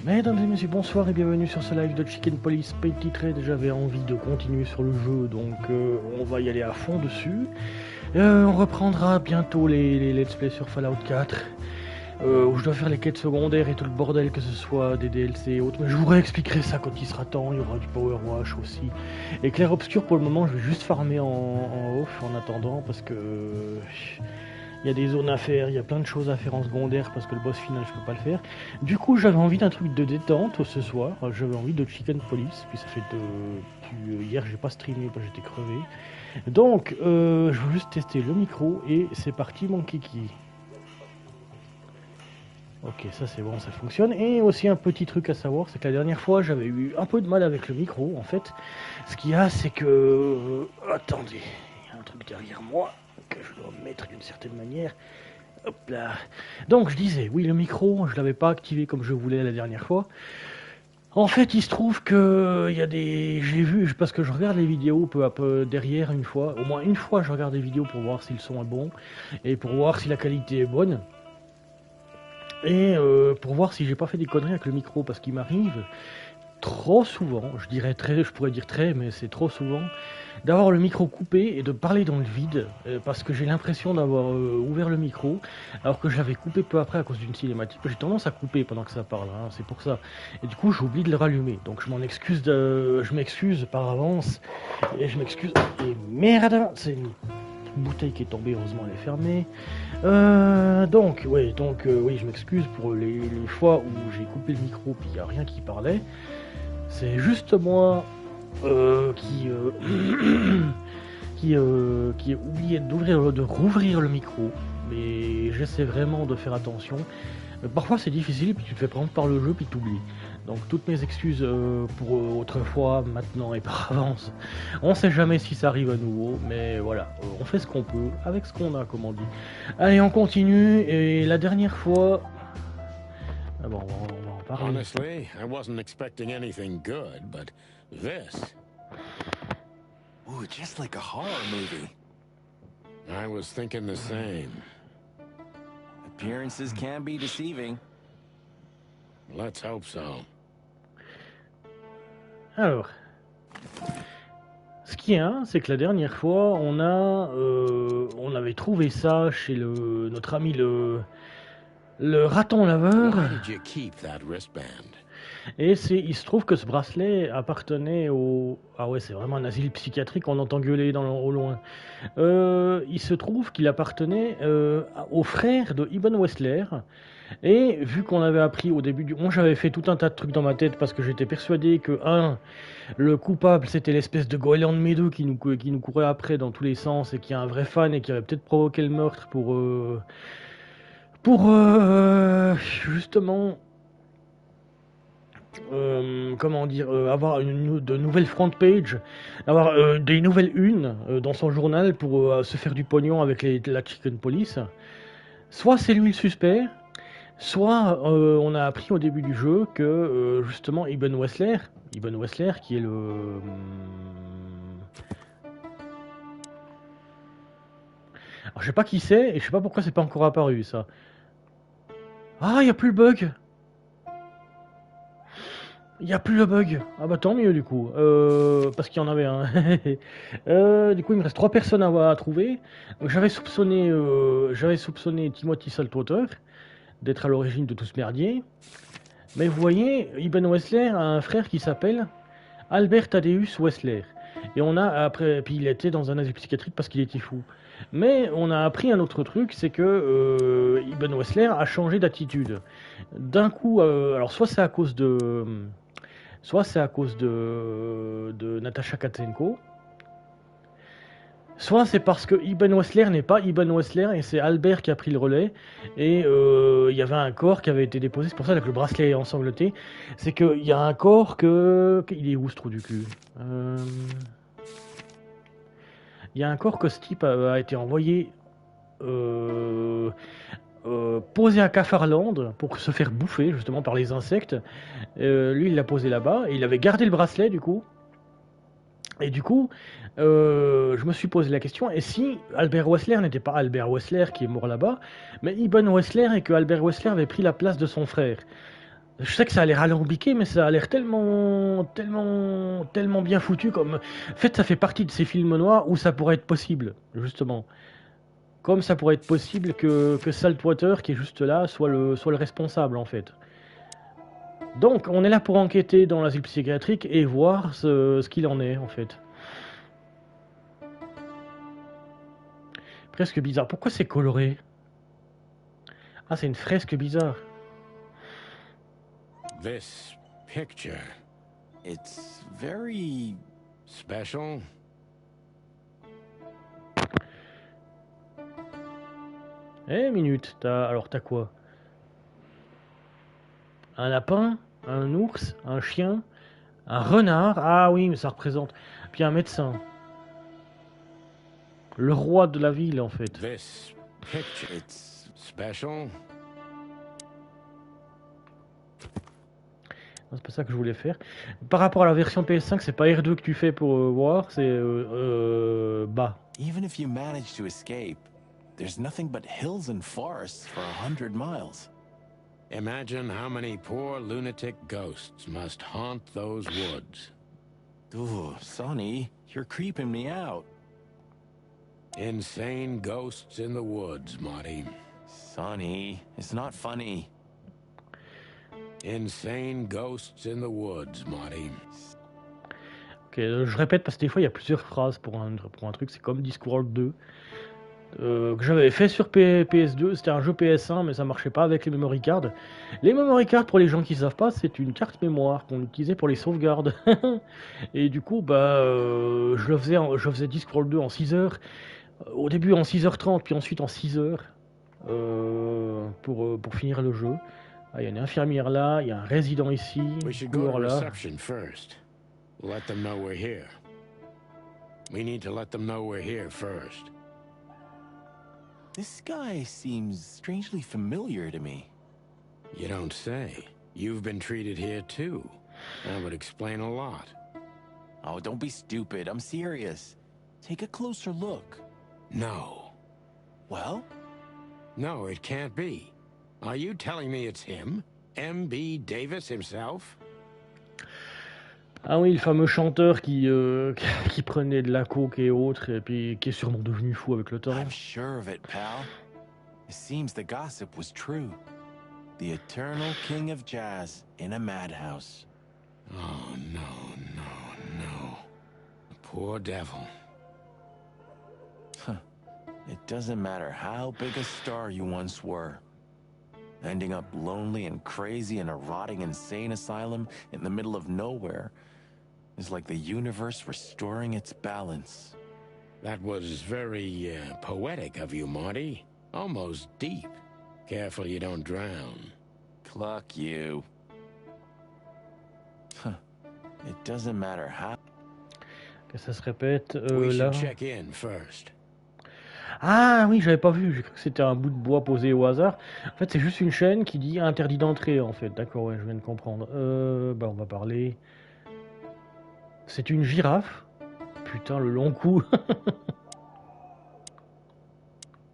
Mesdames et messieurs, bonsoir et bienvenue sur ce live de Chicken Police Petit Trade. J'avais envie de continuer sur le jeu, donc on va y aller à fond dessus. On reprendra bientôt les let's play sur Fallout 4, où je dois faire les quêtes secondaires et tout le bordel, que ce soit des DLC et autres. Mais je vous réexpliquerai ça quand il sera temps, il y aura du Power Wash aussi. Et Clair Obscur, pour le moment, je vais juste farmer en off en attendant, parce que... il y a des zones à faire, il y a plein de choses à faire en secondaire parce que le boss final je peux pas le faire. Du coup j'avais envie d'un truc de détente ce soir, j'avais envie de Chicken Police, puis ça fait hier j'ai pas streamé parce que j'étais crevé. Donc je veux juste tester le micro et c'est parti mon kiki. Ok, ça c'est bon, ça fonctionne. Et aussi un petit truc à savoir, c'est que la dernière fois j'avais eu un peu de mal avec le micro en fait. Ce qu'il y a c'est que... attendez, il y a un truc derrière moi que je dois mettre d'une certaine manière. Hop là. Donc je disais, oui, le micro, je l'avais pas activé comme je voulais la dernière fois. En fait, il se trouve que il y a des... j'ai vu, parce que je regarde les vidéos peu à peu derrière une fois. Au moins une fois, je regarde des vidéos pour voir si le son est bon et pour voir si la qualité est bonne. Et pour voir si j'ai pas fait des conneries avec le micro, parce qu'il m'arrive trop souvent, je pourrais dire très, mais c'est trop souvent, d'avoir le micro coupé et de parler dans le vide, parce que j'ai l'impression d'avoir ouvert le micro, alors que je l'avais coupé peu après à cause d'une cinématique. J'ai tendance à couper pendant que ça parle, hein, c'est pour ça. Et du coup, j'oublie de le rallumer, donc je m'excuse par avance, et je m'excuse... Et merde, c'est une bouteille qui est tombée, heureusement elle est fermée. Oui, je m'excuse pour les fois où j'ai coupé le micro puis il n'y a rien qui parlait. C'est juste moi qui ai oublié de rouvrir le micro, mais j'essaie vraiment de faire attention. Parfois c'est difficile, puis tu te fais prendre par le jeu, puis tu oublies. Donc toutes mes excuses pour autrefois, maintenant et par avance. On sait jamais si ça arrive à nouveau, mais voilà, on fait ce qu'on peut, avec ce qu'on a, comme on dit. Allez, on continue, et la dernière fois... Ah bon, on va en parler. Honestly, I wasn't expecting anything good, but this... Ooh, just like a horror movie. I was thinking the same. Appearances can be deceiving. Let's hope so. Alors, ce qu'il y a, c'est que la dernière fois, on avait trouvé ça chez notre ami le raton laveur. Why did you keep that wristband? Et il se trouve que ce bracelet appartenait au... Ah ouais, c'est vraiment un asile psychiatrique, on entend gueuler au loin. Il se trouve qu'il appartenait au frère de Ibn Wessler. Et vu qu'on avait appris au début du... Moi j'avais fait tout un tas de trucs dans ma tête parce que j'étais persuadé que, le coupable c'était l'espèce de goéland de Médeux qui nous courait après dans tous les sens et qui est un vrai fan et qui avait peut-être provoqué le meurtre pour justement... comment dire, avoir de nouvelles front page, avoir des nouvelles unes dans son journal pour se faire du pognon avec la Chicken Police. Soit c'est lui le suspect, soit on a appris au début du jeu que justement Ibn Wessler qui est le... Alors je sais pas qui c'est et je sais pas pourquoi c'est pas encore apparu ça. Ah, il y a plus le bug. Il n'y a plus le bug. Ah bah tant mieux du coup, parce qu'il y en avait un. Du coup il me reste 3 personnes à trouver. J'avais soupçonné Timothy Saltwater d'être à l'origine de tout ce merdier. Mais vous voyez, Ibn Wessler a un frère qui s'appelle Albert Thaddeus Wessler. Et puis il était dans un asile psychiatrique parce qu'il était fou. Mais on a appris un autre truc, c'est que Ibn Wessler a changé d'attitude. D'un coup, alors soit c'est à cause de Natasha Katzenko, soit c'est parce que Ibn Wessler n'est pas Ibn Wessler et c'est Albert qui a pris le relais. Et il y avait un corps qui avait été déposé, c'est pour ça que le bracelet est ensanglanté. C'est qu'il y a un corps il est où ce trou du cul? Il y a un corps que ce type a été envoyé posé à Cafarland pour se faire bouffer justement par les insectes. Lui il l'a posé là-bas et il avait gardé le bracelet du coup. Et du coup, je me suis posé la question, et si Albert Wessler n'était pas Albert Wessler qui est mort là-bas, mais Ibn Wessler et que Albert Wessler avait pris la place de son frère? Je sais que ça a l'air alambiqué, mais ça a l'air tellement bien foutu comme. En fait, ça fait partie de ces films noirs où ça pourrait être possible, justement. Comme ça pourrait être possible que Saltwater, qui est juste là, soit le responsable, en fait. Donc, on est là pour enquêter dans l'asile psychiatrique et voir ce qu'il en est, en fait. Presque bizarre. Pourquoi c'est coloré? Ah, c'est une fresque bizarre. This picture. It's very... Special? Eh, minute, alors t'as quoi? Un lapin, un ours, un chien, un renard. Ah oui, mais ça représente. Puis un médecin. Le roi de la ville, en fait. This picture. It's special? C'est pas ça que je voulais faire. Par rapport à la version PS5, c'est pas R2 que tu fais pour voir, c'est bas. Even if you manage to escape, there's nothing but hills and forests for 100 miles. Imagine how many poor lunatic ghosts must haunt those woods. Ooh, Sonny, you're creeping me out. Insane ghosts in the woods, Marty. Sonny, it's not funny. Insane ghosts in the woods, Marty. Ok, je répète parce que des fois il y a plusieurs phrases pour un truc, c'est comme Discworld 2. Que j'avais fait sur PS2, c'était un jeu PS1 mais ça marchait pas avec les memory cards. Les memory cards, pour les gens qui savent pas, c'est une carte mémoire qu'on utilisait pour les sauvegardes. Et du coup, je faisais Discworld 2 en 6 heures. Au début en 6h30, puis ensuite en 6 heures pour finir le jeu. Ah, il y a une infirmière là, il y a un résident ici, We should go to coureur là. reception first. Let them know we're here. We need to let them know we're here first. This guy seems strangely familiar to me. You don't say. You've been treated here too. That would explain a lot. Oh, don't be stupid. I'm serious. Take a closer look. No. Well? No, it can't be. Are you telling me it's him? M.B. Davis himself? Ah oui, le fameux chanteur qui prenait de la coke et autres, et puis qui est sûrement devenu fou avec le temps. I'm sure of it, pal. It seems the gossip was true. The eternal king of jazz in a madhouse. Oh, no. The poor devil. Huh. It doesn't matter how big a star you once were. Ending up lonely and crazy in a rotting insane asylum in the middle of nowhere is like the universe restoring its balance. That was very poetic of you, Marty. Almost deep. Careful you don't drown. Cluck you. Huh. It doesn't matter how... Que ça se répète We là. should check in first. Ah oui, j'avais pas vu, j'ai cru que c'était un bout de bois posé au hasard. En fait, c'est juste une chaîne qui dit interdit d'entrée, en fait. D'accord, ouais, je viens de comprendre. On va parler. C'est une girafe. Putain, le long cou.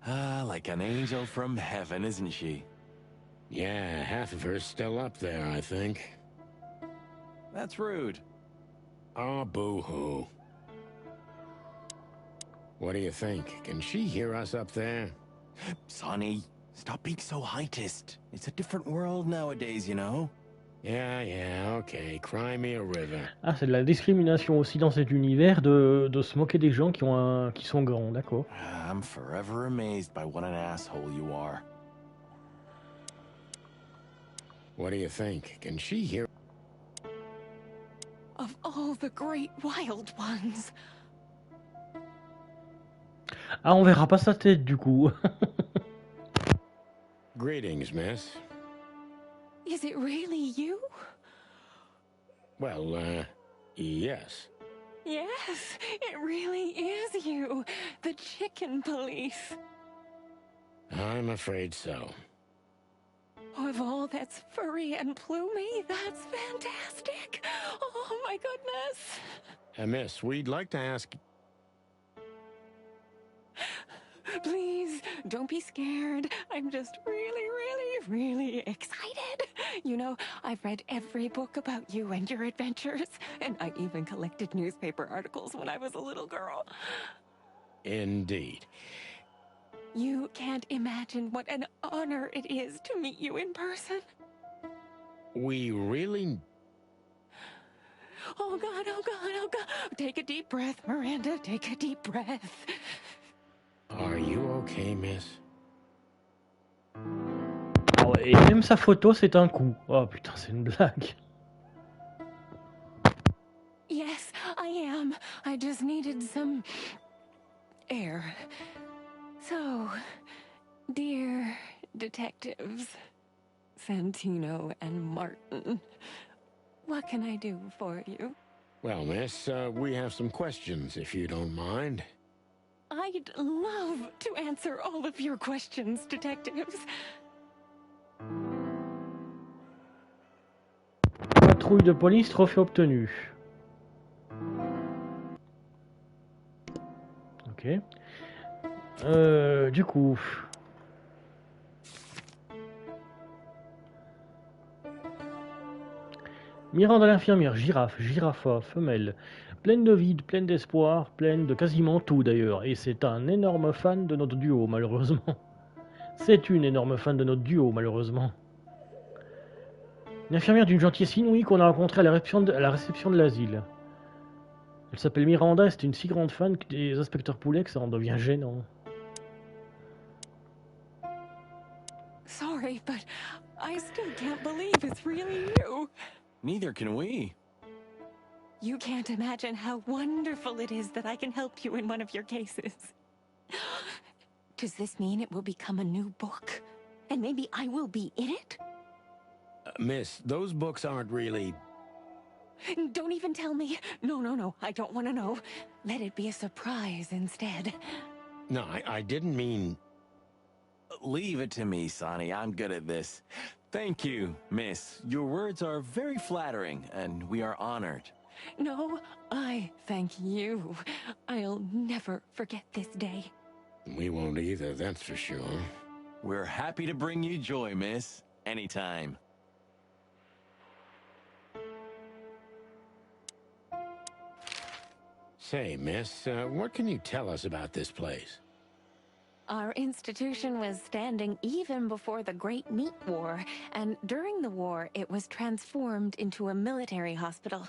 Ah, like an angel from heaven, isn't she? Yeah, half of her's still up there, I think. That's rude. Oh, boo-hoo. What do you think? Can she hear us up there? Sonny, stop being so heightist. It's a different world nowadays, you know? Yeah, okay. Cry me a river. Ah, c'est de la discrimination aussi dans cet univers de se moquer des gens qui sont grands, d'accord. I'm forever amazed by what an asshole you are. What do you think? Can she hear? Of all the great wild ones. Ah, on verra pas sa tête du coup. Greetings, miss. Is it really you? Well, yes. Yes, it really is you. The chicken police. I'm afraid so. Of all that's furry and plumey, that's fantastic. Oh my goodness. Miss, we'd like to ask... Please, don't be scared. I'm just really excited. You know, I've read every book about you and your adventures, and I even collected newspaper articles when I was a little girl. Indeed. You can't imagine what an honor it is to meet you in person. We really... Oh God, oh God, oh God. Take a deep breath, Miranda, take a deep breath. Are you okay, miss? Oh, et même sa photo, c'est un coup. Oh putain, c'est une blague. Yes, I am. I just needed some air. So, dear detectives, Santino and Martin, what can I do for you? Well, miss, we have some questions, if you don't mind. I'd love to answer all of your questions, detectives. Patrouille de police, trophée obtenu. Ok. Du coup... Miranda l'infirmière, girafe, girafa, femelle, pleine de vide, pleine d'espoir, pleine de quasiment tout d'ailleurs, et c'est un énorme fan de notre duo malheureusement. C'est une énorme fan de notre duo malheureusement. Une infirmière d'une gentillesse inouïe qu'on a rencontrée à la réception de l'asile. Elle s'appelle Miranda et c'est une si grande fan des inspecteurs Poulet que ça en devient gênant. Sorry, but I still can't believe it's really you. Neither can we. You can't imagine how wonderful it is that I can help you in one of your cases. Does this mean it will become a new book? And maybe I will be in it? Miss, those books aren't really... Don't even tell me. No, I don't want to know. Let it be a surprise instead. No, I didn't mean... Leave it to me, Sonny. I'm good at this. Thank you, miss. Your words are very flattering, and we are honored. No, I thank you. I'll never forget this day. We won't either, that's for sure. We're happy to bring you joy, miss. Anytime. Say, miss, what can you tell us about this place? Our institution was standing even before the Great Meat War, and during the war, it was transformed into a military hospital.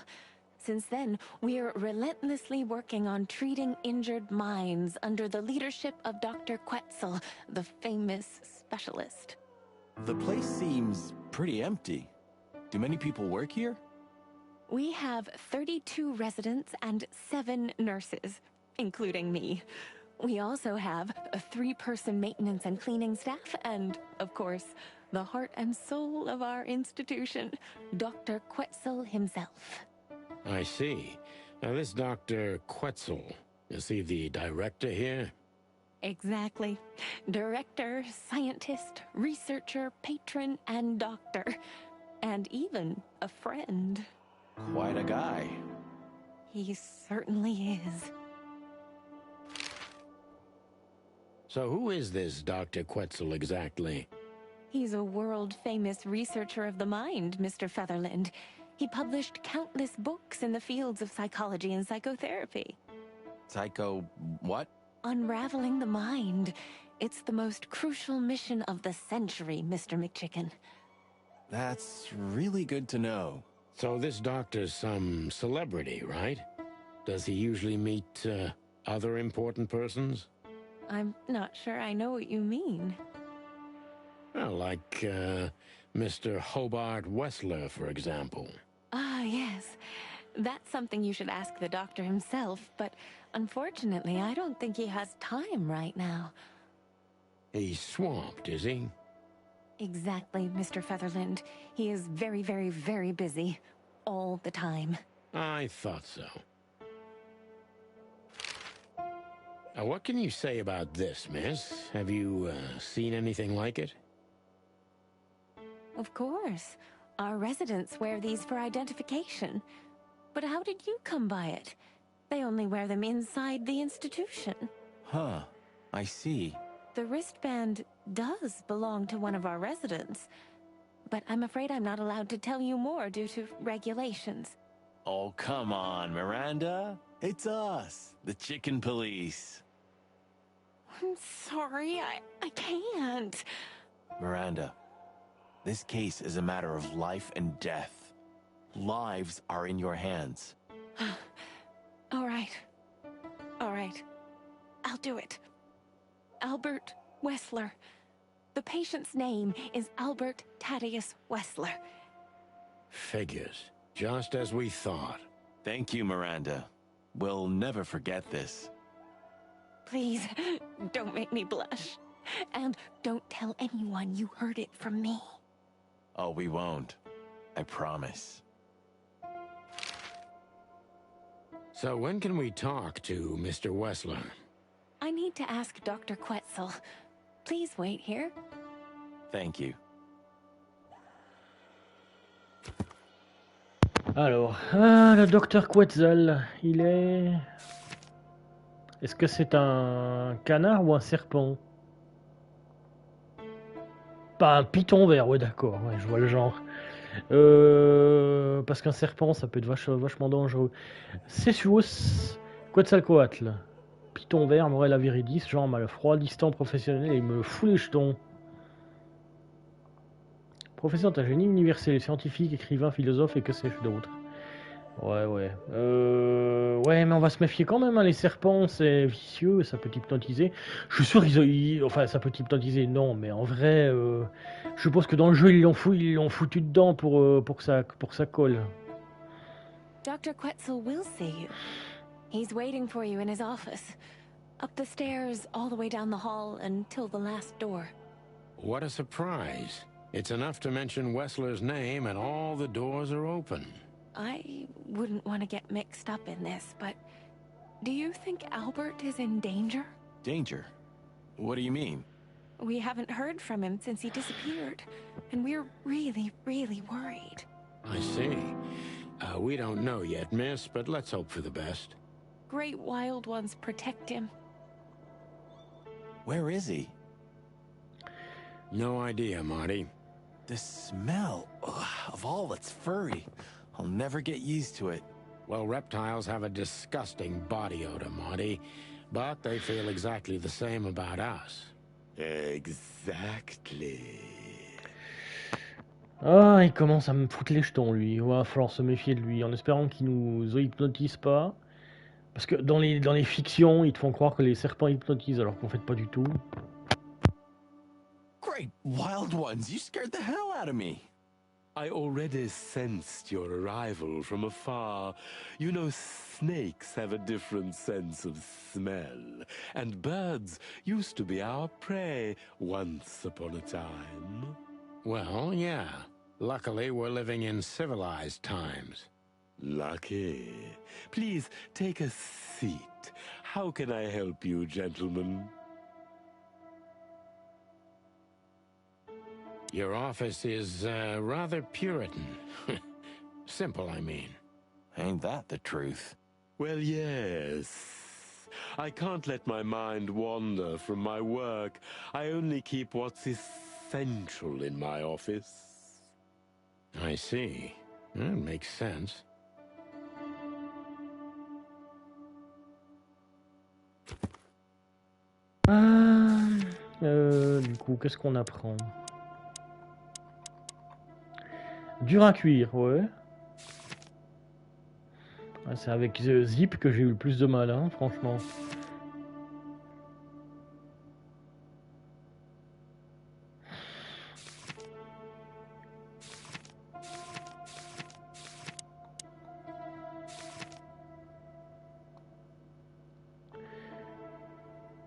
Since then, we're relentlessly working on treating injured minds under the leadership of Dr. Quetzal, the famous specialist. The place seems pretty empty. Do many people work here? We have 32 residents and 7 nurses, including me. We also have a 3-person maintenance and cleaning staff, and, of course, the heart and soul of our institution, Dr. Quetzal himself. I see. Now, this Dr. Quetzal, is he the director here? Exactly. Director, scientist, researcher, patron, and doctor. And even a friend. Quite a guy. He certainly is. So who is this Dr. Quetzal exactly? He's a world-famous researcher of the mind, Mr. Featherland. He published countless books in the fields of psychology and psychotherapy. Psycho... what? Unraveling the mind. It's the most crucial mission of the century, Mr. McChicken. That's really good to know. So this doctor's some celebrity, right? Does he usually meet, other important persons? I'm not sure I know what you mean. Well, like, Mr. Hobart Wessler, for example. Ah, yes. That's something you should ask the doctor himself, but unfortunately, I don't think he has time right now. He's swamped, is he? Exactly, Mr. Featherland. He is very, very, very busy. All the time. I thought so. Now, what can you say about this, miss? Have you, seen anything like it? Of course. Our residents wear these for identification. But how did you come by it? They only wear them inside the institution. Huh. I see. The wristband does belong to one of our residents. but I'm afraid I'm not allowed to tell you more due to regulations. Oh, come on, Miranda. It's us, the chicken police. I'm sorry, I can't. Miranda, this case is a matter of life and death. Lives are in your hands. All right. All right. I'll do it. Albert Wessler. The patient's name is Albert Thaddeus Wessler. Figures. Just as we thought. Thank you, Miranda. We'll never forget this. Please, don't make me blush. And don't tell anyone you heard it from me. Oh, we won't. I promise. So when can we talk to Mr. Wessler? I need to ask Dr. Quetzal. Please wait here. Thank you. Alors, le docteur Quetzal, il est... Est-ce que c'est un canard ou un serpent? Pas un python vert, ouais d'accord, ouais, je vois le genre. Parce qu'un serpent, ça peut être vachement dangereux. Cessius Quetzalcoatl. Python vert, Morel Viridis, genre mal froid, distant, professionnel, et il me fout les jetons. Professeur d'un génie universel, scientifique, écrivain, philosophe et que sais-je d'autre. Ouais. Ouais, mais on va se méfier quand même, hein. Les serpents, c'est vicieux, ça peut hypnotiser. Je suis sûr enfin, ça peut hypnotiser, non, mais en vrai, je suppose que dans le jeu, ils l'ont foutu dedans pour que ça colle. Dr. Quetzal will see you. He's waiting for you in his office. Up the stairs, all the way down the hall, until the last door. What a surprise. It's enough to mention Wessler's name and all the doors are open. I wouldn't want to get mixed up in this, but do you think Albert is in danger? Danger? What do you mean? We haven't heard from him since he disappeared, and we're really, really worried. I see. We don't know yet, miss, but let's hope for the best. Great wild ones protect him. Where is he? No idea, Marty. The smell of all that's furry. I'll never get used to it. Well, reptiles have a disgusting body odor, Marty, but they feel exactly the same about us. Exactly. Ah, il commence à me foutre les jetons, lui. Il va falloir se méfier de lui, en espérant qu'il nous hypnotise pas. Parce que dans les fictions, ils te font croire que les serpents hypnotisent, alors qu'en fait pas du tout. Great wild ones, you scared the hell out of me. I already sensed your arrival from afar. You know, snakes have a different sense of smell, and birds used to be our prey once upon a time. Well, yeah. Luckily, we're living in civilized times. Lucky. Please take a seat. How can I help you, gentlemen? Your office is rather Puritan. Simple, I mean. Ain't that the truth? Well, yes. I can't let my mind wander from my work. I only keep what's essential in my office. I see. That makes sense. Du coup, qu'est-ce qu'on apprend? Dur à cuire, ouais. C'est avec Zip que j'ai eu le plus de mal, hein, franchement.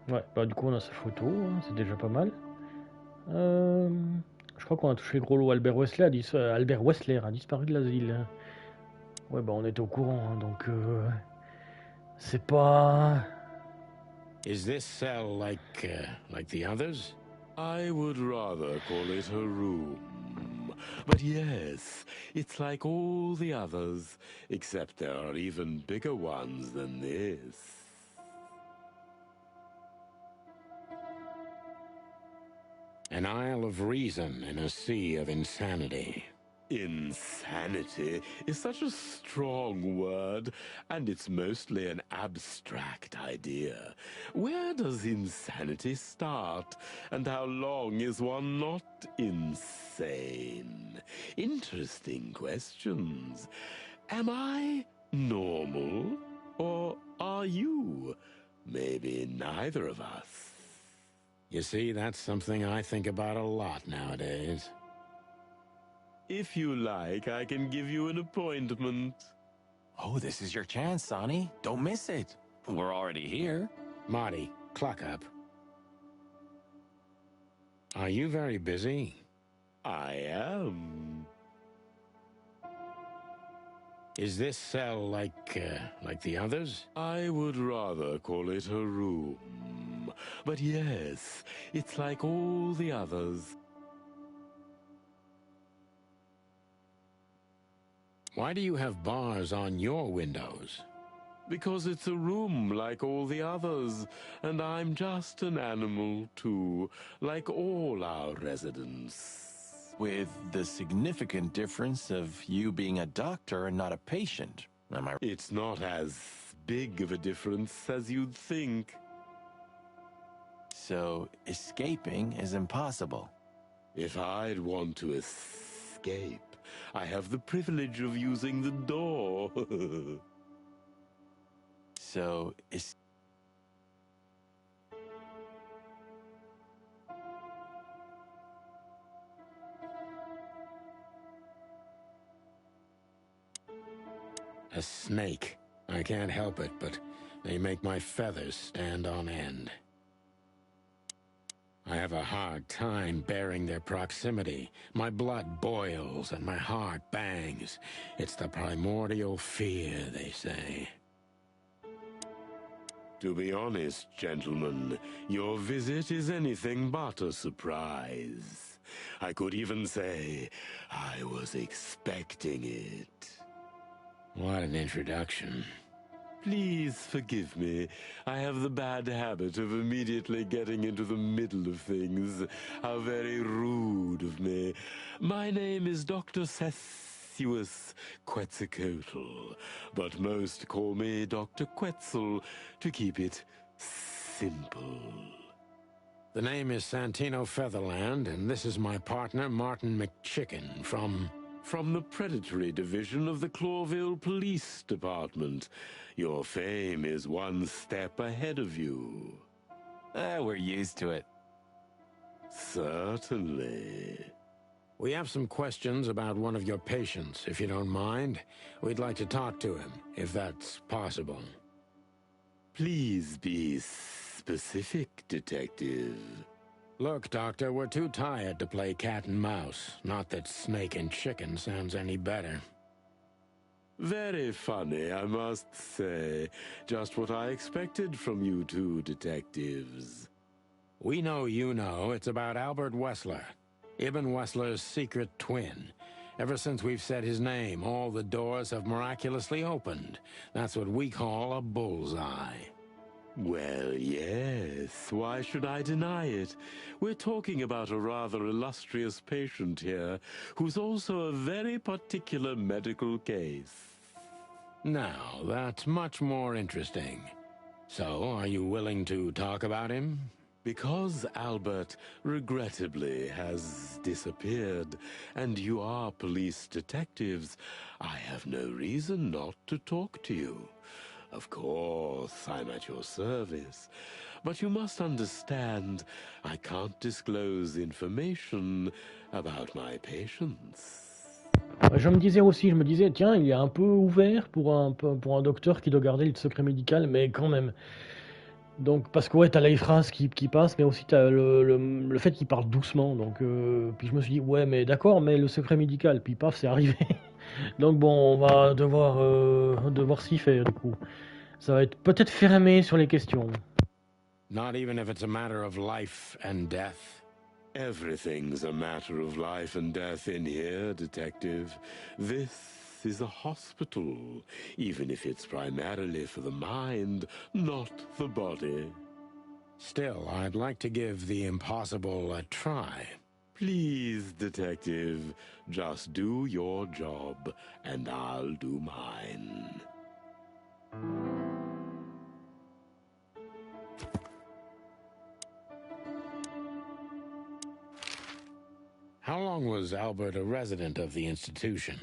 Ouais, bah du coup on a sa photo, hein, c'est déjà pas mal. Je crois qu'on a touché le gros lot. Albert Wessler a disparu de l'asile. Ouais, bah on était au courant, hein, donc c'est pas... Is this cell like the others? I would rather call it a room. But yes, it's like all the others, except there are even bigger ones than this. An isle of reason in a sea of insanity. Insanity is such a strong word, and it's mostly an abstract idea. Where does insanity start, and how long is one not insane? Interesting questions. Am I normal, or are you? Maybe neither of us. You see, that's something I think about a lot nowadays. If you like, I can give you an appointment. Oh, this is your chance, Sonny. Don't miss it. We're already here. Marty, clock up. Are you very busy? I am. Is this cell like the others? I would rather call it a room. But yes, it's like all the others. Why do you have bars on your windows? Because it's a room like all the others, and I'm just an animal too, like all our residents. With the significant difference of you being a doctor and not a patient. Am I right? It's not as big of a difference as you'd think. So escaping is impossible. If I'd want to escape, I have the privilege of using the door. So A snake. I can't help it, but they make my feathers stand on end. I have a hard time bearing their proximity. My blood boils and my heart bangs. It's the primordial fear, they say. To be honest, gentlemen, your visit is anything but a surprise. I could even say I was expecting it. What an introduction. Please forgive me. I have the bad habit of immediately getting into the middle of things. How very rude of me. My name is Dr. Sessuous Quetzalcoatl, but most call me Dr. Quetzal to keep it simple. The name is Santino Featherland, and this is my partner, Martin McChicken, from the predatory division of the Clawville Police Department. Your fame is one step ahead of you. we're used to it. Certainly. We have some questions about one of your patients, if you don't mind. We'd like to talk to him, if that's possible. Please be specific, Detective. Look, Doctor, we're too tired to play cat and mouse. Not that snake and chicken sounds any better. Very funny, I must say. Just what I expected from you two detectives. We know you know it's about Albert Wessler, Ibn Wessler's secret twin. Ever since we've said his name, all the doors have miraculously opened. That's what we call a bullseye. Well, yes. Why should I deny it? We're talking about a rather illustrious patient here, who's also a very particular medical case. Now, that's much more interesting. So, are you willing to talk about him? Because Albert, regrettably, has disappeared, and you are police detectives, I have no reason not to talk to you. Of course, I'm at your service, but you must understand, I can't disclose information about my patients. Je me disais, tiens, il est un peu ouvert pour un docteur qui doit garder le secret médical, mais quand même. Donc, parce que ouais, t'as les phrases qui passent, mais aussi t'as le fait qu'il parle doucement. Donc, puis je me suis dit, ouais, mais d'accord, mais le secret médical, puis paf, c'est arrivé. Donc bon, on va devoir s'y faire du coup. Ça va être peut-être fermé sur les questions. Not even if it's a matter of life and death. Everything's a matter of life and death in here, Detective. This is a hospital, even if it's primarily for the mind, not the body. Still, I'd like to give the impossible a try. Please, detective, just do your job, and I'll do mine. How long was Albert a resident of the institution?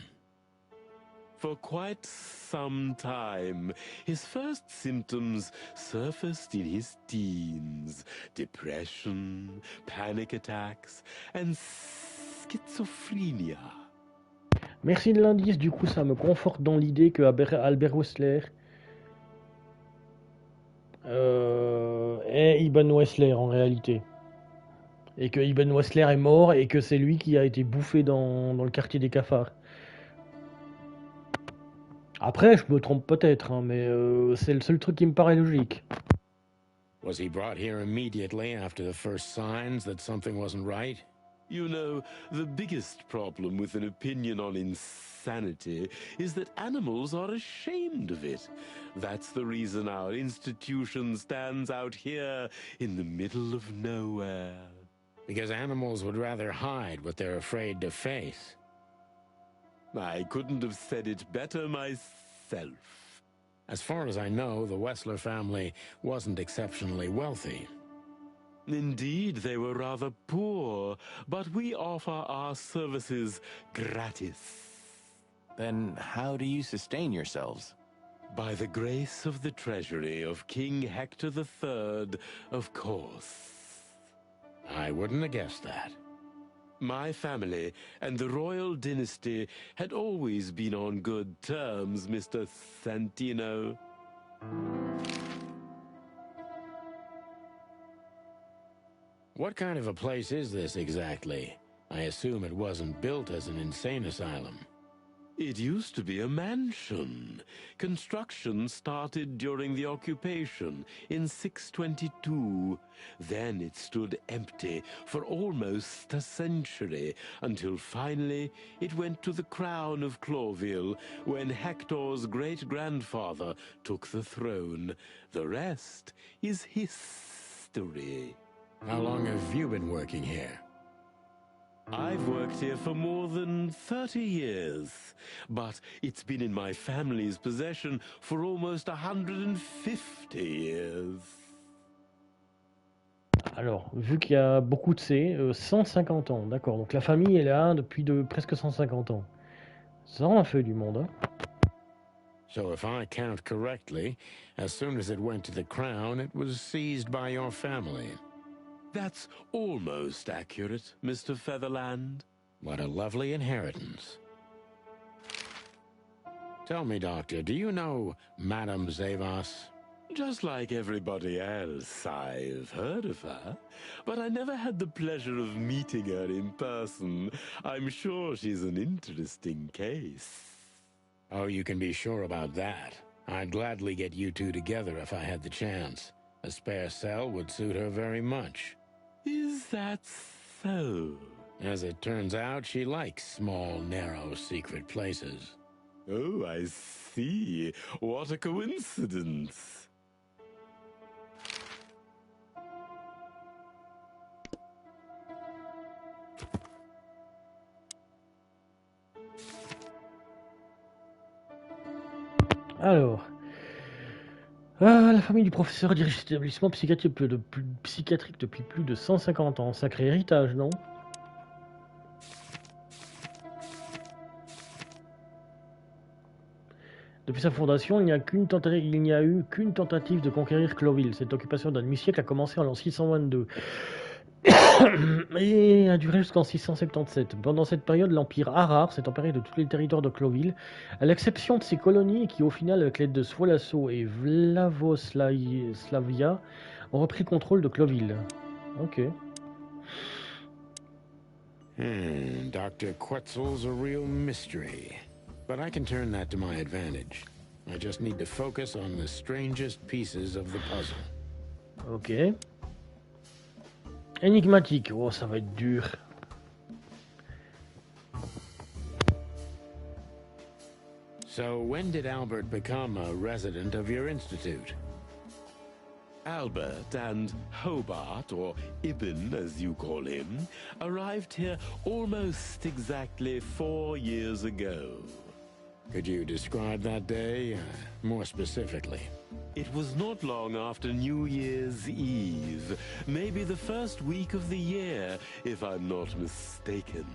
For quite some time, his first symptoms surfaced in his teens. Depression, panic attacks, and schizophrenia. Merci de l'indice, du coup ça me conforte dans l'idée que Albert Wetzler est Ibn Wetzler en réalité. Et que Ibn Wetzler est mort et que c'est lui qui a été bouffé dans le quartier des cafards. Après, je me trompe peut-être, hein, mais c'est le seul truc qui me paraît logique. Was he brought here immediately after the first signs that something wasn't right? You know, the biggest problem with an opinion on insanity is that animals are ashamed of it. That's the reason our institution stands out here in the middle of nowhere. Because animals would rather hide what they're afraid to face. I couldn't have said it better myself. As far as I know, the Wetzler family wasn't exceptionally wealthy. Indeed, they were rather poor, but we offer our services gratis. Then how do you sustain yourselves? By the grace of the treasury of King Hector III, of course. I wouldn't have guessed that. My family and the royal dynasty had always been on good terms, Mr. Santino. What kind of a place is this exactly? I assume it wasn't built as an insane asylum. It used to be a mansion. Construction started during the occupation in 622. Then it stood empty for almost a century, until finally it went to the crown of Cloville when Hector's great-grandfather took the throne. The rest is history. How long have you been working here? I've worked here for more than 30 years, but it's been in my family's possession for almost 150 years. Alors, vu qu'il y a beaucoup de C, 150 ans, d'accord. Donc la famille est là depuis presque 150 ans. Ça en fait du monde, hein. So if I count correctly, as soon as it went to the crown, it was seized by your family. That's almost accurate, Mr. Featherland. What a lovely inheritance. Tell me, Doctor, do you know Madame Zavas? Just like everybody else, I've heard of her, but I never had the pleasure of meeting her in person. I'm sure she's an interesting case. Oh, you can be sure about that. I'd gladly get you two together if I had the chance. A spare cell would suit her very much. Is that so? As it turns out, she likes small, narrow, secret places. Oh, I see. What a coincidence. Alors, la famille du professeur dirige cet établissement psychiatrique depuis plus de 150 ans. Sacré héritage, non? Depuis sa fondation, il n'y a eu qu'une tentative de conquérir Cloville. Cette occupation d'un demi-siècle a commencé en l'an 622 et a duré jusqu'en 677. Pendant cette période, l'Empire Harar s'est emparé de tous les territoires de Cloville, à l'exception de ses colonies qui, au final, avec l'aide de Swolasso et Vlavoslavia, ont repris le contrôle de Cloville. Ok. Dr. Quetzal's a real mystery. But I can turn that to my advantage. I just need to focus on the strangest pieces of the puzzle. Ok. Énigmatique. Oh, ça va être dur. So when did Albert become a resident of your institute? Albert and Hobart, or Ibn as you call him, arrived here almost exactly 4 years ago. Could you describe that day more specifically? It was not long after New Year's Eve, maybe the first week of the year, if I'm not mistaken.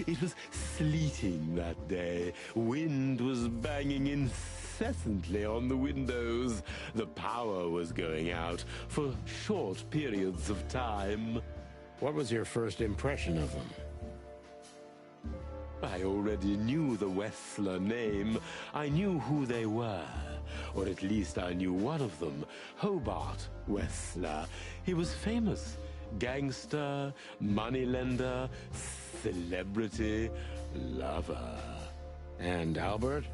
It was sleeting that day. Wind was banging incessantly on the windows. The power was going out for short periods of time. What was your first impression of them? I already knew the Wessler name. I knew who they were. Or at least I knew one of them, Hobart Wessler. He was famous. Gangster, moneylender, celebrity, lover. And Albert?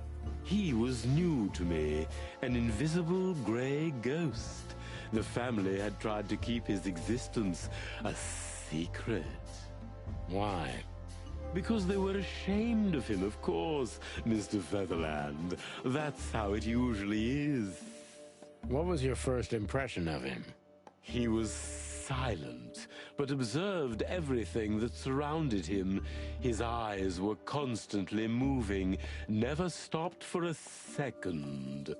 He was new to me, an invisible gray ghost. The family had tried to keep his existence a secret. Why? Because they were ashamed of him, of course, Mr. Featherland. That's how it usually is. What was your first impression of him? He was silent, but observed everything that surrounded him. His eyes were constantly moving, never stopped for a second.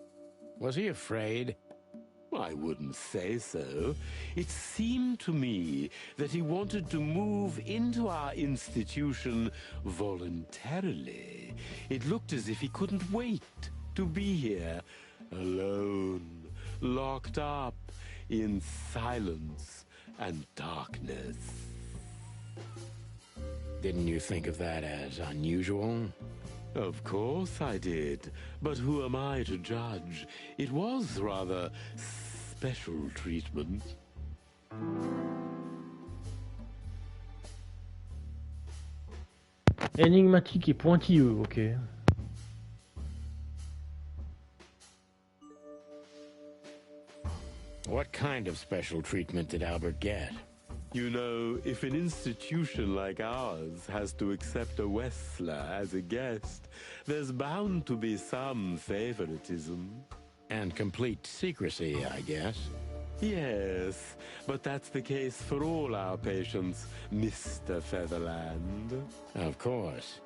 Was he afraid? I wouldn't say so. It seemed to me that he wanted to move into our institution voluntarily. It looked as if he couldn't wait to be here, alone, locked up in silence and darkness. Didn't you think of that as unusual? Of course I did, but who am I to judge? It was rather special treatment. Énigmatique et pointilleux, ok. What kind of special treatment did Albert get? You know, if an institution like ours has to accept a Wessler as a guest, there's bound to be some favoritism. And complete secrecy, I guess. Yes, but that's the case for all our patients, Mr. Featherland. Of course.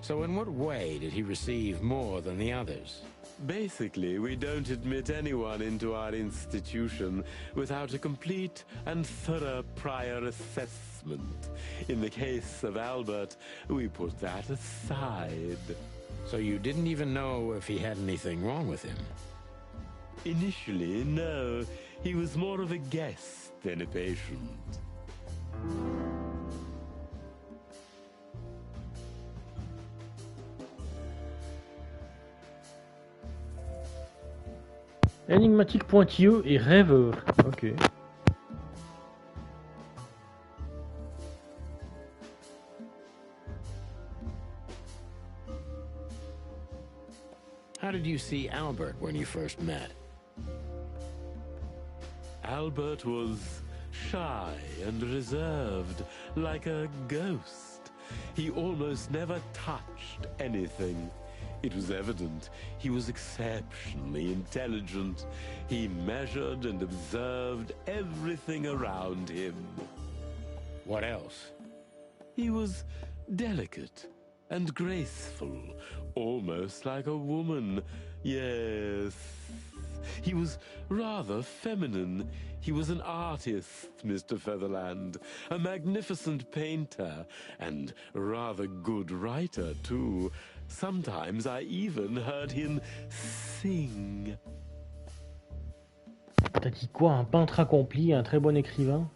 So in what way did he receive more than the others? Basically, we don't admit anyone into our institution without a complete and thorough prior assessment. In the case of Albert, we put that aside. So you didn't even know if he had anything wrong with him? Initially, no. He was more of a guest than a patient. Énigmatique, pointilleux et rêveur. Ok. How did you see Albert when you first met? Albert was shy and reserved, like a ghost. He almost never touched anything. It was evident he was exceptionally intelligent. He measured and observed everything around him. What else? He was delicate and graceful, almost like a woman. Yes, he was rather feminine. He was an artist, Mr. Featherland, a magnificent painter, and rather good writer, too. Sometimes I even heard him sing. T'as dit quoi? Un peintre accompli, un très bon écrivain?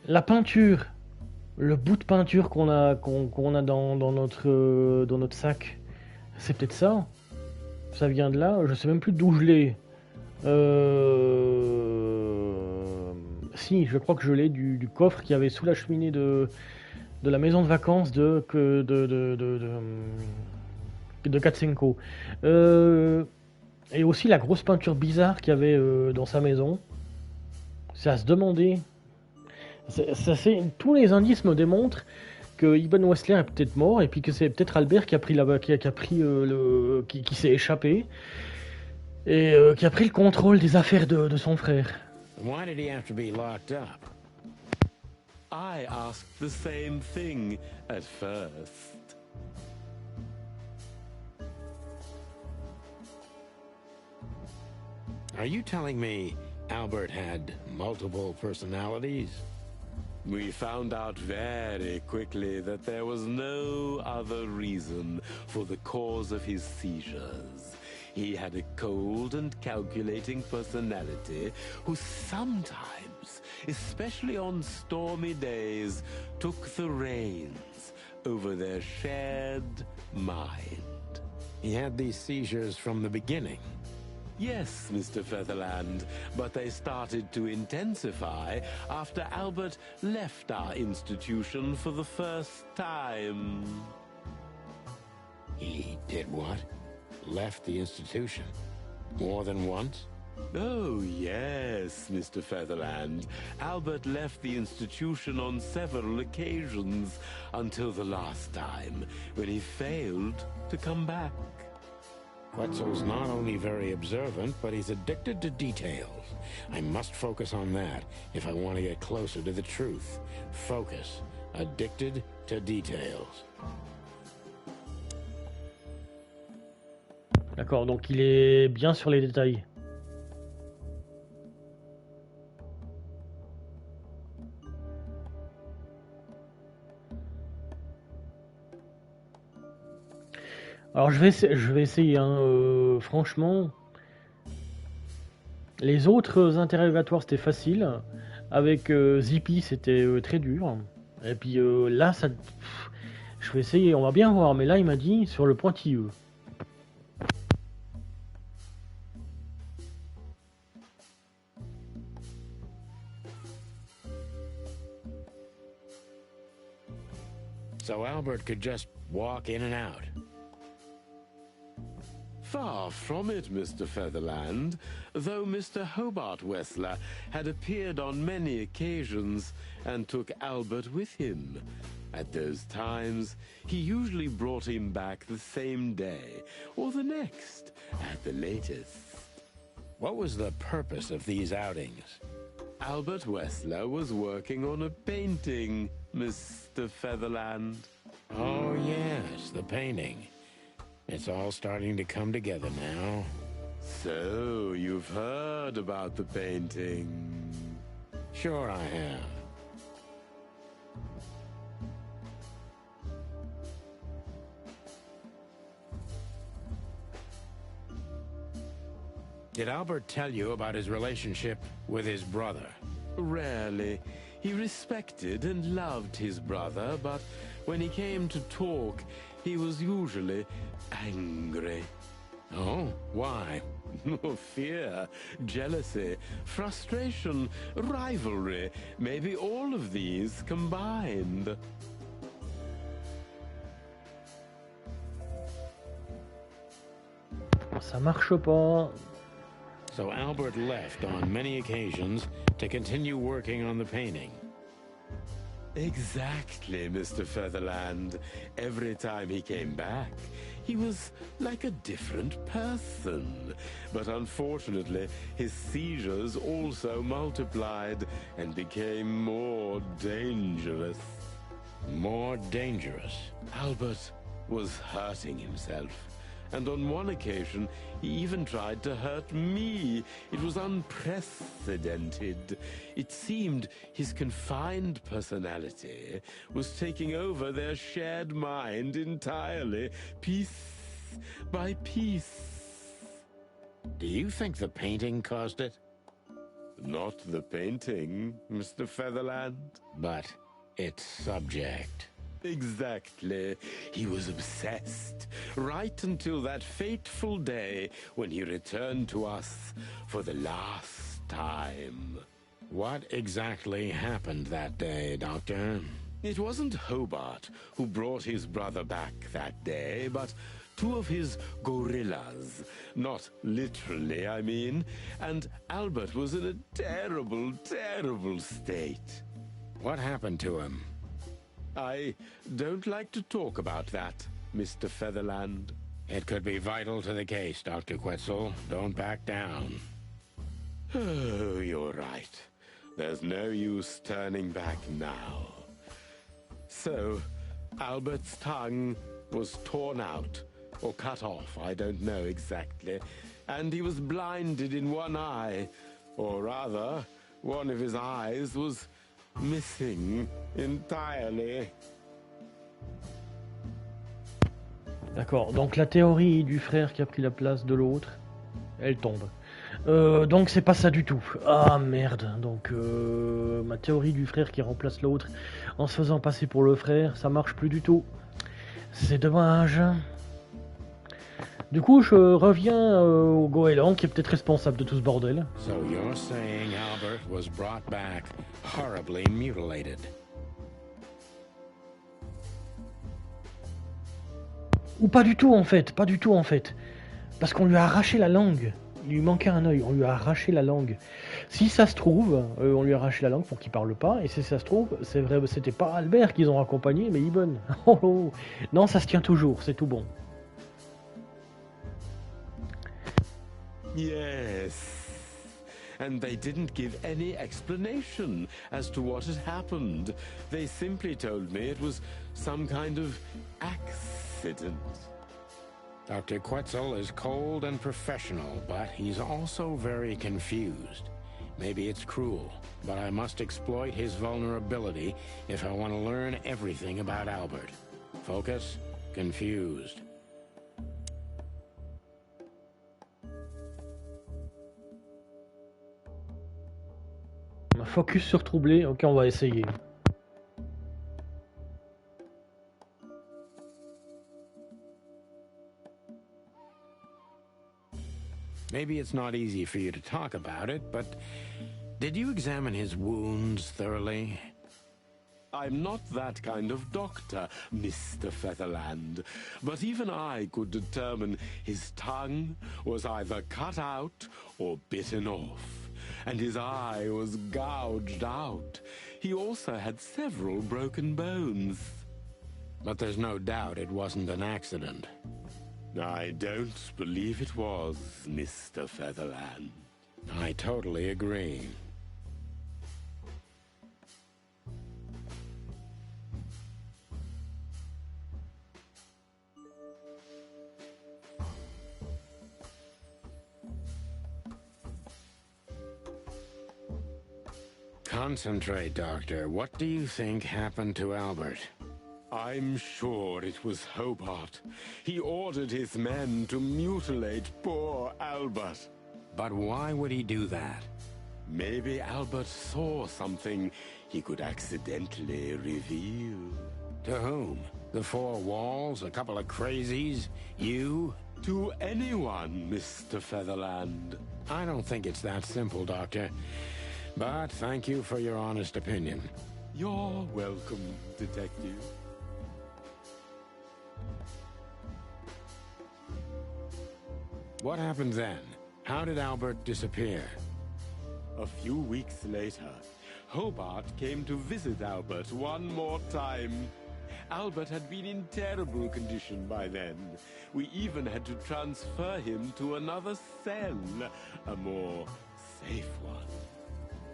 La peinture, le bout de peinture qu'on a dans notre sac, c'est peut-être ça? Ça vient de là? Je sais même plus d'où je l'ai. Si, je crois que je l'ai du coffre qu'il y avait sous la cheminée de la maison de vacances de Katsenko. Et aussi la grosse peinture bizarre qu'il y avait dans sa maison. C'est à se demander. Tous les indices me démontrent que Ibn Wessler est peut-être mort et puis que c'est peut-être Albert qui s'est échappé. et qui a pris le contrôle des affaires de son frère. Why did he have to be locked up? I asked the same thing at first. Are you telling me Albert had multiple personalities? We found out very quickly that there was no other reason for the cause of his seizures. He had a cold and calculating personality who sometimes, especially on stormy days, took the reins over their shared mind. He had these seizures from the beginning. Yes, Mr. Featherland, but they started to intensify after Albert left our institution for the first time. He did what? Left the institution? More than once? Oh, yes, Mr. Featherland. Albert left the institution on several occasions until the last time, when he failed to come back. Quetzal's not only very observant, but he's addicted to details. I must focus on that if I want to get closer to the truth. Focus. Addicted to details. D'accord, donc il est bien sur les détails. Alors je vais essayer, hein, franchement. Les autres interrogatoires c'était facile. Avec Zippy c'était très dur. Et puis là, ça, je vais essayer, on va bien voir. Mais là il m'a dit sur le pointilleux. So Albert could just walk in and out. Far from it, Mr. Featherland, though Mr. Hobart Wessler had appeared on many occasions and took Albert with him. At those times, he usually brought him back the same day, or the next, at the latest. What was the purpose of these outings? Albert Wessler was working on a painting, Mr. Featherland. Oh, yes, the painting. It's all starting to come together now. So, you've heard about the painting? Sure I have. Did Albert tell you about his relationship with his brother? Rarely. He respected and loved his brother, but when he came to talk, he was usually angry. Oh, why? Fear, jealousy, frustration, rivalry, maybe all of these combined. Ça marche pas. So Albert left on many occasions to continue working on the painting. Exactly, Mr. Featherland. Every time he came back, he was like a different person. But unfortunately, his seizures also multiplied and became more dangerous. More dangerous? Albert was hurting himself. And on one occasion, he even tried to hurt me. It was unprecedented. It seemed his confined personality was taking over their shared mind entirely, piece by piece. Do you think the painting caused it? Not the painting, Mr. Featherland. But its subject. Exactly. He was obsessed, right until that fateful day when he returned to us for the last time. What exactly happened that day, Doctor? It wasn't Hobart who brought his brother back that day, but two of his gorillas. Not literally, I mean. And Albert was in a terrible, terrible state. What happened to him? I don't like to talk about that, Mr. Featherland. It could be vital to the case, Dr. Quetzal. Don't back down. Oh, you're right. There's no use turning back now. So, Albert's tongue was torn out, or cut off, I don't know exactly, and he was blinded in one eye, or rather, one of his eyes was missing entirely. D'accord, donc la théorie du frère qui a pris la place de l'autre, elle tombe. Donc c'est pas ça du tout. Ah merde, donc ma théorie du frère qui remplace l'autre en se faisant passer pour le frère, ça marche plus du tout. C'est dommage. Du coup, je reviens au goéland qui est peut-être responsable de tout ce bordel. So you're saying Albert was brought back horribly mutilated? Ou pas du tout en fait, pas du tout en fait. Parce qu'on lui a arraché la langue. Il lui manquait un œil, on lui a arraché la langue. Si ça se trouve, on lui a arraché la langue pour qu'il parle pas. Et si ça se trouve, c'est vrai, c'était pas Albert qu'ils ont accompagné, mais Ibn. Oh, oh. Non, ça se tient toujours, c'est tout bon. Yes. And they didn't give any explanation as to what had happened. They simply told me it was some kind of accident. Dr. Quetzal is cold and professional, but he's also very confused. Maybe it's cruel, but I must exploit his vulnerability if I want to learn everything about Albert. Focus, confused. Focus sur troublé, ok, on va essayer. Maybe it's not easy for you to talk about it, but did you examine his wounds thoroughly? I'm not that kind of doctor, Mr. Featherland, but even I could determine his tongue was either cut out or bitten off, and his eye was gouged out. He also had several broken bones. But there's no doubt it wasn't an accident. I don't believe it was, Mr. Featherland. I totally agree. Concentrate, Doctor. What do you think happened to Albert? I'm sure it was Hobart. He ordered his men to mutilate poor Albert. But why would he do that? Maybe Albert saw something he could accidentally reveal. To whom? The four walls? A couple of crazies? You? To anyone, Mr. Featherland. I don't think it's that simple, Doctor. But thank you for your honest opinion. You're welcome, Detective. What happened then? How did Albert disappear? A few weeks later, Hobart came to visit Albert one more time. Albert had been in terrible condition by then. We even had to transfer him to another cell, a more safe one.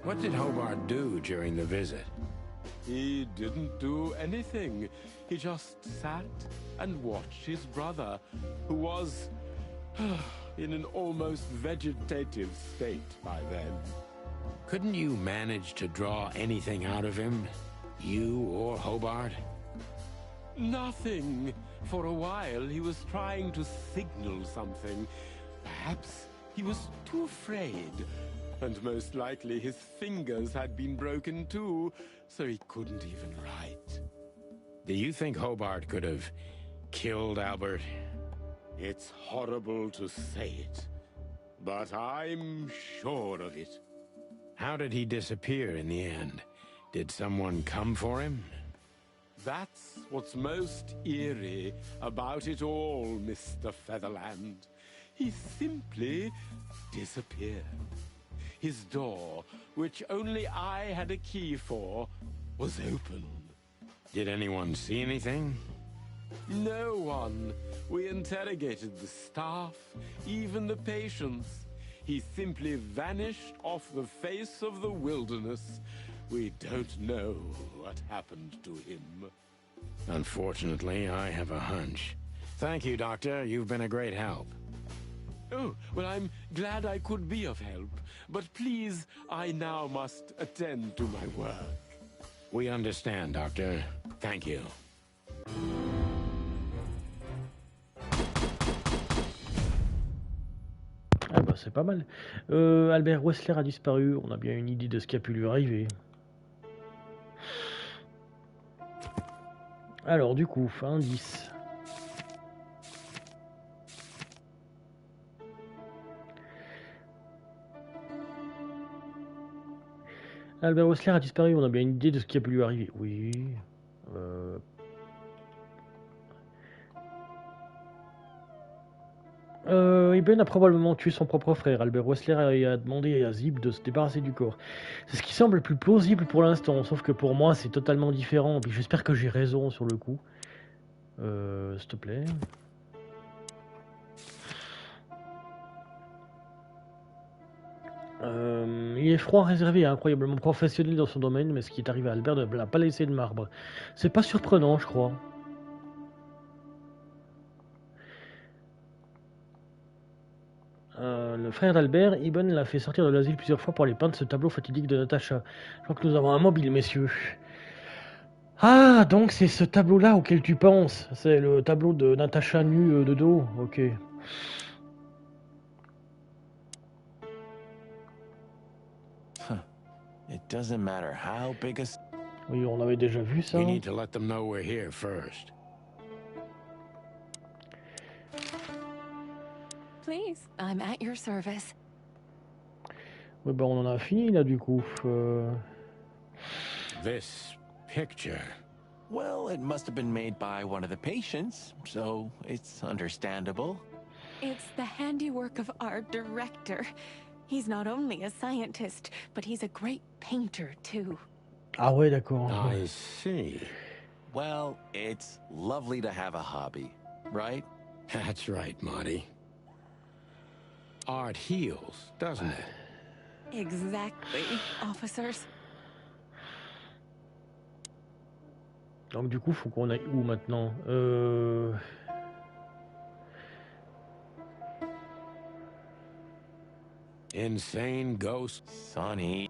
What did Hobart do during the visit? He didn't do anything. He just sat and watched his brother, who was in an almost vegetative state by then. Couldn't you manage to draw anything out of him? You or Hobart? Nothing. For a while, he was trying to signal something. Perhaps he was too afraid. And most likely his fingers had been broken too, so he couldn't even write. Do you think Hobart could have killed Albert? It's horrible to say it, but I'm sure of it. How did he disappear in the end? Did someone come for him? That's what's most eerie about it all, Mr. Featherland. He simply disappeared. His door, which only I had a key for, was open. Did anyone see anything? No one. We interrogated the staff, even the patients. He simply vanished off the face of the wilderness. We don't know what happened to him. Unfortunately, I have a hunch. Thank you, Doctor. You've been a great help. Oh, well, I'm glad I could be of help. But please, I now must attend to my work. We understand, Doctor. Thank you. Ah bah c'est pas mal. Albert Wessler a disparu, on a bien une idée de ce qui a pu lui arriver. Alors du coup, indice. Albert Wessler a disparu, on a bien une idée de ce qui a pu lui arriver. Oui. Eben a probablement tué son propre frère. Albert Wessler a demandé à Zip de se débarrasser du corps. C'est ce qui semble le plus plausible pour l'instant, sauf que pour moi c'est totalement différent. Puis j'espère que j'ai raison sur le coup. S'il te plaît. Il est froid, réservé et incroyablement professionnel dans son domaine, mais ce qui est arrivé à Albert ne l'a pas laissé de marbre. C'est pas surprenant, je crois. Le frère d'Albert, Eben, l'a fait sortir de l'asile plusieurs fois pour aller peindre ce tableau fatidique de Natacha. Je crois que nous avons un mobile, messieurs. Ah, donc c'est ce tableau-là auquel tu penses. C'est le tableau de Natacha nue de dos. Ok. It doesn't matter how big a... Oui, on avait déjà vu ça. We need to let them know we're here first. Please, I'm at your service. Oui, bah on en a fini là du coup. This picture. Well, it must have been made by one of the patients, so it's understandable. It's the handiwork of our director. He's not only a scientist, but he's a great painter too. Ah ouais, d'accord. I see. Well, it's lovely to have a hobby, right? That's right, Marty. Art heals, doesn't it? Exactly, officers. Donc du coup, faut qu'on aille où maintenant Insane ghost. Sonny.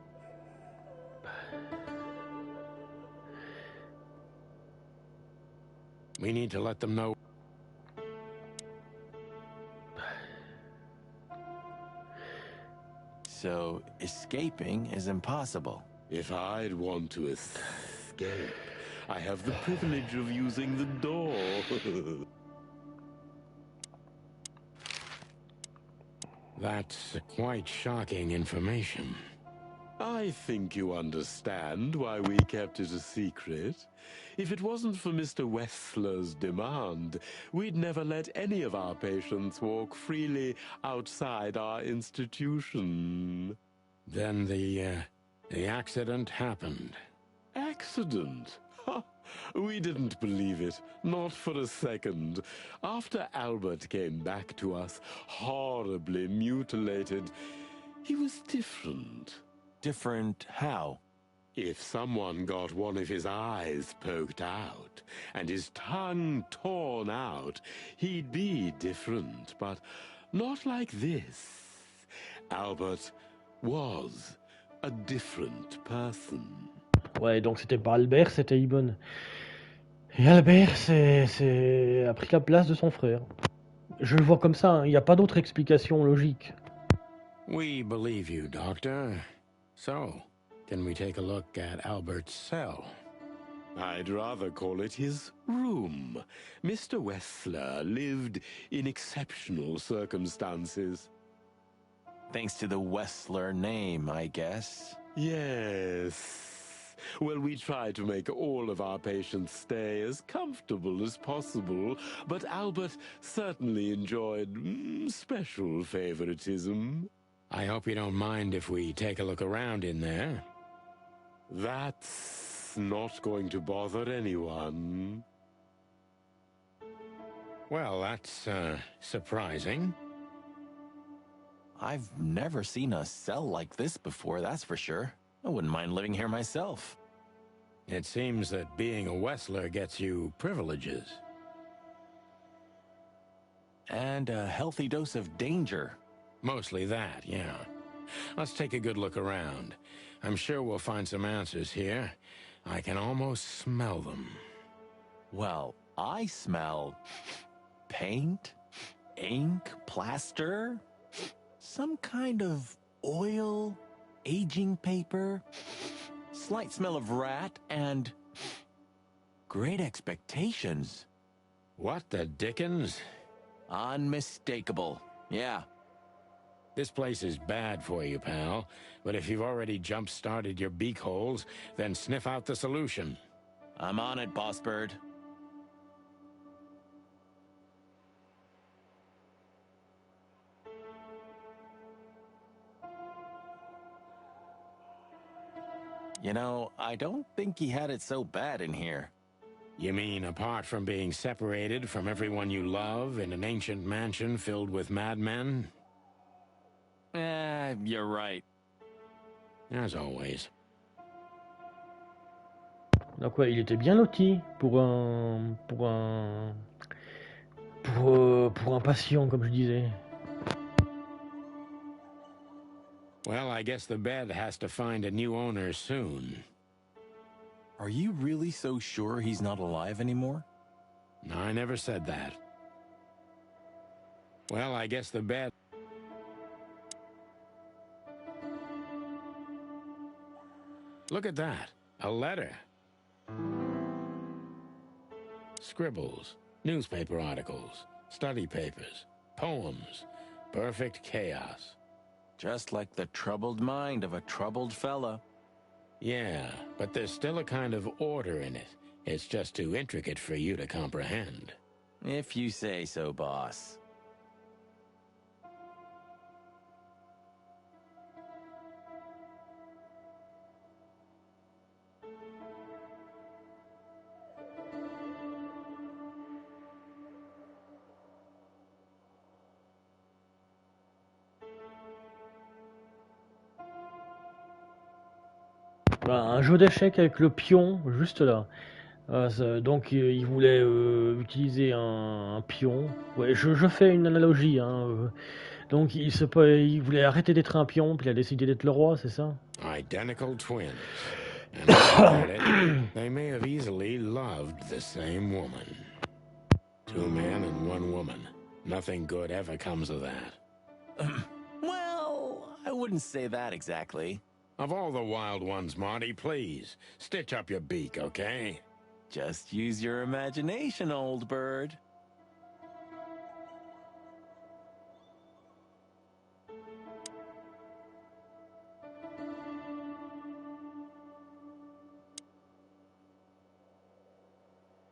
We need to let them know. So, escaping is impossible. If I'd want to escape, I have the privilege of using the door. That's quite shocking information. I think you understand why we kept it a secret. If it wasn't for Mr. Wessler's demand, we'd never let any of our patients walk freely outside our institution. Then the accident happened. Accident? Ha! We didn't believe it, not for a second. After Albert came back to us, horribly mutilated, he was different. Different how? If someone got one of his eyes poked out and his tongue torn out, he'd be different, but not like this. Albert was a different person. Ouais, donc c'était pas Albert, c'était Eben. Et Albert, a pris la place de son frère. Je le vois comme ça, il n'y a pas d'autre explication logique. We believe you, Doctor. So, can we take a look at Albert's cell? I'd rather call it his room. Mr. Wessler lived in exceptional circumstances. Thanks to the Wessler name, I guess. Yes. Well, we try to make all of our patients stay as comfortable as possible, but Albert certainly enjoyed special favoritism. I hope you don't mind if we take a look around in there. That's not going to bother anyone. Well, that's, surprising. I've never seen a cell like this before, that's for sure. I wouldn't mind living here myself. It seems that being a Wessler gets you privileges. And a healthy dose of danger. Mostly that, yeah. Let's take a good look around. I'm sure we'll find some answers here. I can almost smell them. Well, I smell paint, ink, plaster, some kind of oil, aging paper, slight smell of rat, and great expectations. What the dickens? Unmistakable, yeah. This place is bad for you, pal. But if you've already jump-started your beak holes, then sniff out the solution. I'm on it, Boss Bird. You know, I don't think he had it so bad in here. You mean apart from being separated from everyone you love in an ancient mansion filled with madmen? You're right. As always. Donc ouais, il était bien loti pour un patient, comme je disais. Well, I guess the bed has to find a new owner soon. Are you really so sure he's not alive anymore? I never said that. Well, I guess the bed... Look at that. A letter. Scribbles, newspaper articles, study papers, poems. Perfect chaos. Just like the troubled mind of a troubled fella. Yeah, but there's still a kind of order in it. It's just too intricate for you to comprehend. If you say so, boss. Un jeu d'échecs avec le pion, juste là. Donc il voulait utiliser un pion. Ouais, je fais une analogie. Hein. Donc il voulait arrêter d'être un pion, puis il a décidé d'être le roi, c'est ça? Identical twins. And looking at it, they may have easily loved the same woman. 2 men and 1 woman. Nothing good ever comes of that. Well, I wouldn't say that exactly. Of all the wild ones, Marty, please, stitch up your beak, okay? Just use your imagination, old bird.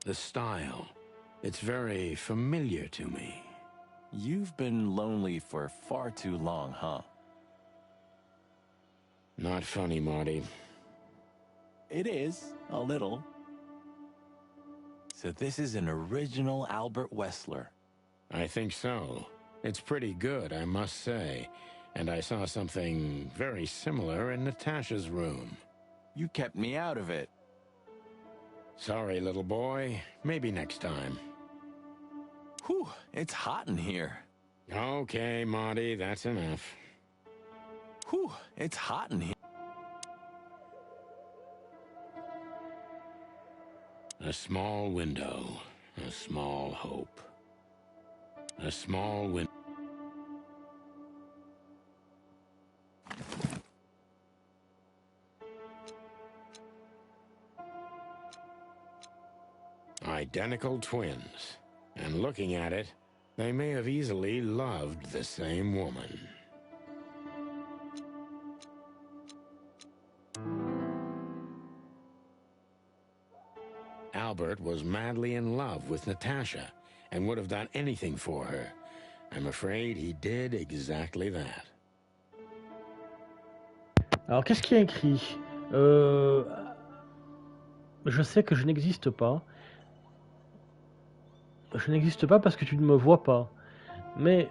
The style. It's very familiar to me. You've been lonely for far too long, huh? Not funny, Marty. It is, a little. So this is an original Albert Wessler. I think so. It's pretty good, I must say. And I saw something very similar in Natasha's room. You kept me out of it. Sorry, little boy. Maybe next time. Whew, it's hot in here. Okay, Marty, that's enough. Whew, it's hot in here. A small window, a small hope. A small window. Identical twins. And looking at it, they may have easily loved the same woman. Albert was madly in love with Natasha and would have done anything for her. I'm afraid he did exactly that. Alors qu'est-ce qu'il y a écrit? Je sais que je n'existe pas. Je n'existe pas parce que tu ne me vois pas. Mais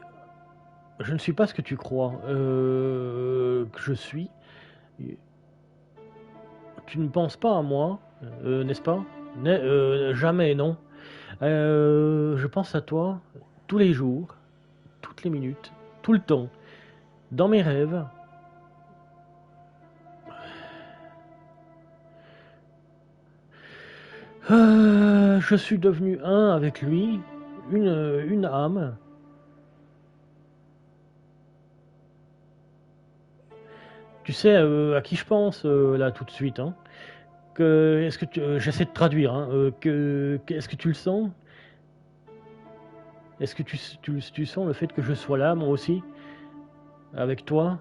je ne suis pas ce que tu crois que je suis. Tu ne penses pas à moi, n'est-ce pas? Jamais, non. Je pense à toi tous les jours, toutes les minutes, tout le temps, dans mes rêves. Je suis devenu un avec lui, une âme. Tu sais à qui je pense là tout de suite, hein? Est-ce que j'essaie de traduire, hein, est-ce que tu le sens? Est-ce que tu sens le fait que je sois là, moi aussi, avec toi?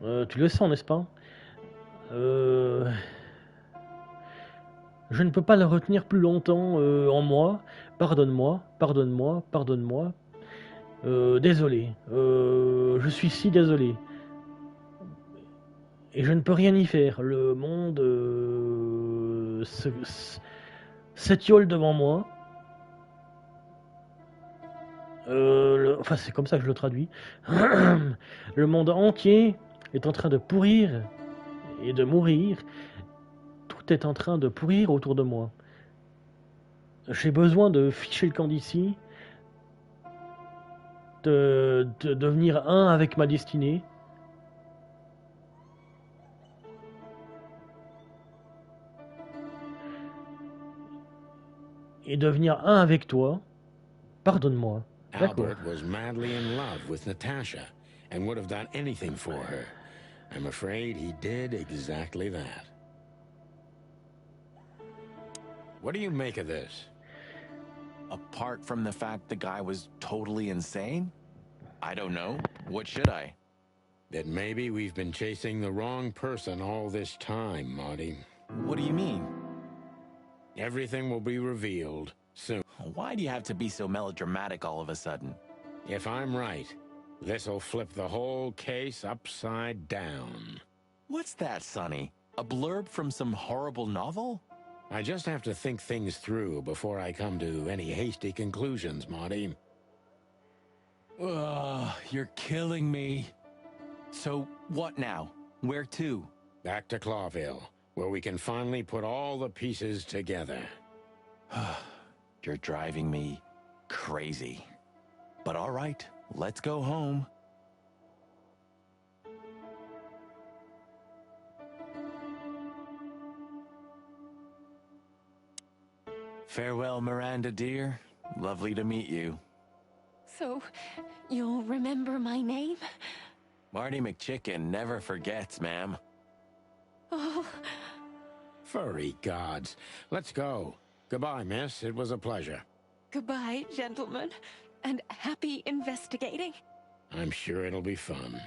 Tu le sens, n'est-ce pas? Euh, Je ne peux pas le retenir plus longtemps en moi. Pardonne-moi, pardonne-moi, pardonne-moi. Désolé. Je suis si désolé. Et je ne peux rien y faire. Le monde s'étiole devant moi. Enfin, c'est comme ça que je le traduis. Le monde entier est en train de pourrir et de mourir. Tout est en train de pourrir autour de moi. J'ai besoin de ficher le camp d'ici, de devenir un avec ma destinée. Et devenir un avec toi. Pardonne-moi. D'accord. Albert was madly in love with Natasha and would have done anything for her. I'm afraid he did exactly that. What do you make of this? Apart from the fact the guy was totally insane? I don't know. What should I? That maybe we've been chasing the wrong person all this time, Marty. What do you mean? Everything will be revealed soon. Why do you have to be so melodramatic all of a sudden? If I'm right, this'll flip the whole case upside down. What's that, Sonny? A blurb from some horrible novel? I just have to think things through before I come to any hasty conclusions, Marty. Ugh, you're killing me. So, what now? Where to? Back to Clawville, where we can finally put all the pieces together. You're driving me crazy. But all right, let's go home. Farewell, Miranda, dear. Lovely to meet you. So, you'll remember my name? Marty McChicken never forgets, ma'am. Oh, Furry gods. Let's go. Goodbye, miss. It was a pleasure. goodbye, gentlemen, and happy investigating. I'm sure it'll be fun.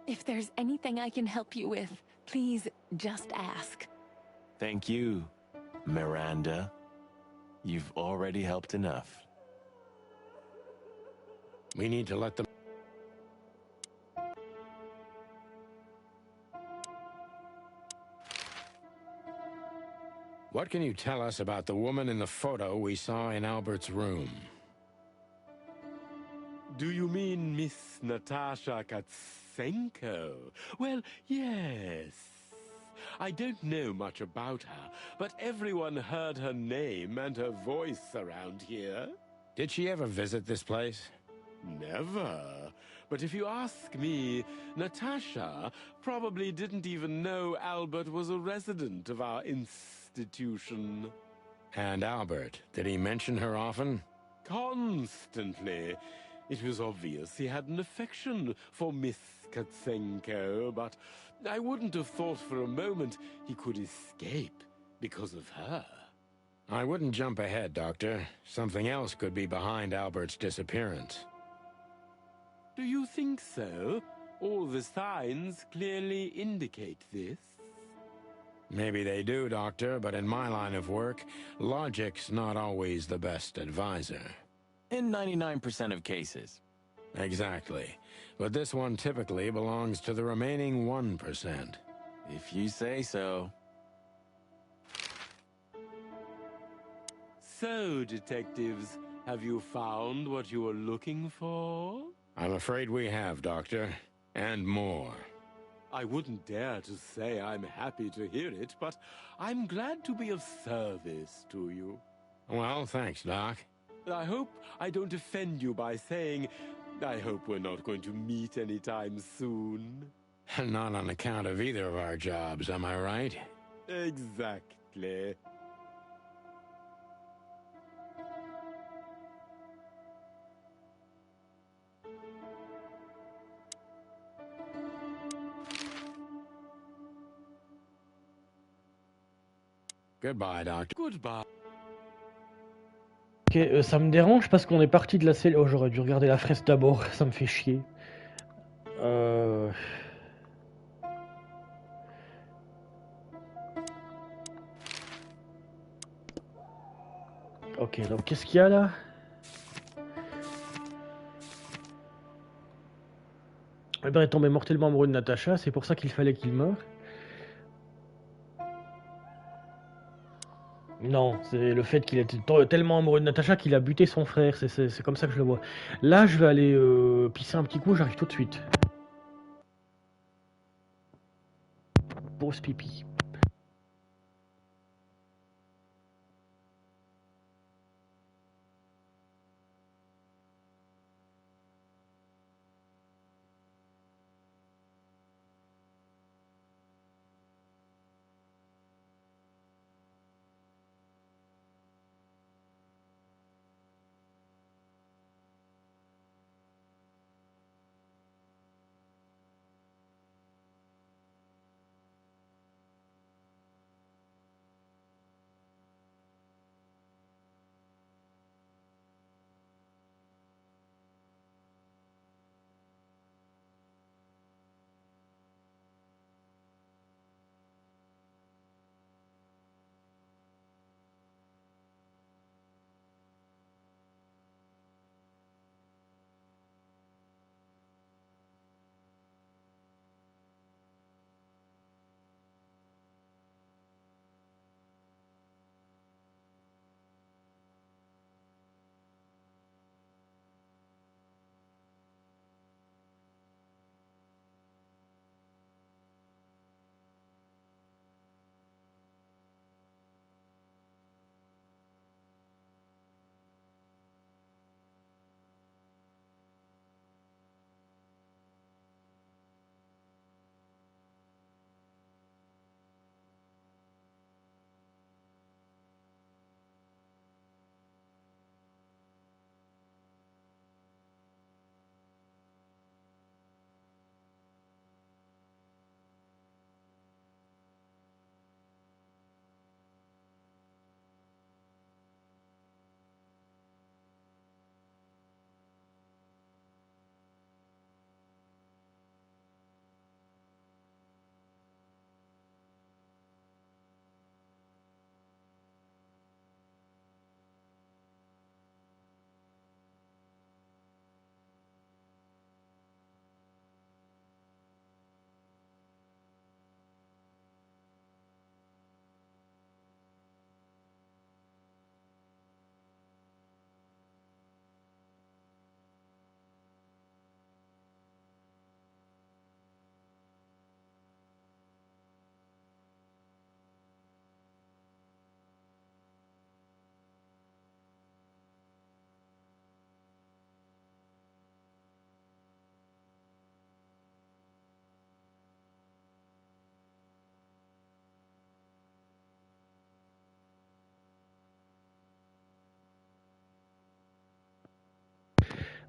If there's anything I can help you with, please just ask. Thank you, Miranda. You've already helped enough. We need to let them... What can you tell us about the woman in the photo we saw in Albert's room? Do you mean Miss Natasha Katsenko? Well, yes. I don't know much about her, but everyone heard her name and her voice around here. Did she ever visit this place? Never. But if you ask me, Natasha probably didn't even know Albert was a resident of our institution. And Albert, did he mention her often? Constantly. It was obvious he had an affection for Miss Katsenko, but I wouldn't have thought for a moment he could escape because of her. I wouldn't jump ahead, Doctor. Something else could be behind Albert's disappearance. Do you think so? All the signs clearly indicate this. Maybe they do, Doctor, but in my line of work, logic's not always the best advisor. In 99% of cases. Exactly. But this one typically belongs to the remaining 1%. If you say so. So, detectives, have you found what you were looking for? I'm afraid we have, Doctor. And more. I wouldn't dare to say I'm happy to hear it, but I'm glad to be of service to you. Well, thanks, Doc. I hope I don't offend you by saying I hope we're not going to meet anytime soon. Not on account of either of our jobs, am I right? Exactly. Goodbye, Doctor. Goodbye. Ok, ça me dérange parce qu'on est parti de la cellule. Oh, j'aurais dû regarder la fresque d'abord, ça me fait chier. Ok, donc qu'est-ce qu'il y a là? Hébert est tombé mortellement amoureux de Natacha, c'est pour ça qu'il fallait qu'il meure. Non, c'est le fait qu'il était tellement amoureux de Natacha qu'il a buté son frère, c'est comme ça que je le vois. Là, je vais aller pisser un petit coup, j'arrive tout de suite. Pause pipi.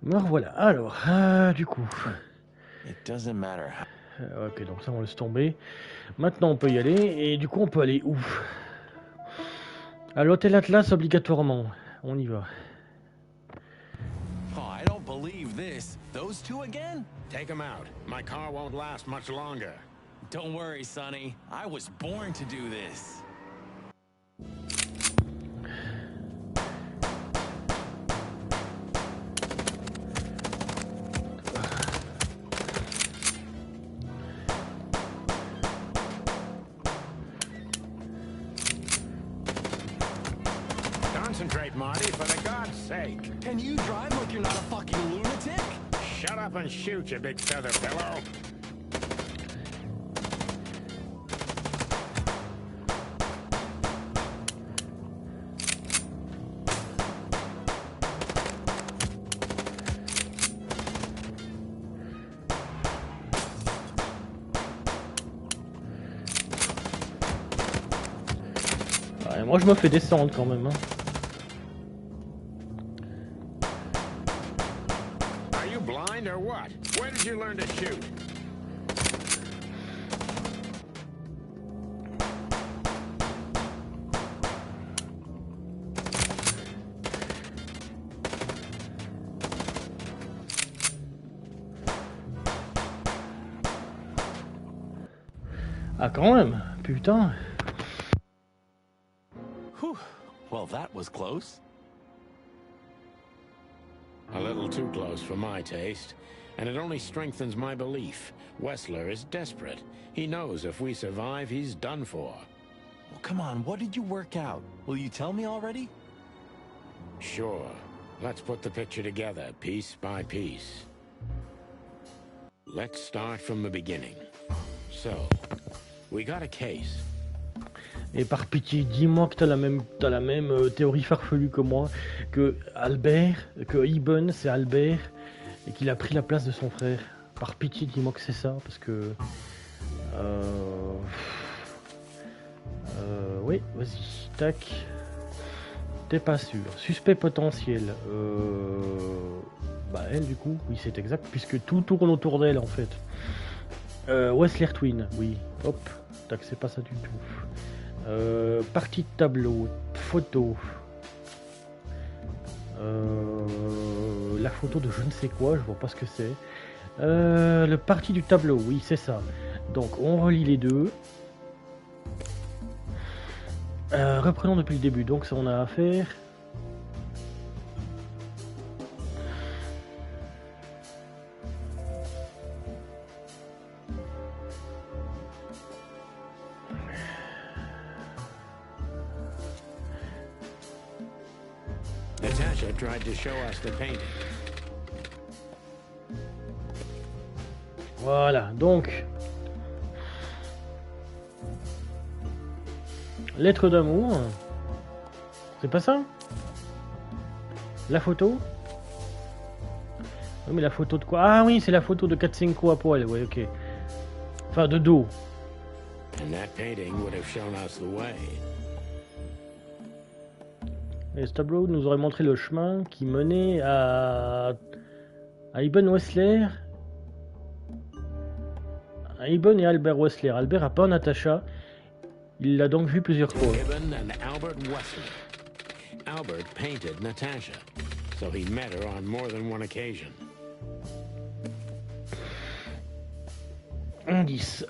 Me revoilà. Alors, du coup. It doesn't matter how. Ok, donc ça on laisse tomber. Maintenant on peut y aller. Et du coup on peut aller où? À l'hôtel Atlas obligatoirement. On y va. Oh, I don't believe this. Those two again? Take him out. My car won't last much longer. Don't worry, Sonny. I was born to do this. Concentrate, Marty, for the God's sake. Can you drive like you're not a fucking lunatic? Shut up and shoot, you big feather pillow. Ouais, moi je me fais descendre quand même. Hein. Are you blind or what? Where did you learn to shoot? Ah quand même, putain. Whew. Well, that was close. A little too close for my taste, and it only strengthens my belief. Wessler is desperate. He knows if we survive, he's done for. Well, come on, what did you work out? Will you tell me already? Sure. Let's put the picture together, piece by piece. Let's start from the beginning. So, we got a case. Et par pitié, dis-moi que t'as la même théorie farfelue que moi, que Eben c'est Albert et qu'il a pris la place de son frère. Par pitié, dis-moi que c'est ça, parce que oui, vas-y, tac. T'es pas sûr. Suspect potentiel. Bah elle du coup, oui c'est exact, puisque tout tourne autour d'elle en fait. Wessler Twin, oui. Hop, tac, c'est pas ça du tout. Partie de tableau, photo. La photo de je ne sais quoi, je vois pas ce que c'est. Le partie du tableau, oui c'est ça. Donc on relie les deux. Reprenons depuis le début, donc ça on a à faire. Natasha tried to show us the painting. Voilà, donc lettre d'amour. C'est pas ça? La photo? Oui, mais la photo de quoi? Ah oui, c'est la photo de Katsenko à poil, ouais, ok. Enfin, de dos. And that painting would have shown us the way. Et ce tableau nous aurait montré le chemin qui menait à Eben Wessler. À Eben et Albert Wessler. Albert a peint Natacha. Il l'a donc vu plusieurs fois. Eben and Albert Wessler. Albert painted Natasha, so he met her on more than one occasion. Indice.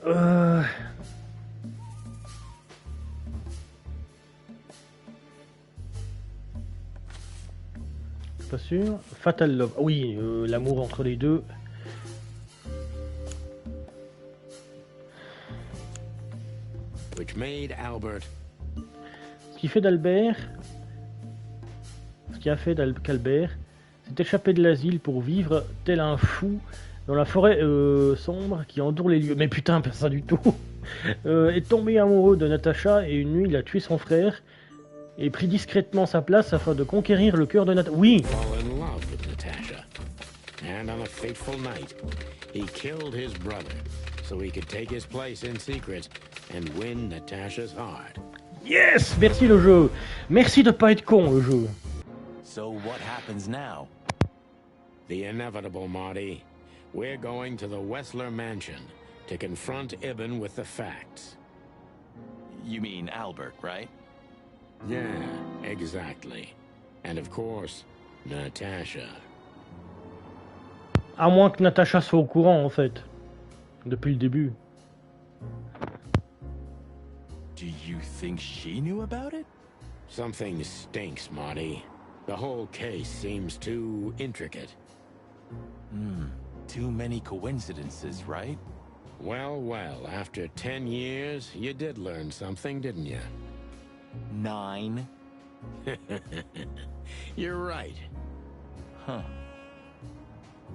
Pas sûr. Fatal Love. Oui, l'amour entre les deux. Which made Albert. Ce qui fait d'Albert. Ce qui a fait qu'Albert s'est échappé de l'asile pour vivre tel un fou dans la forêt sombre qui entoure les lieux. Mais putain, pas ça du tout. Est tombé amoureux de Natacha et une nuit il a tué son frère et pris discrètement sa place afin de conquérir le cœur de Natacha. Oui. Fall in love with Natasha. And on a fateful night, he killed his brother so he could take his place in secret and win Natasha's heart. Yes, merci le jeu. Merci de pas être con le jeu. So what happens now? The inevitable, Marty. We're going to the Wessler mansion to confront Eben with the facts. You mean Albert, right? Yeah, exactly. And of course, Natasha. À moins que Natacha soit au courant en fait. Depuis le début. Do you think she knew about it? Something stinks, Marty. The whole case seems too intricate. Too many coincidences, right? Well, well, after 10 years, you did learn something, didn't you? 9. You're right. Huh.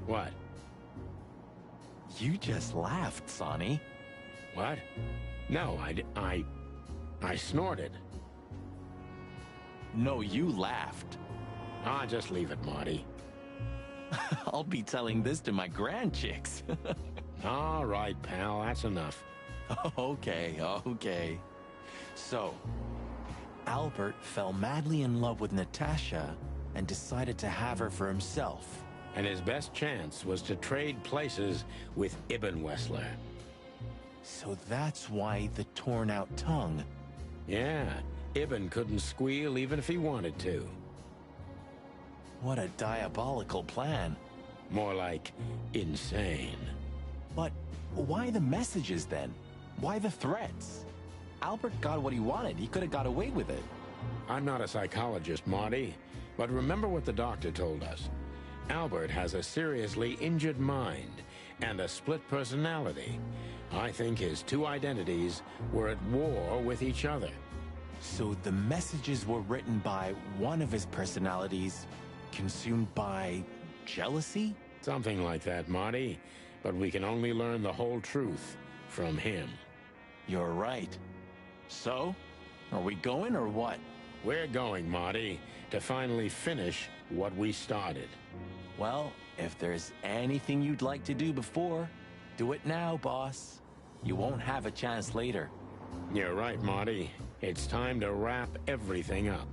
What? You just laughed, Sonny. What? No, I snorted. No, you laughed. Ah, just leave it, Marty. I'll be telling this to my grandchicks. All right, pal, that's enough. Okay. So, Albert fell madly in love with Natasha and decided to have her for himself. And his best chance was to trade places with Ibn Wessler. So that's why the torn-out tongue. Yeah, Ibn couldn't squeal even if he wanted to. What a diabolical plan. More like insane. But why the messages then? Why the threats? Albert got what he wanted. He could have got away with it. I'm not a psychologist, Marty, but remember what the doctor told us. Albert has a seriously injured mind and a split personality. I think his two identities were at war with each other. So the messages were written by one of his personalities, consumed by jealousy? Something like that, Marty. But we can only learn the whole truth from him. You're right. So, are we going or what? We're going, Marty, to finally finish what we started. Well, if there's anything you'd like to do before, do it now, boss. You won't have a chance later. You're right, Marty. It's time to wrap everything up.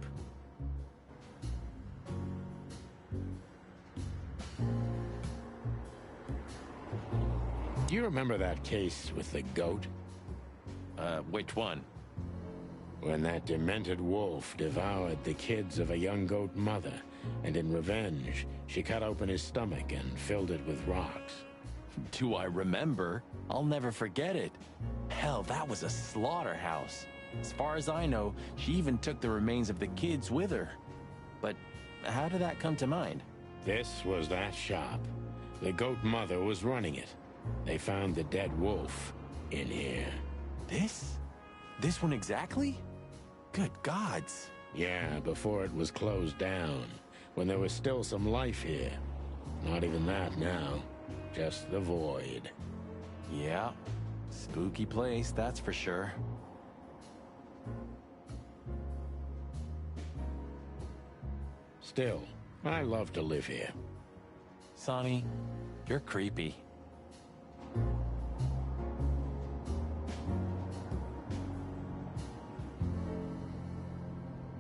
Do you remember that case with the goat? Which one? When that demented wolf devoured the kids of a young goat mother, and in revenge, she cut open his stomach and filled it with rocks. Do I remember? I'll never forget it. Hell, that was a slaughterhouse. As far as I know, she even took the remains of the kids with her. But how did that come to mind? This was that shop. The goat mother was running it. They found the dead wolf in here. This? This one exactly? Good gods. Yeah, before it was closed down, when there was still some life here. Not even that now, just the void. Yeah, spooky place, that's for sure. Still, I love to live here. Sonny, you're creepy.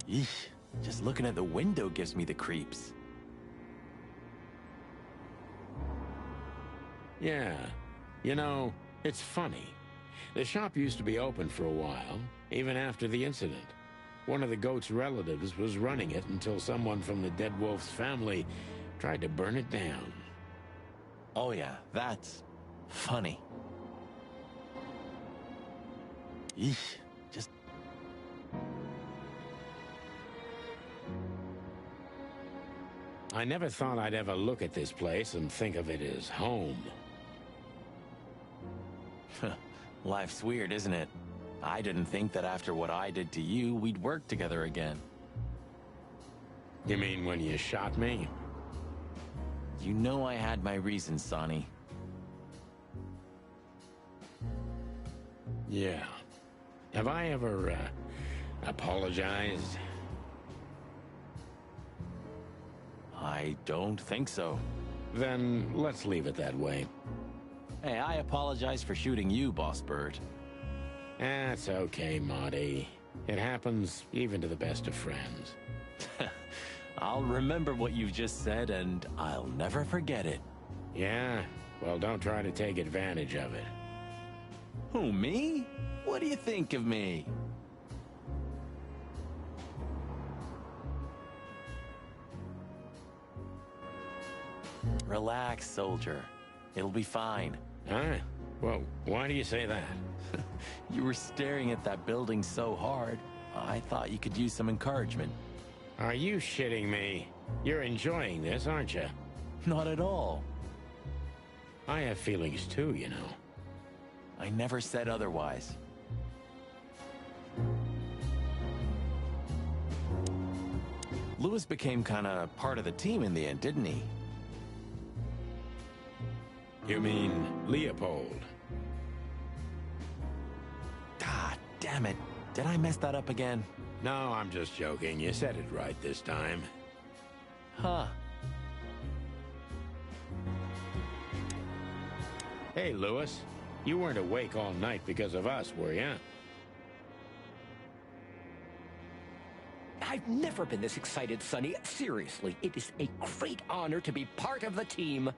Eesh, just looking at the window gives me the creeps. Yeah, you know, it's funny. The shop used to be open for a while, even after the incident. One of the goat's relatives was running it until someone from the dead wolf's family tried to burn it down. Oh yeah, that's funny. Eesh, just... I never thought I'd ever look at this place and think of it as home. Life's weird, isn't it? I didn't think that after what I did to you, we'd work together again. You mean when you shot me? You know I had my reasons, Sonny. Yeah. Have I ever, apologized? I don't think so. Then let's leave it that way. Hey, I apologize for shooting you, Boss Bird. That's okay, Marty. It happens even to the best of friends. I'll remember what you've just said, and I'll never forget it. Yeah? Well, don't try to take advantage of it. Who, me? What do you think of me? Relax, soldier. It'll be fine. Huh? Well, why do you say that? You were staring at that building so hard, I thought you could use some encouragement. Are you shitting me? You're enjoying this, aren't you? Not at all. I have feelings too, you know. I never said otherwise. Louis became kinda part of the team in the end, didn't he? You mean Leopold? God damn it. Did I mess that up again? No, I'm just joking. You said it right this time. Huh. Hey, Louis. You weren't awake all night because of us, were you? I've never been this excited, Sonny. Seriously, it is a great honor to be part of the team.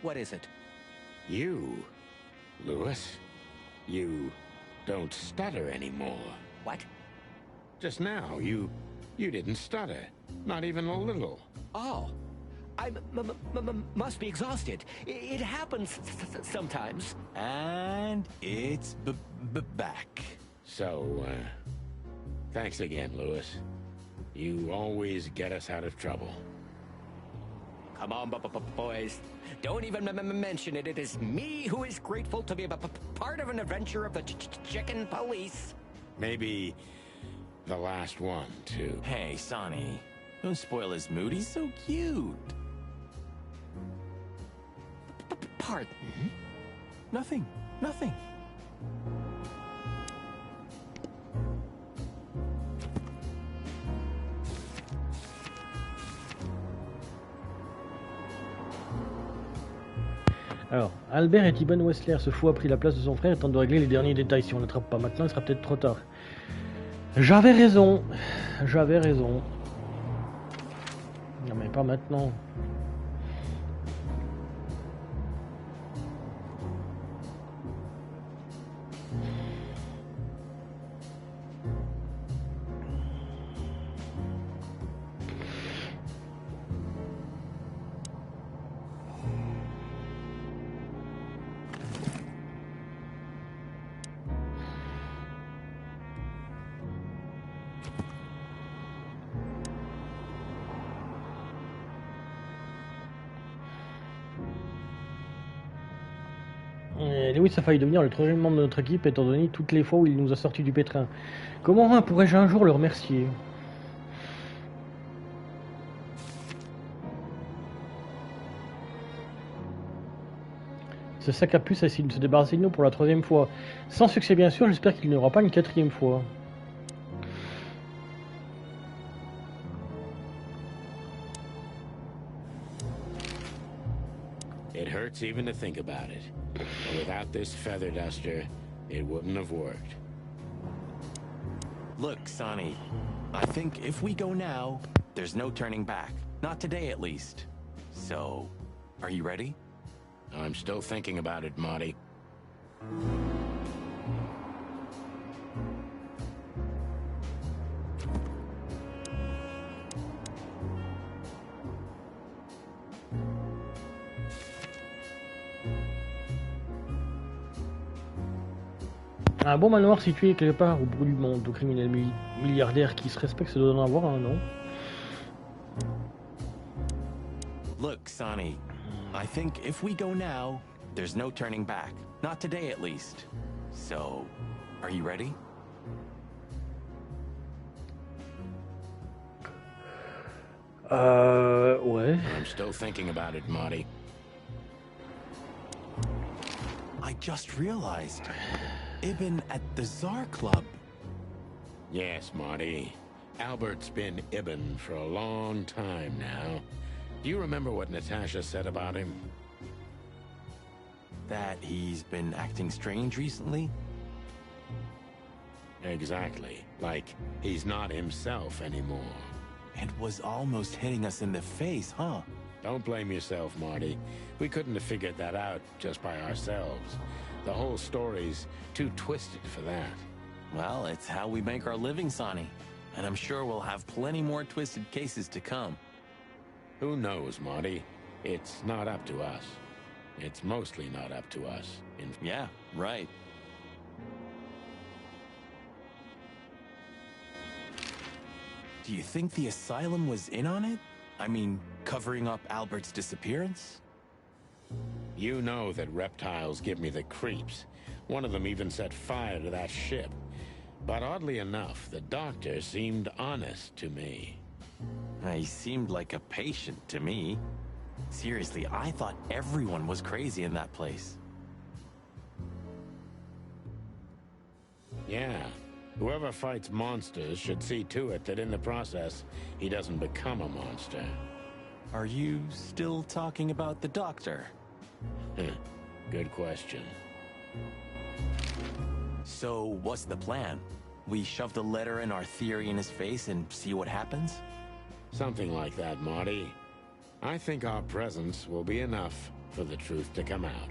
What is it? You, Louis, you don't stutter anymore. What? Just now, you didn't stutter. Not even a little. Oh. I must be exhausted. It happens sometimes. And it's back. So, thanks again, Louis. You always get us out of trouble. Come on, boys. Don't even mention it. It is me who is grateful to be a part of an adventure of the chicken police. Maybe the last one, too. Hey, Sonny. Don't spoil his mood. He's so cute. Pardon? Nothing. Nothing. Alors, Albert et Iban Wessler, ce fou a pris la place de son frère et tente de régler les derniers détails. Si on ne l'attrape pas maintenant, il sera peut-être trop tard. J'avais raison. J'avais raison. Non mais pas maintenant. Lewis a failli devenir le troisième membre de notre équipe étant donné toutes les fois où il nous a sortis du pétrin. Comment pourrais-je un jour le remercier? Ce sac à puce a essayé de se débarrasser de nous pour la troisième fois. Sans succès bien sûr, j'espère qu'il n'y aura pas une quatrième fois. It hurts even to think about it. But without this feather duster, it wouldn't have worked. Look, Sonny. I think if we go now, there's no turning back. Not today, at least. So, are you ready? I'm still thinking about it, Marty. Un bon manoir situé quelque part au bout du monde, au criminel milliardaire qui se respecte se doit en avoir un, non? Look, Sonny. I think if we go now, there's no turning back. Not today, at least. So, are you ready? Ouais. I'm still thinking about it, Marty. I just realized. Ibn at the Tsar Club. Yes, Marty. Albert's been Ibn for a long time now. Do you remember what Natasha said about him? That he's been acting strange recently? Exactly. Like, he's not himself anymore. And was almost hitting us in the face, huh? Don't blame yourself, Marty. We couldn't have figured that out just by ourselves. The whole story's too twisted for that. Well, it's how we make our living, Sonny. And I'm sure we'll have plenty more twisted cases to come. Who knows, Marty? It's not up to us. It's mostly not up to us. Yeah, right. Do you think the asylum was in on it? I mean, covering up Albert's disappearance? You know that reptiles give me the creeps. One of them even set fire to that ship. But oddly enough, the doctor seemed honest to me. He seemed like a patient to me. Seriously, I thought everyone was crazy in that place. Yeah. Whoever fights monsters should see to it that in the process, he doesn't become a monster. Are you still talking about the doctor? Good question. So, what's the plan? We shove the letter and our theory in his face and see what happens? Something like that, Marty. I think our presence will be enough for the truth to come out.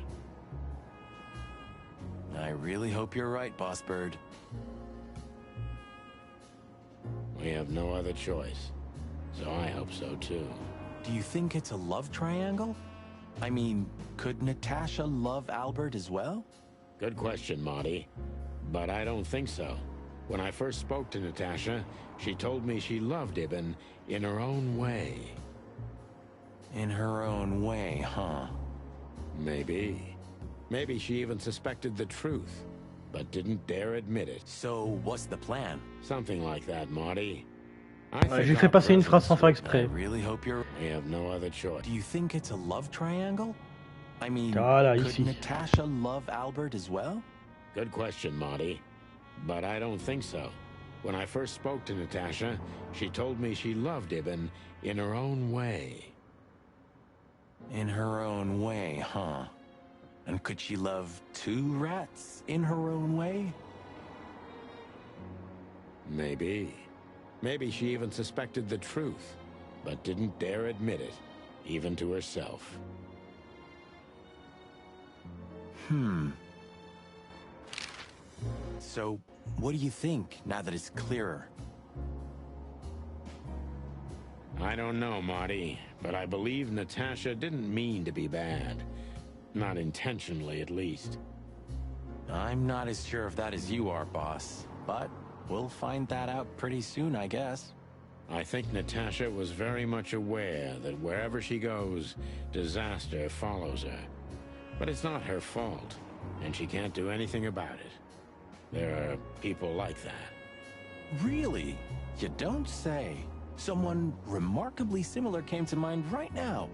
I really hope you're right, Boss Bird. We have no other choice, so I hope so too. Do you think it's a love triangle? I mean, could Natasha love Albert as well? Good question, Marty. But I don't think so. When I first spoke to Natasha, she told me she loved Ibn in her own way. In her own way, huh? Maybe. Maybe she even suspected the truth, but didn't dare admit it. So, what's the plan? Something like that, Marty. J'ai fait passer une phrase sans faire exprès. I really hope you're... We have no other choice. Do you think it's a love triangle? I mean, Voilà, could ici. Natasha love Albert as well? Good question, Marty. But I don't think so. When I first spoke to Natasha, she told me she loved Ibn in her own way. In her own way, huh? And could she love two rats in her own way? Maybe. Maybe she even suspected the truth, but didn't dare admit it, even to herself. So, what do you think, now that it's clearer? I don't know, Marty, but I believe Natasha didn't mean to be bad. Not intentionally, at least. I'm not as sure if that as you are, boss. But we'll find that out pretty soon, I guess. I think Natasha was very much aware that wherever she goes, disaster follows her. But it's not her fault, and she can't do anything about it. There are people like that. Really? You don't say. Someone remarkably similar came to mind right now.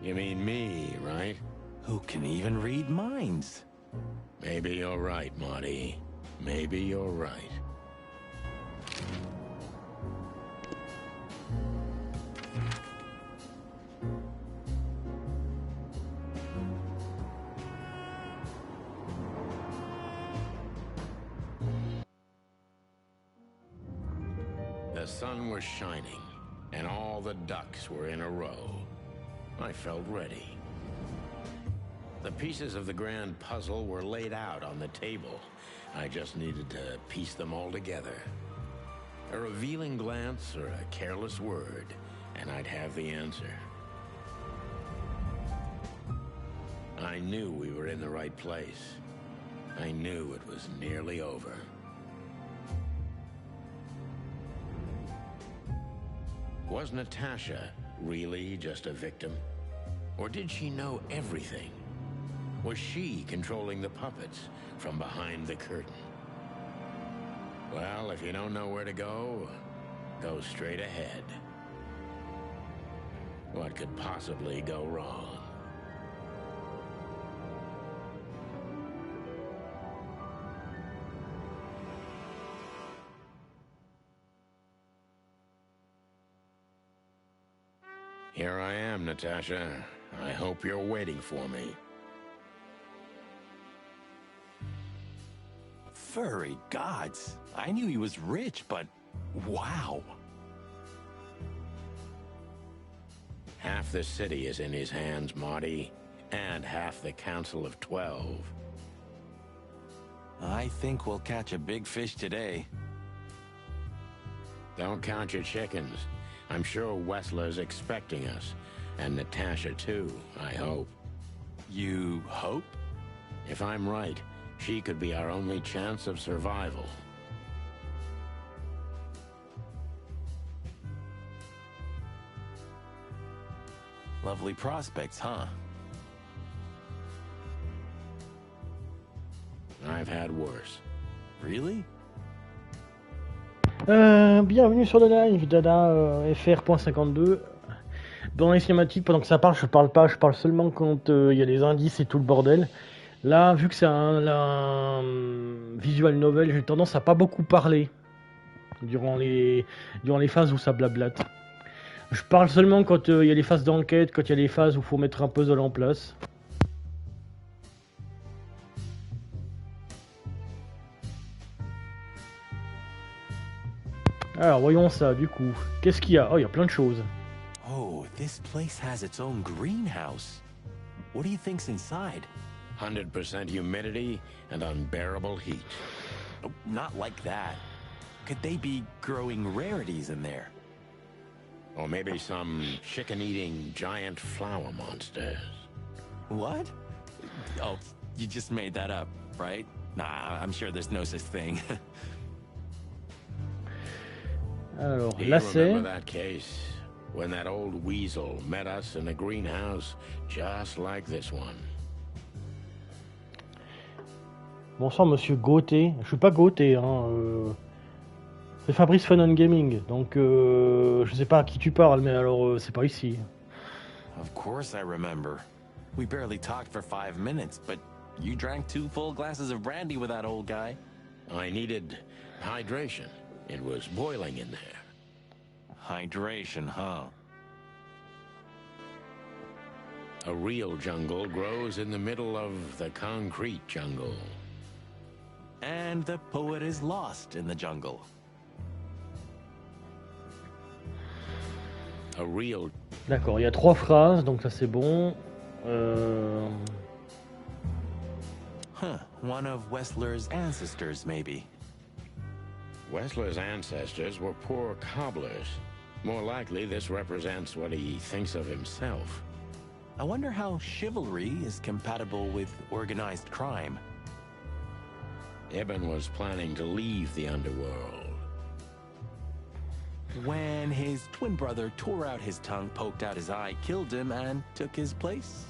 You mean me, right? Who can even read minds? Maybe you're right, Marty. Maybe you're right. The sun was shining, and all the ducks were in a row. I felt ready. The pieces of the grand puzzle were laid out on the table. I just needed to piece them all together. A revealing glance or a careless word, and I'd have the answer. I knew we were in the right place. I knew it was nearly over. Was Natasha really just a victim? Or did she know everything? Was she controlling the puppets from behind the curtain? Well, if you don't know where to go, go straight ahead. What could possibly go wrong? Here I am, Natasha. I hope you're waiting for me. Furry gods. I knew he was rich, but wow. Half the city is in his hands, Marty, and half the Council of 12. I think we'll catch a big fish today. Don't count your chickens. I'm sure Wessler's expecting us, and Natasha too, I hope. You hope? If I'm right, she could be our only chance of survival. Lovely prospects, huh? I've had worse. Really? Bienvenue sur le live, Dada FR.52. Dans les cinématiques, pendant que ça parle, je parle pas, je parle seulement quand il y a les indices et tout le bordel. Là, vu que c'est un visual novel, j'ai tendance à pas beaucoup parler durant les phases où ça blablate. Je parle seulement quand il y a les phases d'enquête, quand il y a les phases où il faut mettre un puzzle en place. Alors, voyons ça, du coup. Qu'est-ce qu'il y a? Oh, il y a plein de choses. Oh, this place has its own greenhouse. What do you think's inside? 100% humidity and unbearable heat. Oh, not like that. Could they be growing rarities in there? Or maybe some chicken-eating giant flower monsters. What? Oh, you just made that up, right? Nah, I'm sure there's no such thing. Alors, Do you là c'est... remember that case? When that old weasel met us in a greenhouse just like this one. Bonsoir Monsieur Gauthier. Je suis pas Gauthier, hein. C'est Fabrice Fun&Gaming. Donc, je sais pas à qui tu parles, mais alors c'est pas ici. Of course I remember. We barely talked for 5 minutes, but you drank 2 full glasses of brandy with that old guy. I needed hydration. It was boiling in there. Hydration, huh? A real jungle grows in the middle of the concrete jungle. And the poet is lost in the jungle. A real... D'accord, il y a 3 phrases, donc ça c'est bon. Huh, one of Wessler's ancestors, maybe. Wessler's ancestors were poor cobblers. More likely, this represents what he thinks of himself. I wonder how chivalry is compatible with organized crime. Ibn was planning to leave the underworld. When his twin brother tore out his tongue, poked out his eye, killed him, and took his place?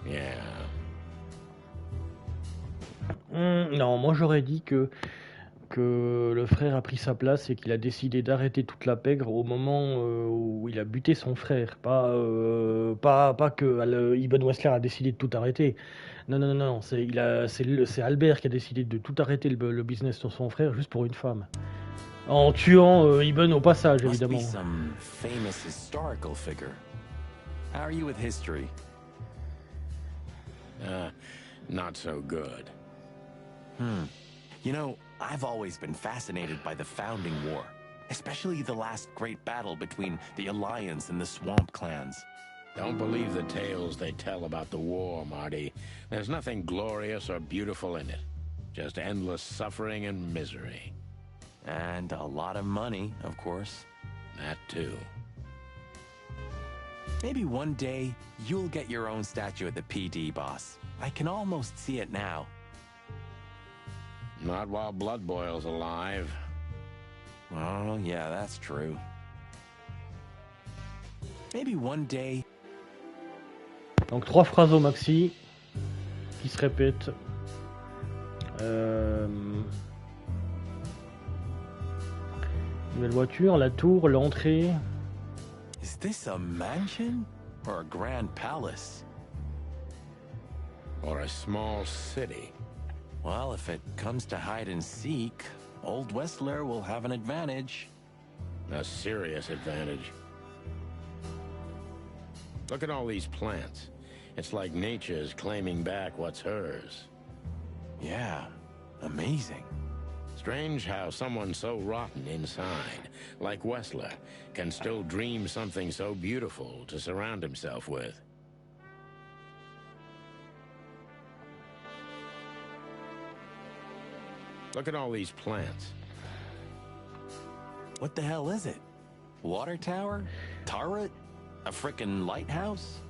Yeah. Non, moi j'aurais dit que le frère a pris sa place et qu'il a décidé d'arrêter toute la pègre au moment où il a buté son frère. Pas que Ibn Wessler a décidé de tout arrêter. Non, c'est Albert qui a décidé de tout arrêter le business sur son frère juste pour une femme. En tuant Ibn au passage, Must be évidemment. some famous historical figure. How are you with history? Not so good. You know, I've always been fascinated by the Founding War, especially the last great battle between the Alliance and the Swamp clans. Don't believe the tales they tell about the war, Marty. There's nothing glorious or beautiful in it. Just endless suffering and misery. And a lot of money, of course. That too. Maybe one day, you'll get your own statue at the PD, boss. I can almost see it now. Not while Blood Boil's alive. Oh, yeah, that's true. Maybe one day... Donc 3 phrases au maxi qui se répètent. Nouvelle voiture, la tour, l'entrée. Is this a mansion or a grand palace? Or a small city. Well, if it comes to hide and seek, old Wessler will have an advantage. A serious advantage. Look at all these plants. It's like nature's claiming back what's hers. Yeah, amazing. Strange how someone so rotten inside, like Wessler, can still dream something so beautiful to surround himself with. Look at all these plants. What the hell is it? Water tower? Turret? A frickin' lighthouse?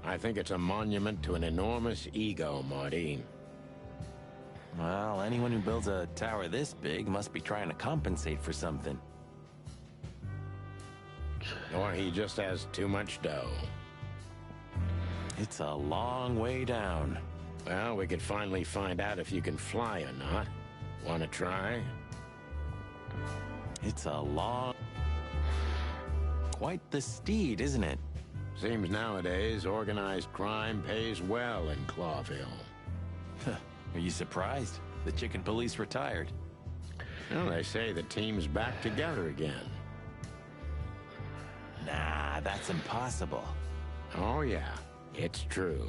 I think it's a monument to an enormous ego, Marty. Well, anyone who builds a tower this big must be trying to compensate for something. Or he just has too much dough. It's a long way down. Well, we could finally find out if you can fly or not. Want to try? It's a long... Quite the steed, isn't it? Seems nowadays organized crime pays well in Clawville. Are you surprised? The chicken police retired. Well, they say the team's back together again. Nah, that's impossible. Oh yeah, it's true.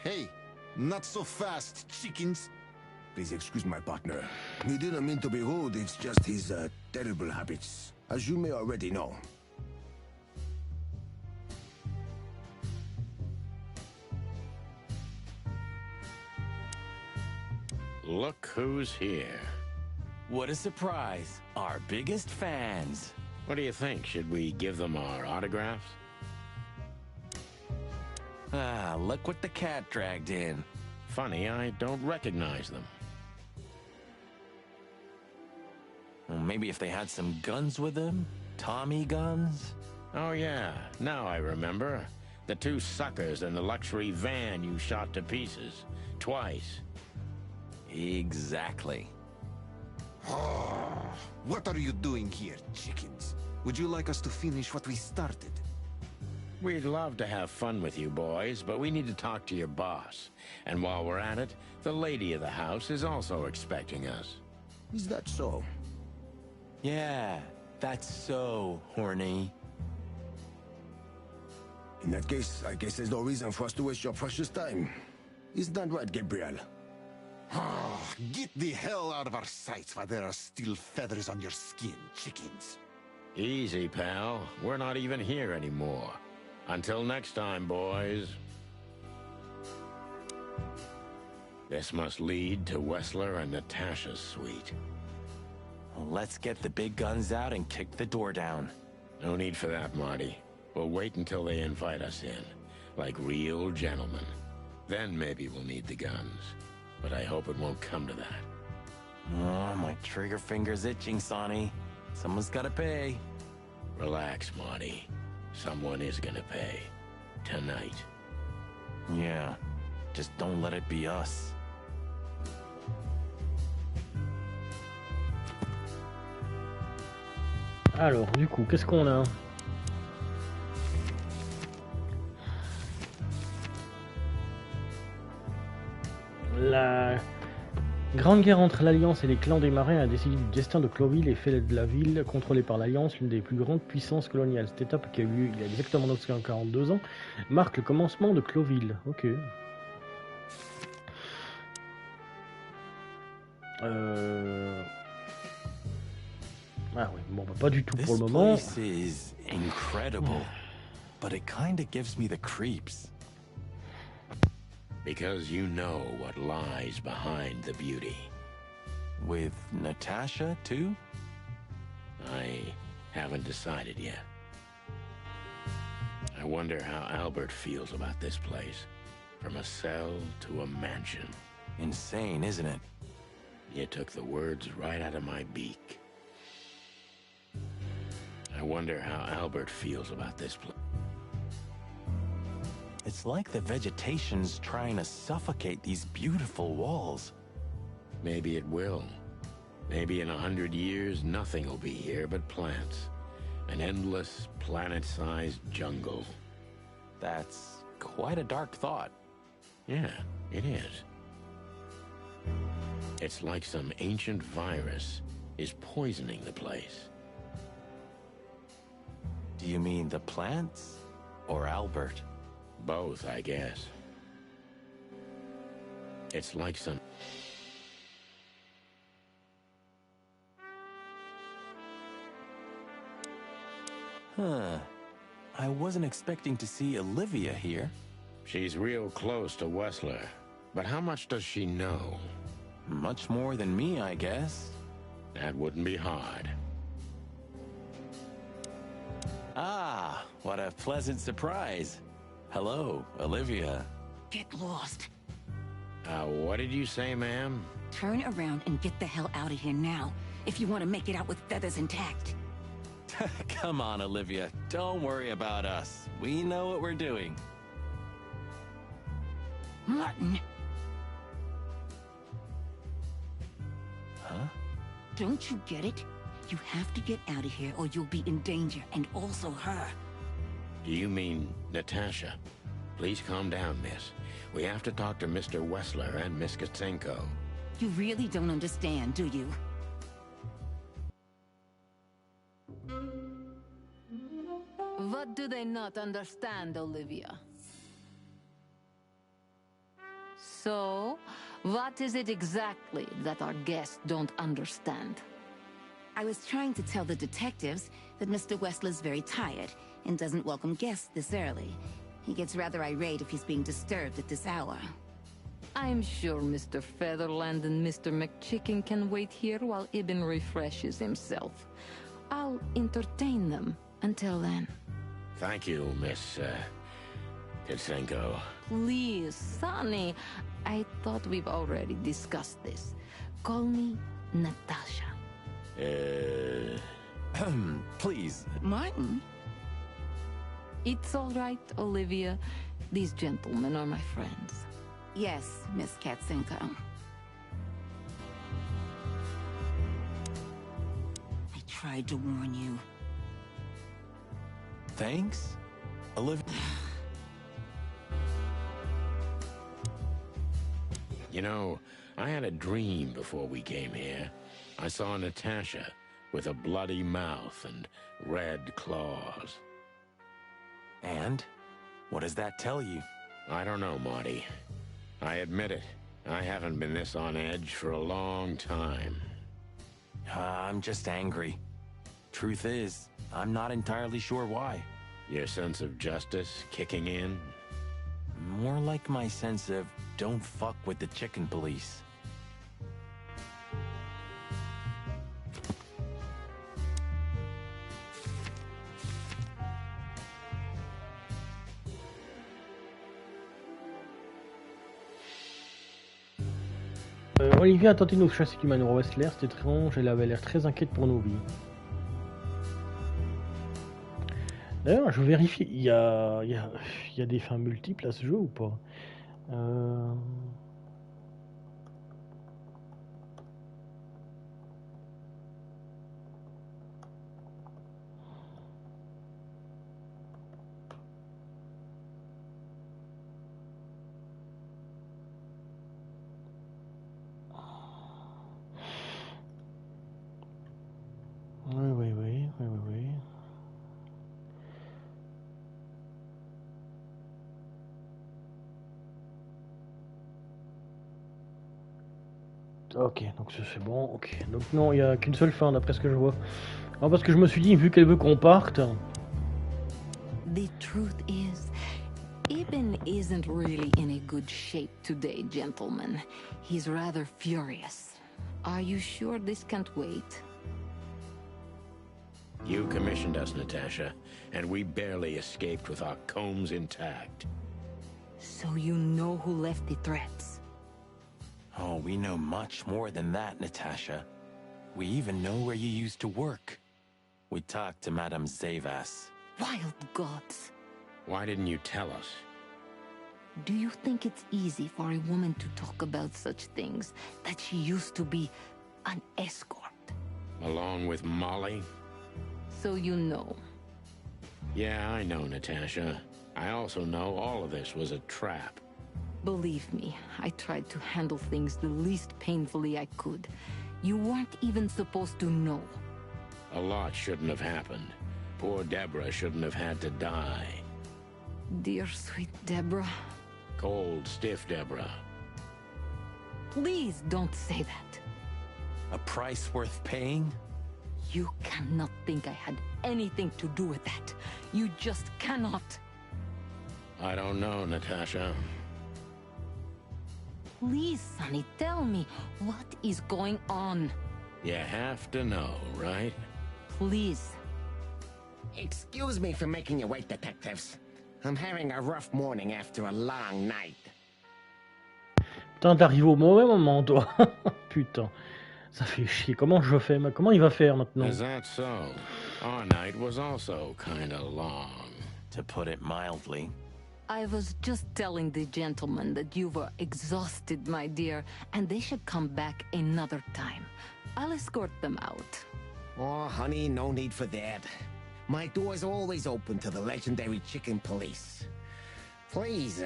Hey, not so fast, chickens. Please excuse my partner. We didn't mean to be rude, it's just his terrible habits, as you may already know. Look who's here. What a surprise. Our biggest fans. What do you think? Should we give them our autographs? Ah, look what the cat dragged in. Funny, I don't recognize them. Well, maybe if they had some guns with them? Tommy guns? Oh yeah, now I remember. The two suckers in the luxury van you shot to pieces. Twice. Exactly. What are you doing here, chickens? Would you like us to finish what we started? We'd love to have fun with you boys, but we need to talk to your boss. And while we're at it, the lady of the house is also expecting us. Is that so? Yeah, that's so horny. In that case, I guess there's no reason for us to waste your precious time. Isn't that right, Gabriel? Get the hell out of our sights while there are still feathers on your skin, chickens. Easy, pal. We're not even here anymore. Until next time, boys. This must lead to Wessler and Natasha's suite. Well, let's get the big guns out and kick the door down. No need for that, Marty. We'll wait until they invite us in, like real gentlemen. Then maybe we'll need the guns. But I hope it won't come to that. Oh, my trigger finger's itching, Sonny. Someone's gotta pay. Relax, Marty. Someone is gonna pay. Tonight. Yeah, just don't let it be us. Alors, du coup, qu'est-ce qu'on a? La grande guerre entre l'Alliance et les clans des marins a décidé du destin de Cloville et fait de la ville contrôlée par l'Alliance l'une des plus grandes puissances coloniales. Cette étape, qui a eu lieu il y a exactement 942 ans, marque le commencement de Cloville. Ok. Ah oui, bon, bah, pas du tout pour le moment. This place is incredible, but it kinda gives me the creeps. Because you know what lies behind the beauty. With Natasha, too? I haven't decided yet. I wonder how Albert feels about this place. From a cell to a mansion. Insane, isn't it? You took the words right out of my beak. I wonder how Albert feels about this place. It's like the vegetation's trying to suffocate these beautiful walls. Maybe it will. Maybe in 100 years, nothing will be here but plants. An endless, planet-sized jungle. That's quite a dark thought. Yeah, it is. It's like some ancient virus is poisoning the place. Do you mean the plants or Albert? Both, I guess. It's like some... Huh. I wasn't expecting to see Olivia here. She's real close to Wessler. But how much does she know? Much more than me, I guess. That wouldn't be hard. Ah, what a pleasant surprise. Hello, Olivia. Get lost. What did you say, ma'am? Turn around and get the hell out of here now, if you want to make it out with feathers intact. Come on, Olivia. Don't worry about us. We know what we're doing. Martin! Huh? Don't you get it? You have to get out of here or you'll be in danger, and also her. Do you mean Natasha? Please calm down, miss. We have to talk to Mr. Wessler and Miss Katsenko. You really don't understand, do you? What do they not understand, Olivia? So, what is it exactly that our guests don't understand? I was trying to tell the detectives that Mr. Wessler's very tired and doesn't welcome guests this early. He gets rather irate if he's being disturbed at this hour. I'm sure Mr. Featherland and Mr. McChicken can wait here while Ibn refreshes himself. I'll entertain them until then. Thank you, Miss, Katsenko. Please, Sonny. I thought we've already discussed this. Call me Natasha. Please. Martin? It's all right, Olivia. These gentlemen are my friends. Yes, Miss Katsenko. I tried to warn you. Thanks, Olivia. You know, I had a dream before we came here. I saw Natasha with a bloody mouth and red claws. And? What does that tell you? I don't know, Marty. I admit it. I haven't been this on edge for a long time. I'm just angry. Truth is, I'm not entirely sure why. Your sense of justice kicking in? More like my sense of don't fuck with the chicken police. Olivia a tenté de nous chasser du manoir Wessler, c'était étrange, elle avait l'air très inquiète pour nos vies. D'ailleurs, je vérifie, il y a des fins multiples à ce jeu ou pas? Oui. Ok, donc c'est bon, ok. Donc non, il n'y a qu'une seule fin d'après ce que je vois. Non, parce que je me suis dit, vu qu'elle veut qu'on parte... The truth is, Ibn isn't really in a good shape today, gentlemen. He's rather furious. Are you sure this can't wait? You commissioned us, Natasha, and we barely escaped with our combs intact. So you know who left the threats? Oh, we know much more than that, Natasha. We even know where you used to work. We talked to Madame Zavas. Wild gods. Why didn't you tell us? Do you think it's easy for a woman to talk about such things, that she used to be an escort? Along with Molly? So you know. Yeah, I know, Natasha. I also know all of this was a trap. Believe me, I tried to handle things the least painfully I could. You weren't even supposed to know. A lot shouldn't have happened. Poor Deborah shouldn't have had to die. Dear sweet Deborah. Cold, stiff Deborah. Please don't say that. A price worth paying? You cannot think I had anything to do with that. You just cannot. I don't know, Natasha. Please, Sonny, tell me, what is going on? You have to know, right? Please. Excuse me for making you wait, detectives. I'm having a rough morning after a long night. Putain, t'arrives au mauvais moment, toi. Putain, ça fait chier. Comment je fais? Comment il va faire maintenant? Is that so? Our night was also kinda long. To put it mildly. I was just telling the gentlemen that you were exhausted, my dear, and they should come back another time. I'll escort them out. Oh, honey, no need for that. My door's always open to the legendary chicken police. Please,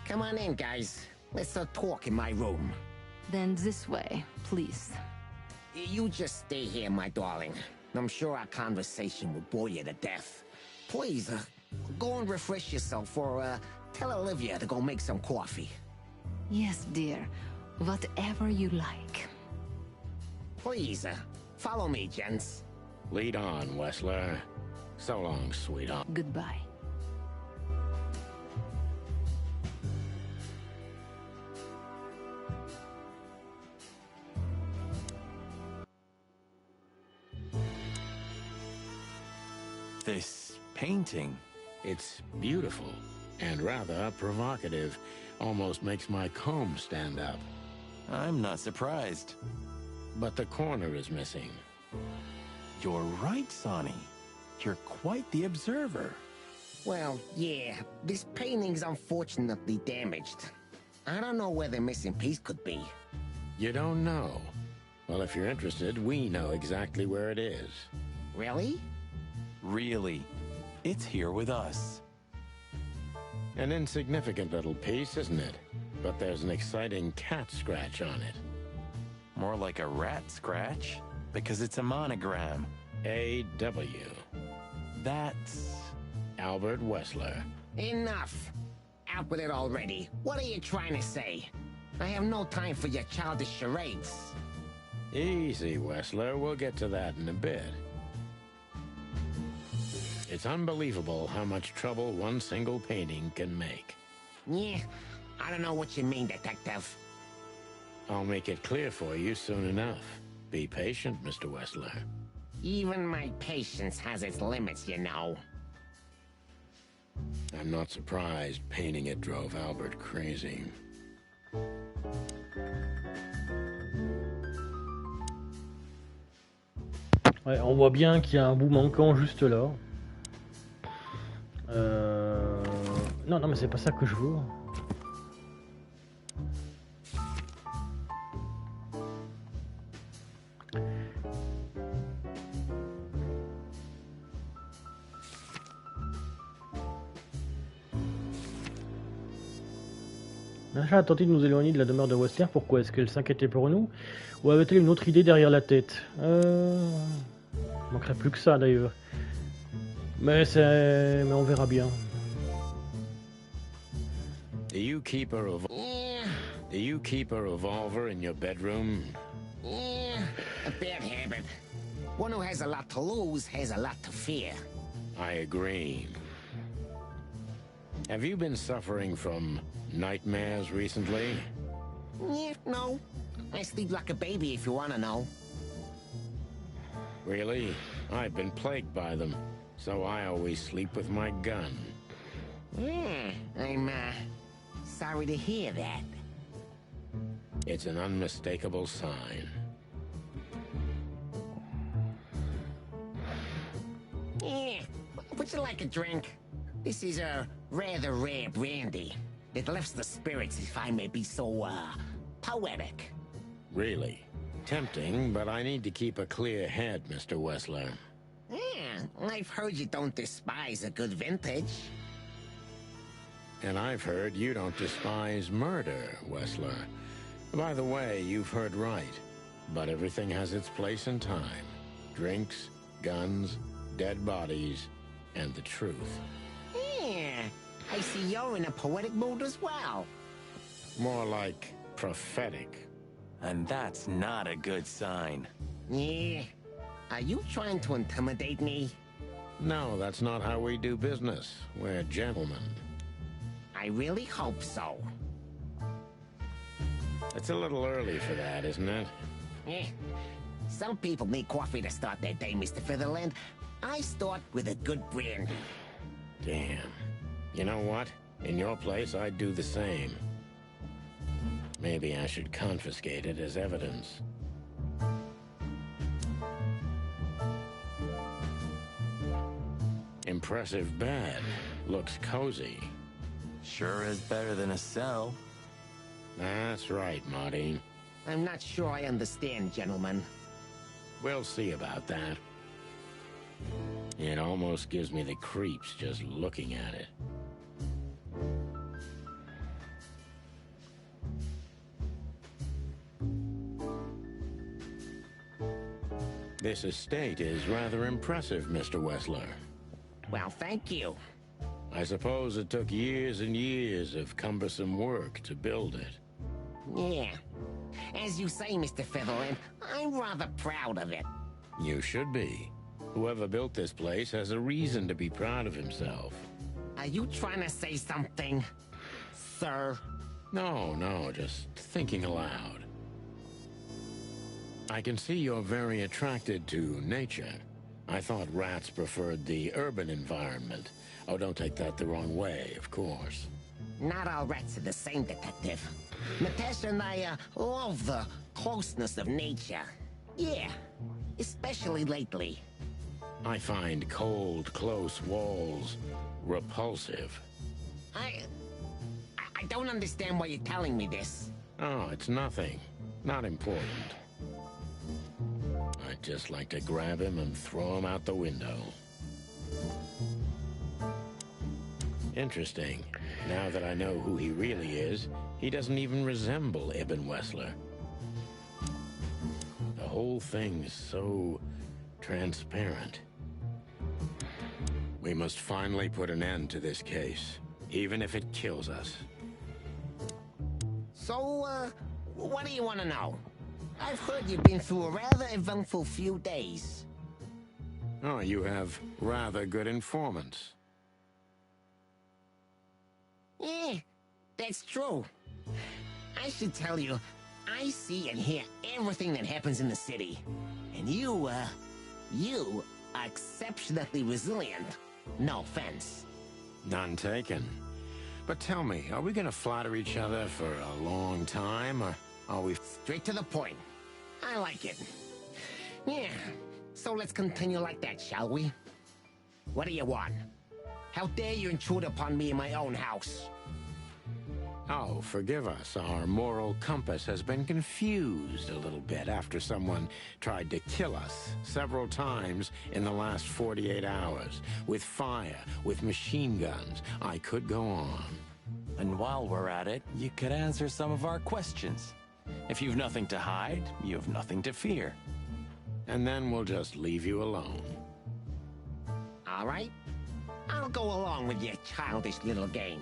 come on in, guys. Let's talk in my room. Then this way, please. You just stay here, my darling. I'm sure our conversation will bore you to death. Please, go and refresh yourself, or tell Olivia to go make some coffee. Yes, dear. Whatever you like. Please, follow me, gents. Lead on, Wessler. So long, sweetheart. Goodbye. This painting. It's beautiful and rather provocative. Almost makes my comb stand up. I'm not surprised. But the corner is missing. You're right, Sonny. You're quite the observer. Well, yeah, this painting's unfortunately damaged. I don't know where the missing piece could be. You don't know? Well, if you're interested, we know exactly where it is. Really? Really. It's here with us. An insignificant little piece, isn't it? But there's an exciting cat scratch on it. More like a rat scratch, because it's a monogram. A.W. That's... Albert Wessler. Enough! Out with it already. What are you trying to say? I have no time for your childish charades. Easy, Wessler. We'll get to that in a bit. It's unbelievable how much trouble one single painting can make. Yeah, I don't know what you mean, Detective. I'll make it clear for you soon enough. Be patient, Mr. Wessler. Even my patience has its limits, you know. I'm not surprised painting it drove Albert crazy. Ouais, on voit bien qu'il y a un bout manquant juste là. Non, non, mais c'est pas ça que je veux. L'achat a tenté de nous éloigner de la demeure de Wessler. Pourquoi? Est-ce qu'elle s'inquiétait pour nous? Ou avait-elle une autre idée derrière la tête? Il manquerait plus que ça d'ailleurs. Mais on verra bien. Do you keep a revolver in your bedroom? Yeah, a bad habit. One who has a lot to lose has a lot to fear. I agree. Have you been suffering from nightmares recently? Yeah, no. I sleep like a baby if you want to know. Really? I've been plagued by them, so I always sleep with my gun. Yeah, I'm sorry to hear that. It's an unmistakable sign. Yeah, would you like a drink? This is a rather rare brandy. It lifts the spirits, if I may be so, poetic. Really? Tempting, but I need to keep a clear head, Mr. Wessler. Yeah, I've heard you don't despise a good vintage. And I've heard you don't despise murder, Wessler. By the way, you've heard right. But everything has its place and time. Drinks, guns, dead bodies, and the truth. Yeah, I see you're in a poetic mood as well. More like prophetic. And that's not a good sign. Yeah. Are you trying to intimidate me? No, that's not how we do business. We're gentlemen. I really hope so. It's a little early for that, isn't it? Eh. Some people need coffee to start their day, Mr. Featherland. I start with a good brandy. Damn. You know what? In your place, I'd do the same. Maybe I should confiscate it as evidence. Impressive bed. Looks cozy. Sure is better than a cell. That's right, Marty. I'm not sure I understand, gentlemen. We'll see about that. It almost gives me the creeps just looking at it. This estate is rather impressive, Mr. Wessler. Well, thank you. I suppose it took years and years of cumbersome work to build it. Yeah. As you say, Mr. Featherland, I'm rather proud of it. You should be. Whoever built this place has a reason to be proud of himself. Are you trying to say something, sir? No, just thinking aloud. I can see you're very attracted to nature. I thought rats preferred the urban environment. Oh, don't take that the wrong way, of course. Not all rats are the same, Detective. Natasha and I love the closeness of nature. Yeah, especially lately. I find cold, close walls repulsive. I don't understand why you're telling me this. Oh, it's nothing. Not important. I'd just like to grab him and throw him out the window. Interesting. Now that I know who he really is, he doesn't even resemble Ibn Wessler. The whole thing's so transparent. We must finally put an end to this case, even if it kills us. So, what do you want to know? I've heard you've been through a rather eventful few days. Oh, you have rather good informants. Yeah, that's true. I should tell you, I see and hear everything that happens in the city. And you are exceptionally resilient. No offense. None taken. But tell me, are we gonna flatter each other for a long time, or are we... Straight to the point. I like it. Yeah, so let's continue like that, shall we? What do you want? How dare you intrude upon me in my own house? Oh, forgive us. Our moral compass has been confused a little bit after someone tried to kill us several times in the last 48 hours. With fire, with machine guns. I could go on. And while we're at it, you could answer some of our questions. If you've nothing to hide, you have nothing to fear. And then we'll just leave you alone. All right. I'll go along with your childish little game.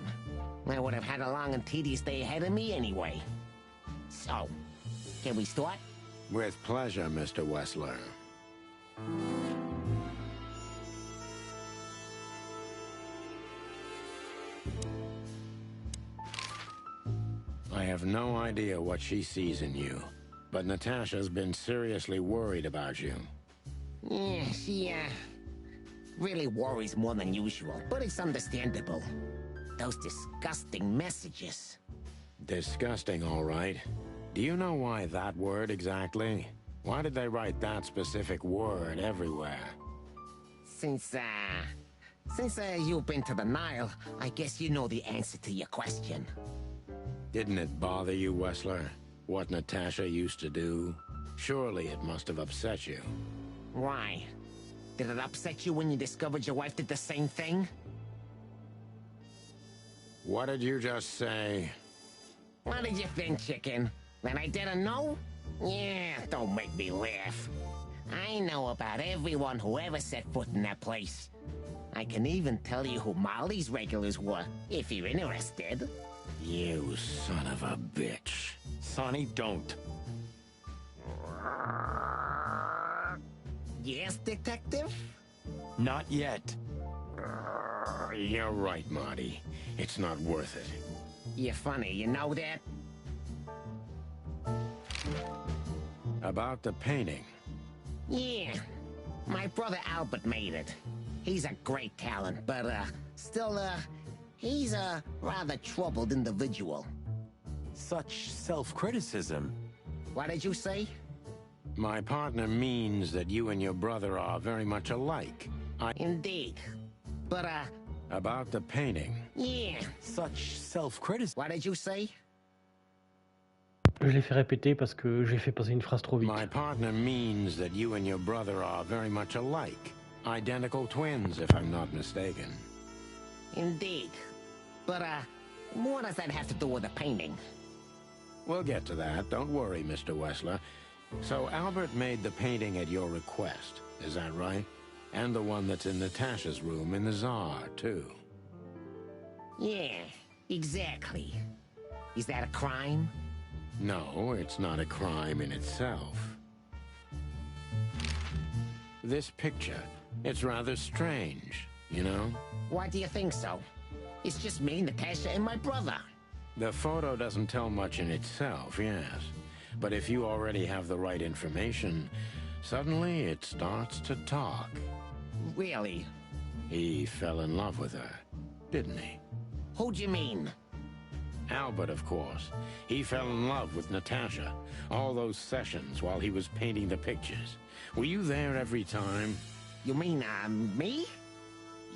I would have had a long and tedious day ahead of me anyway. So, can we start? With pleasure, Mr. Wessler. I have no idea what she sees in you, but Natasha's been seriously worried about you. Yeah, she, really worries more than usual, but it's understandable. Those disgusting messages. Disgusting, all right. Do you know why that word exactly? Why did they write that specific word everywhere? Since you've been to the Nile, I guess you know the answer to your question. Didn't it bother you, Wessler? What Natasha used to do? Surely it must have upset you. Why? Did it upset you when you discovered your wife did the same thing? What did you just say? What did you think, chicken? That I didn't know? Yeah, don't make me laugh. I know about everyone who ever set foot in that place. I can even tell you who Molly's regulars were, if you're interested. You son of a bitch. Sonny, don't. Yes, Detective? Not yet. You're right, Marty. It's not worth it. You're funny, you know that? About the painting. Yeah. My brother Albert made it. He's a great talent, but, still, he's a rather troubled individual. Such self-criticism. What did you say? My partner means that you and your brother are very much alike. Indeed. But, About the painting. Yeah. Such self-criticism. What did you say? Je l'ai fait répéter parce que j'ai fait passer une phrase trop vite. My partner means that you and your brother are very much alike. Identical twins, if I'm not mistaken. Indeed. But, what does that have to do with the painting? We'll get to that. Don't worry, Mr. Wessler. So Albert made the painting at your request, is that right? And the one that's in Natasha's room in the Tsar, too. Yeah, exactly. Is that a crime? No, it's not a crime in itself. This picture, it's rather strange, you know? Why do you think so? It's just me, Natasha, and my brother. The photo doesn't tell much in itself, yes. But if you already have the right information, suddenly it starts to talk. Really? He fell in love with her, didn't he? Who do you mean? Albert, of course. He fell in love with Natasha. All those sessions while he was painting the pictures. Were you there every time? You mean, me?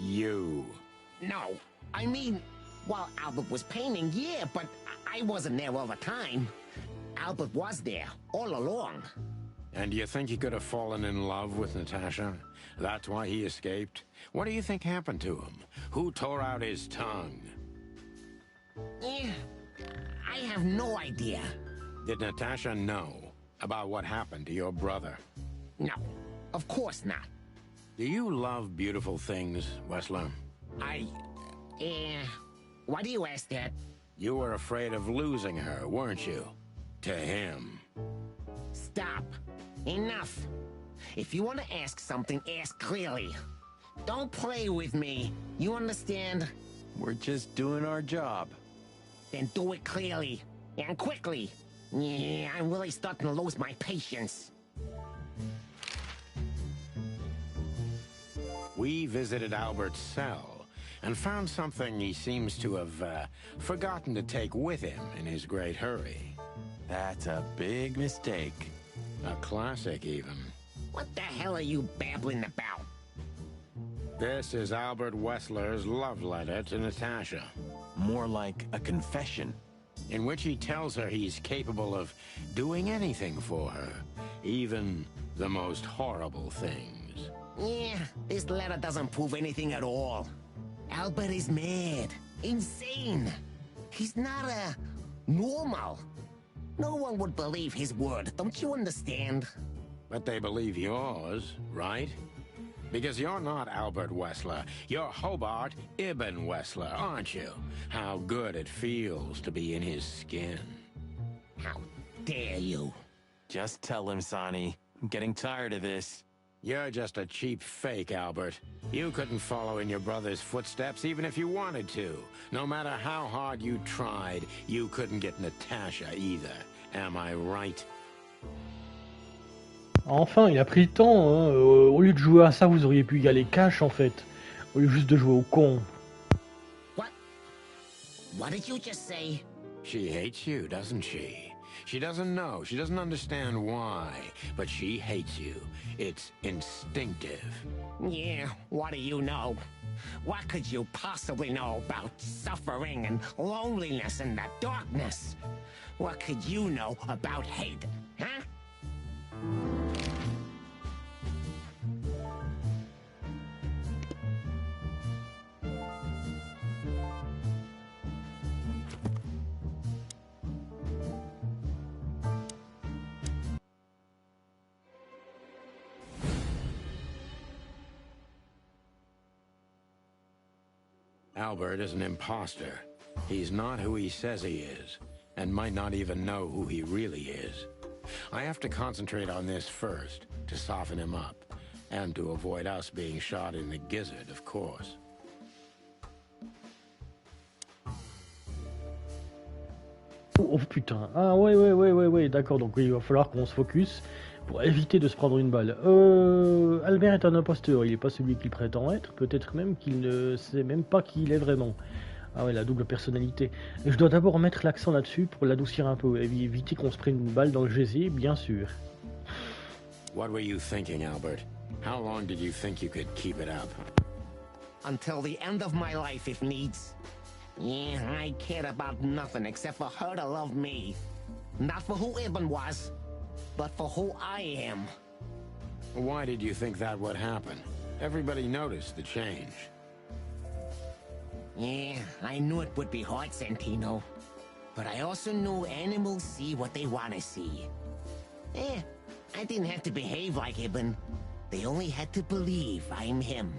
You. No, I mean, while Albert was painting, yeah, but I wasn't there all the time. Albert was there, all along. And you think he could have fallen in love with Natasha? That's why he escaped? What do you think happened to him? Who tore out his tongue? Yeah, I have no idea. Did Natasha know about what happened to your brother? No, of course not. Do you love beautiful things, Wessler? Why do you ask that? You were afraid of losing her, weren't you? To him. Stop. Enough. If you want to ask something, ask clearly. Don't play with me. You understand? We're just doing our job. Then do it clearly. And quickly. Yeah, I'm really starting to lose my patience. We visited Albert's cell and found something he seems to have forgotten to take with him in his great hurry. That's a big mistake. A classic, even. What the hell are you babbling about? This is Albert Wessler's love letter to Natasha. More like a confession. In which he tells her he's capable of doing anything for her, even the most horrible things. Yeah, this letter doesn't prove anything at all. Albert is mad, insane. He's not normal. No one would believe his word, don't you understand? But they believe yours, right? Because you're not Albert Wessler. You're Hobart Ibn Wessler, aren't you? How good it feels to be in his skin. How dare you? Just tell him, Sonny. I'm getting tired of this. You're just a cheap fake, Albert. You couldn't follow in your brother's footsteps even if you wanted to. No matter how hard you tried, you couldn't get Natasha either. Am I right? Enfin, il a pris le temps, hein. Au lieu de jouer à ça, vous auriez pu y aller cash en fait. Au lieu juste de jouer au con. What did you just say? She hates you, doesn't she? She doesn't know, she doesn't understand why, but she hates you. It's instinctive. Yeah, what do you know? What could you possibly know about suffering and loneliness and the darkness? What could you know about hate, huh? Albert is an imposter. He's not who he says he is, and might not even know who he really is. I have to concentrate on this first, to soften him up, and to avoid us being shot in the gizzard, of course. Oh putain. Ah ouais, d'accord, donc oui, il va falloir qu'on se focus pour éviter de se prendre une balle. Albert est un imposteur, il n'est pas celui qu'il prétend être, peut-être même qu'il ne sait même pas qui il est vraiment. Ah ouais, la double personnalité. Et je dois d'abord mettre l'accent là-dessus pour l'adoucir un peu, et éviter qu'on se prenne une balle dans le gésier, bien sûr. What were you thinking, Albert? How long did you think you could keep it up? Until the end of my life, if needs. Yeah, I cared about nothing except for her to love me. Not for who Ibn was, but for who I am. Why did you think that would happen? Everybody noticed the change. Yeah, I knew it would be hard, Santino. But I also knew animals see what they want to see. Eh, I didn't have to behave like Ibn. They only had to believe I'm him.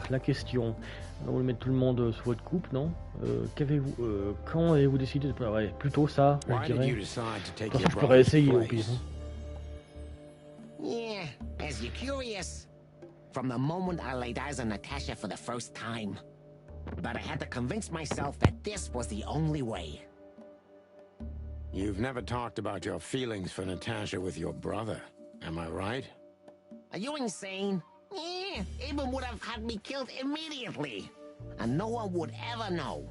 La question, on va mettre tout le monde sous votre coupe, non? Qu'avez-vous, quand avez-vous décidé de... Ouais, plutôt ça, je dirais. De toute façon, je pourrais essayer au pire. Yeah, as you're curious. From the moment I laid eyes on Natasha for the first time. But I had to convince myself that this was the only way. You've never talked about your feelings for Natasha with your brother, am I right? Are you insane? Yeah, Ibn would have had me killed immediately. And no one would ever know.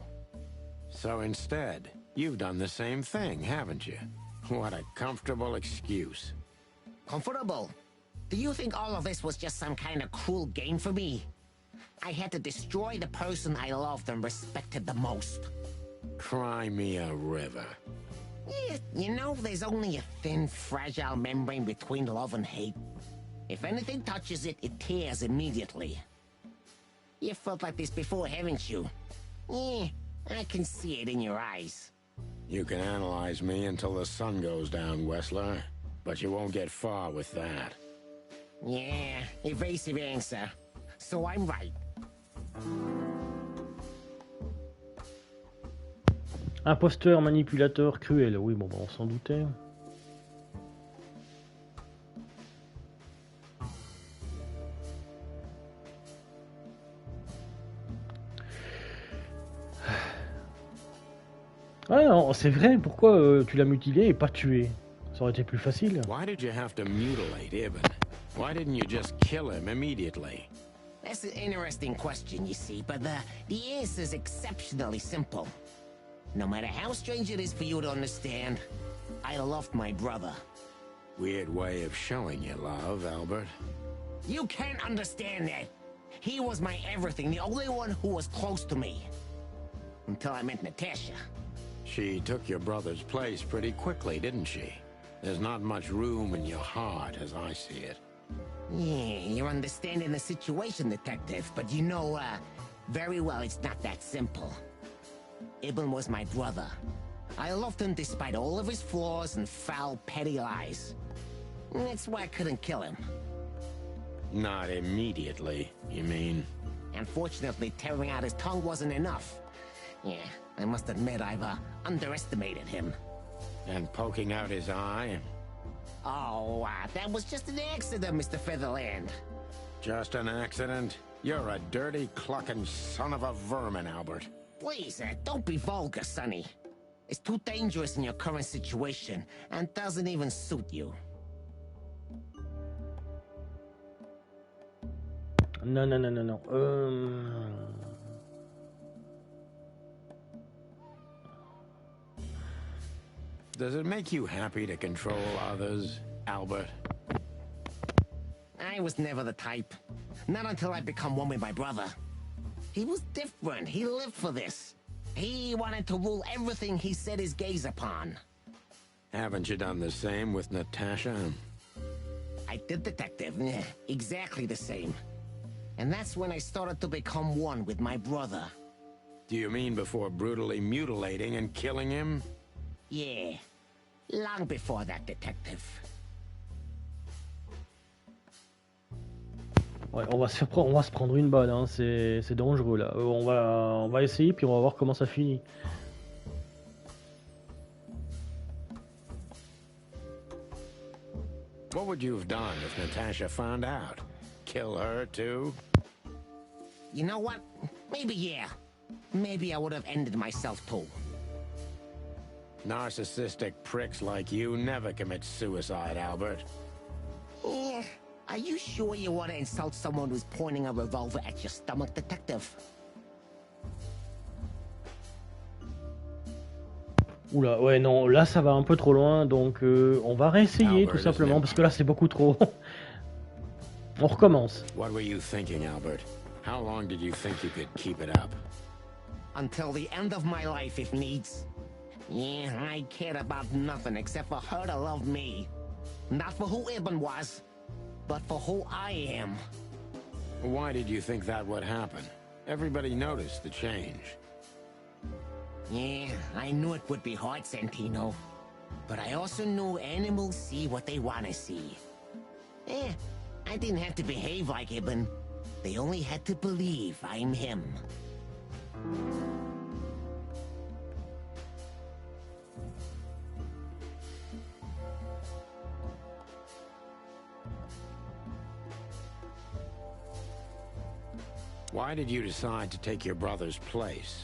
So instead, you've done the same thing, haven't you? What a comfortable excuse. Comfortable? Do you think all of this was just some kind of cruel game for me? I had to destroy the person I loved and respected the most. Cry me a river. Yeah, you know, there's only a thin, fragile membrane between love and hate. If anything touches it, it tears immediately. You felt like this before, haven't you? Yeah, I can see it in your eyes. You can analyze me until the sun goes down, Wessler, but you won't get far with that. Yeah, evasive answer. So I'm right. Imposteur, manipulateur, cruel. Oui, bon, on s'en doutait. Ah, c'est vrai, pourquoi tu l'as mutilé et pas tué? Ça aurait été plus facile. Why did you have to mutilate Ibn? Why didn't you just kill him immediately? That's an interesting question, you see, but the answer is exceptionally simple. No matter how strange it is for you to understand, I loved my brother. Weird way of showing your love, Albert. You can't understand that. He was my everything, the only one who was close to me. Until I met Natasha. She took your brother's place pretty quickly, didn't she? There's not much room in your heart, as I see it. Yeah, you're understanding the situation, Detective, but you know, very well it's not that simple. Ibn was my brother. I loved him despite all of his flaws and foul, petty lies. That's why I couldn't kill him. Not immediately, you mean? Unfortunately, tearing out his tongue wasn't enough. Yeah, I must admit I've underestimated him. And poking out his eye? Oh, that was just an accident, Mr. Featherland. Just an accident? You're a dirty, clucking son of a vermin, Albert. Please, don't be vulgar, Sonny. It's too dangerous in your current situation, and doesn't even suit you. Non. Does it make you happy to control others, Albert? I was never the type. Not until I become one with my brother. He was different. He lived for this. He wanted to rule everything he set his gaze upon. Haven't you done the same with Natasha? I did, Detective. Yeah, exactly the same. And that's when I started to become one with my brother. Do you mean before brutally mutilating and killing him? Yeah, long before that, Detective. Ouais, on va se prendre une balle, hein. C'est dangereux là. On va essayer puis on va voir comment ça finit. What would you have done if Natasha found out? Kill her too? You know what? Maybe yeah. Maybe I would have ended myself too. Narcissistic pricks like you never commit suicide, Albert. Yeah. Are you sure you want to insult someone who's pointing a revolver at your stomach, Detective? Oula, ouais, non, là ça va un peu trop loin, donc on va réessayer Albert, tout simplement, parce que là c'est beaucoup trop. On recommence. What were you thinking, Albert? How long did you think you could keep it up? Until the end of my life, if needs. Yeah, I cared about nothing except for her to love me. Not for who Ibn was, but for who I am. Why did you think that would happen? Everybody noticed the change. Yeah, I knew it would be hard, Santino. But I also knew animals see what they want to see. Eh, I didn't have to behave like Ibn. They only had to believe I'm him. Why did you decide to take your brother's place?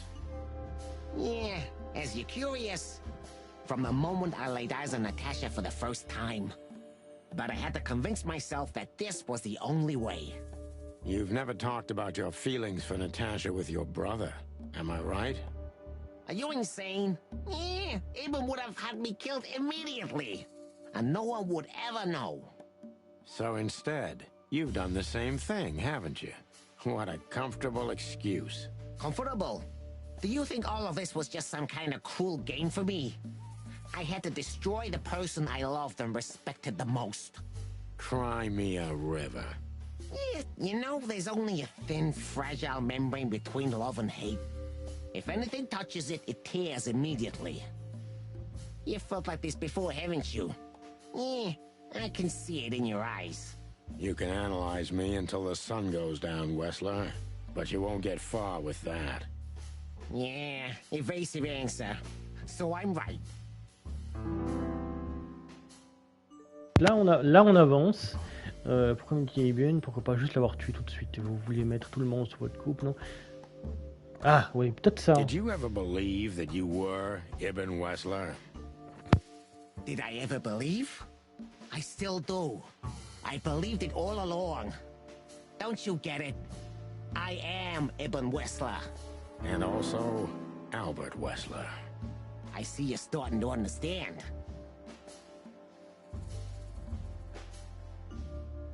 Yeah, as you're curious, from the moment I laid eyes on Natasha for the first time. But I had to convince myself that this was the only way. You've never talked about your feelings for Natasha with your brother, am I right? Are you insane? Yeah, Ibn would have had me killed immediately. And no one would ever know. So instead, you've done the same thing, haven't you? What a comfortable excuse. Comfortable? Do you think all of this was just some kind of cruel game for me? I had to destroy the person I loved and respected the most. Cry me a river. Yeah, you know, there's only a thin, fragile membrane between love and hate. If anything touches it, it tears immediately. You felt like this before, haven't you? Yeah, I can see it in your eyes. You can analyze me until the sun goes down, Wessler, but you won't get far with that. Yeah, evasive answer. So I'm right. Là on avance. Pourquoi me dit bien? Pourquoi pas juste l'avoir tué tout de suite? Vous vouliez mettre tout le monde sur votre coupe, non? Ah oui, peut-être ça. Did you ever believe that you were Ibn Wessler? Did I ever believe? I still do. I believed it all along. Don't you get it? I am Ibn Wessler. And also, Albert Wessler. I see you're starting to understand.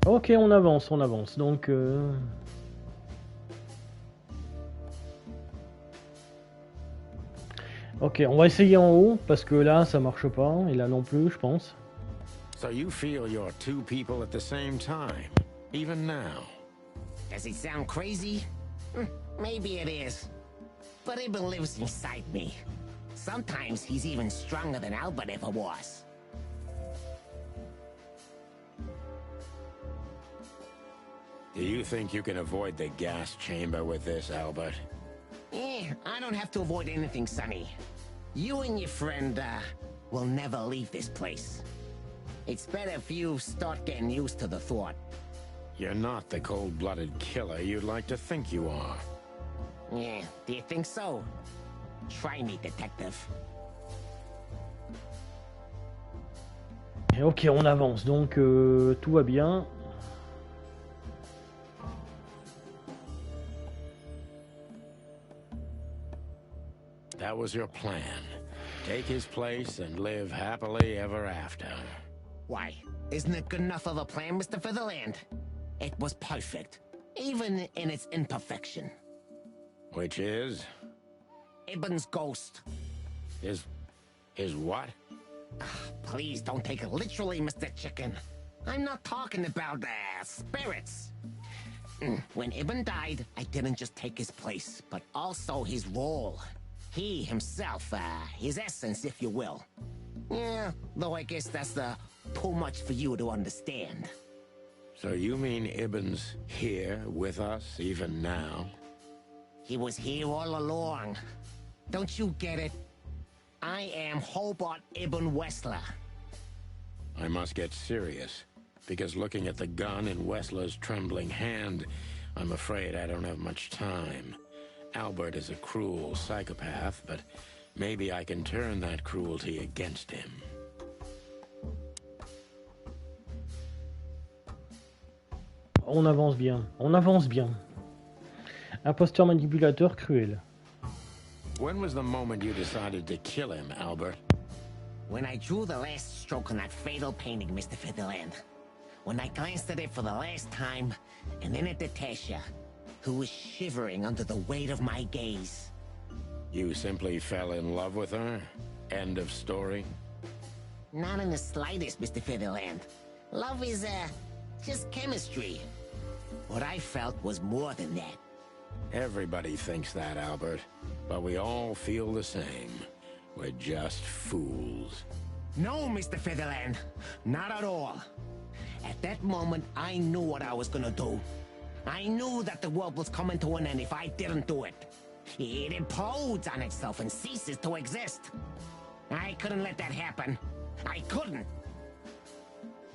Ok, on avance. Donc... Ok, on va essayer en haut, parce que là, ça marche pas, et là non plus, je pense. So you feel you're two people at the same time, even now? Does it sound crazy? Maybe it is. But Ibn lives inside me. Sometimes he's even stronger than Albert ever was. Do you think you can avoid the gas chamber with this, Albert? I don't have to avoid anything, Sonny. You and your friend, will never leave this place. It's better if you start getting used to the thought. You're not the cold-blooded killer you'd like to think you are. Yeah, do you think so? Try me, detective. Ok, on avance, donc tout va bien. That was your plan. Take his place and live happily ever after. Why? Isn't it good enough of a plan, Mr. Featherland? It was perfect, even in its imperfection. Which is? Ibn's ghost. His what? Please don't take it literally, Mr. Chicken. I'm not talking about, spirits. When Ibn died, I didn't just take his place, but also his role. He himself, his essence, if you will. Yeah, though I guess that's too much for you to understand. So you mean Ibn's here with us even now? He was here all along. Don't you get it? I am Hobart Ibn Wessler. I must get serious, because looking at the gun in Wessler's trembling hand, I'm afraid I don't have much time. Albert is a cruel psychopath, but maybe I can turn that cruelty against him. On avance bien. Imposteur manipulateur cruel. When was the moment you decided to kill him, Albert? When I drew the last stroke on that fatal painting, Mr. Featherland. When I glanced at it for the last time, and then at Natasha, who was shivering under the weight of my gaze. You simply fell in love with her? End of story? Not in the slightest, Mr. Featherland. Love is, just chemistry. What I felt was more than that. Everybody thinks that, Albert. But we all feel the same. We're just fools. No, Mr. Featherland. Not at all. At that moment, I knew what I was gonna do. I knew that the world was coming to an end if I didn't do it. It implodes on itself and ceases to exist. I couldn't let that happen. I couldn't.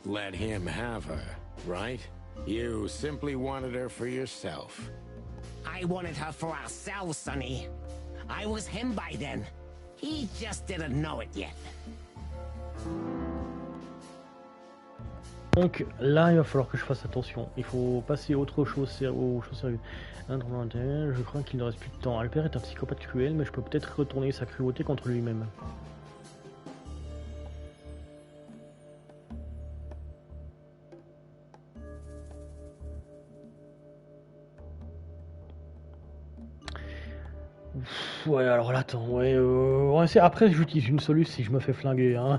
Let him have her, right? You simply wanted her for yourself. I wanted her for ourselves, Sonny. I was him by then. He just didn't know it yet. Donc là, il va falloir que je fasse attention. Il faut passer à autre chose, aux choses sérieuses. Je crains qu'il ne reste plus de temps. Albert est un psychopathe cruel, mais je peux peut-être retourner sa cruauté contre lui-même. Ouais, alors là, attends, ouais, après j'utilise une solution si je me fais flinguer, hein.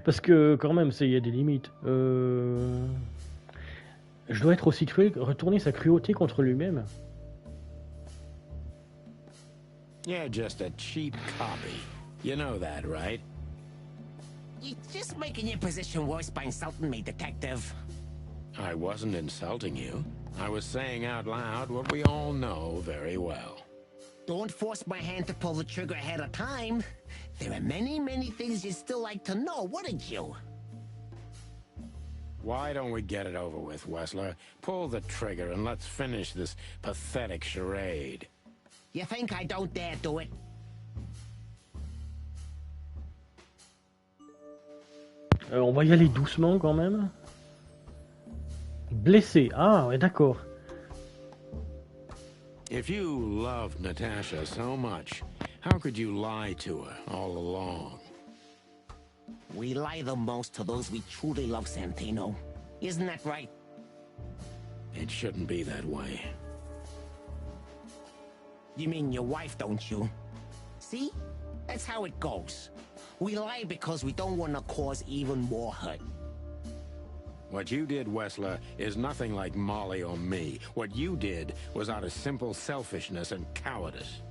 Parce que quand même, il y a des limites. Je dois être aussi cruel, retourner sa cruauté contre lui-même. You're just a cheap copy. You know that, right? You're just making your position worse by insulting me, detective. I wasn't insulting you. I was saying out loud what we all know very well. Don't force my hand to pull the trigger ahead of time. There are many, many things you'd still like to know, wouldn't you? Why don't we get it over with, Wessler? Pull the trigger and let's finish this pathetic charade. You think I don't dare do it? On va y aller doucement quand même. Blessé. Ah, ouais, d'accord. If you loved Natasha so much, how could you lie to her all along? We lie the most to those we truly love, Santino. Isn't that right? It shouldn't be that way. You mean your wife, don't you? See? That's how it goes. We lie because we don't want to cause even more hurt. What you did, Wessler, is nothing like Molly or me. What you did was out of simple selfishness and cowardice.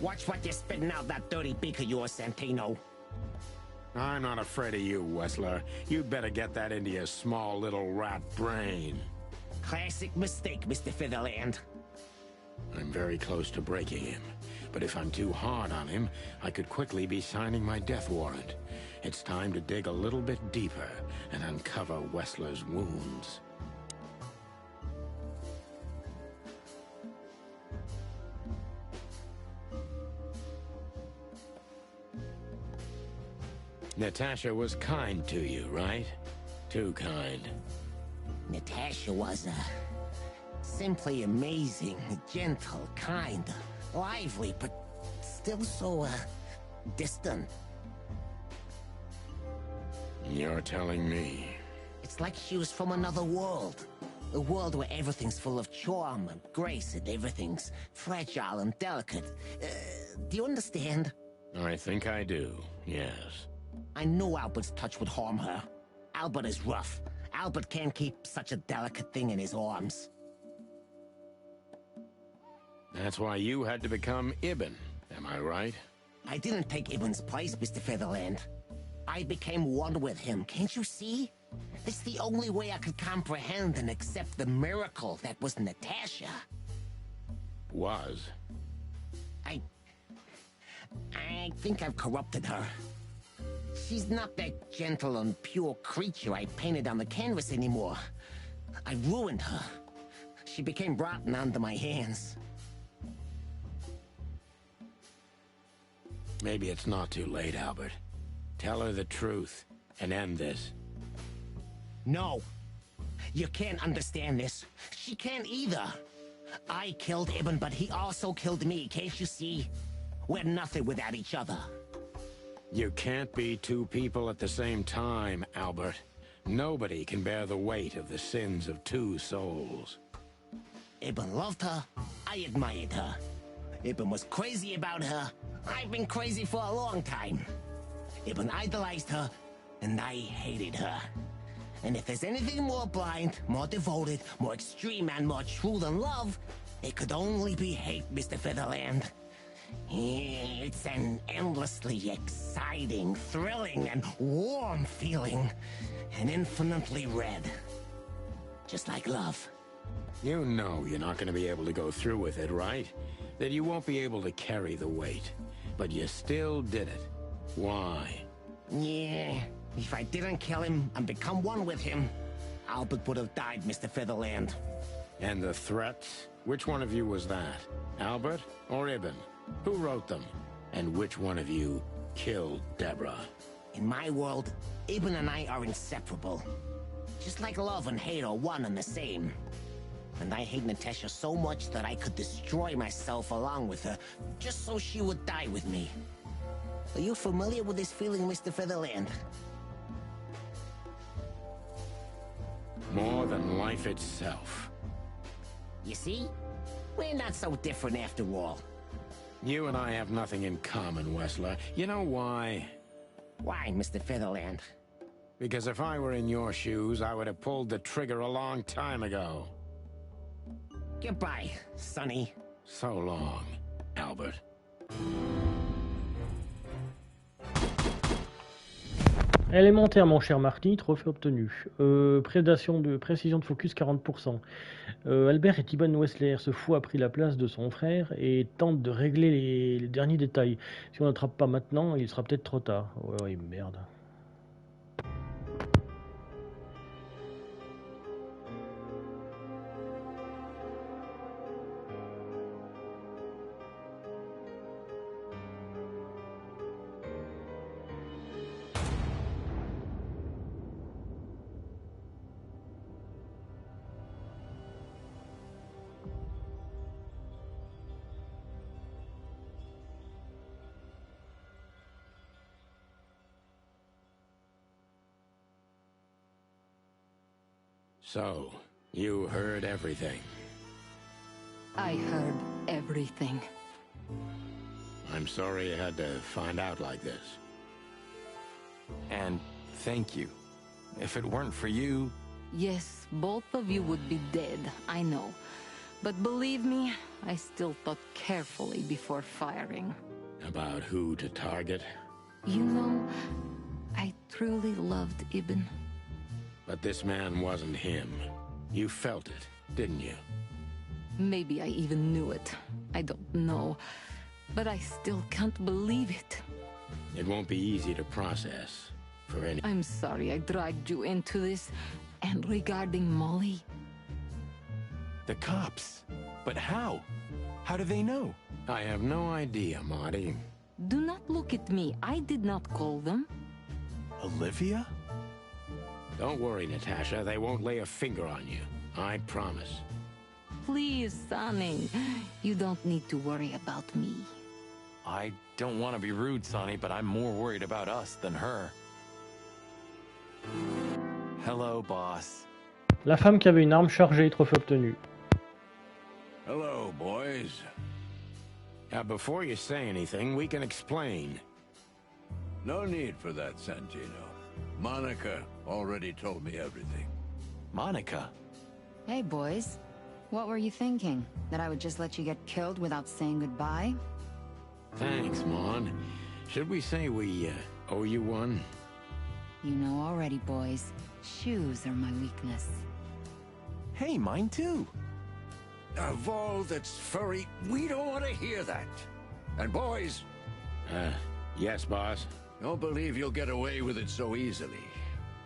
Watch what you're spitting out that dirty beak of yours, Santino. I'm not afraid of you, Wessler. You'd better get that into your small little rat brain. Classic mistake, Mr. Featherland. I'm very close to breaking him. But if I'm too hard on him, I could quickly be signing my death warrant. It's time to dig a little bit deeper and uncover Wessler's wounds. Natasha was kind to you, right? Too kind. Natasha was, simply amazing, gentle, kind, lively, but still so, distant. You're telling me. It's like she was from another world. A world where everything's full of charm and grace and everything's fragile and delicate. Do you understand? I think I do, yes. I knew Albert's touch would harm her. Albert is rough. Albert can't keep such a delicate thing in his arms. That's why you had to become Ibn, am I right? I didn't take Ibn's place, Mr. Featherland. I became one with him, can't you see? It's the only way I could comprehend and accept the miracle that was Natasha. Was? I think I've corrupted her. She's not that gentle and pure creature I painted on the canvas anymore. I ruined her. She became rotten under my hands. Maybe it's not too late, Albert. Tell her the truth and end this. No. You can't understand this. She can't either. I killed Ibn, but he also killed me, can't you see? We're nothing without each other. You can't be two people at the same time, Albert. Nobody can bear the weight of the sins of two souls. Ibn loved her. I admired her. Ibn was crazy about her. I've been crazy for a long time. Ibn idolized her, and I hated her. And if there's anything more blind, more devoted, more extreme, and more true than love, it could only be hate, Mr. Featherland. It's an endlessly exciting, thrilling, and warm feeling. And infinitely red. Just like love. You know you're not going to be able to go through with it, right? That you won't be able to carry the weight. But you still did it. Why? Yeah, if I didn't kill him and become one with him, Albert would have died, Mr. Featherland. And the threats? Which one of you was that? Albert or Ibn? Who wrote them? And which one of you killed Deborah? In my world, Ibn and I are inseparable. Just like love and hate are one and the same. And I hate Natasha so much that I could destroy myself along with her, just so she would die with me. Are you familiar with this feeling, Mr. Featherland? More than life itself. You see? We're not so different after all. You and I have nothing in common, Wessler. You know why? Why, Mr. Featherland? Because if I were in your shoes, I would have pulled the trigger a long time ago. Goodbye, Sonny. So long, Albert. Élémentaire, mon cher Marty, trophée obtenu. Précision de focus 40%. Albert et Ibn Wessler, ce fou a pris la place de son frère et tente de régler les derniers détails. Si on n'attrape pas maintenant, il sera peut-être trop tard. Ouais, merde. So, you heard everything. I heard everything. I'm sorry you had to find out like this. And thank you. If it weren't for you... Yes, both of you would be dead, I know. But believe me, I still thought carefully before firing. About who to target? You know, I truly loved Ibn. But this man wasn't him. You felt it, didn't you? Maybe I even knew it. I don't know. But I still can't believe it. It won't be easy to process for any... I'm sorry I dragged you into this. And regarding Molly... The cops. But how? How do they know? I have no idea, Marty. Do not look at me. I did not call them. Olivia? Don't worry, Natasha. They won't lay a finger on you. I promise. Please, Sonny. You don't need to worry about me. I don't want to be rude, Sonny, but I'm more worried about us than her. Hello, boss. La femme qui avait une arme chargée, trophée obtenu. Hello, boys. Now, before you say anything, we can explain. No need for that, Santino. Monica already told me everything. Monica? Hey, boys. What were you thinking? That I would just let you get killed without saying goodbye? Thanks, Mon. Should we say we owe you one? You know already, boys. Shoes are my weakness. Hey, mine too. Of all that's furry, we don't want to hear that. And boys... Yes, boss. Don't believe you'll get away with it so easily.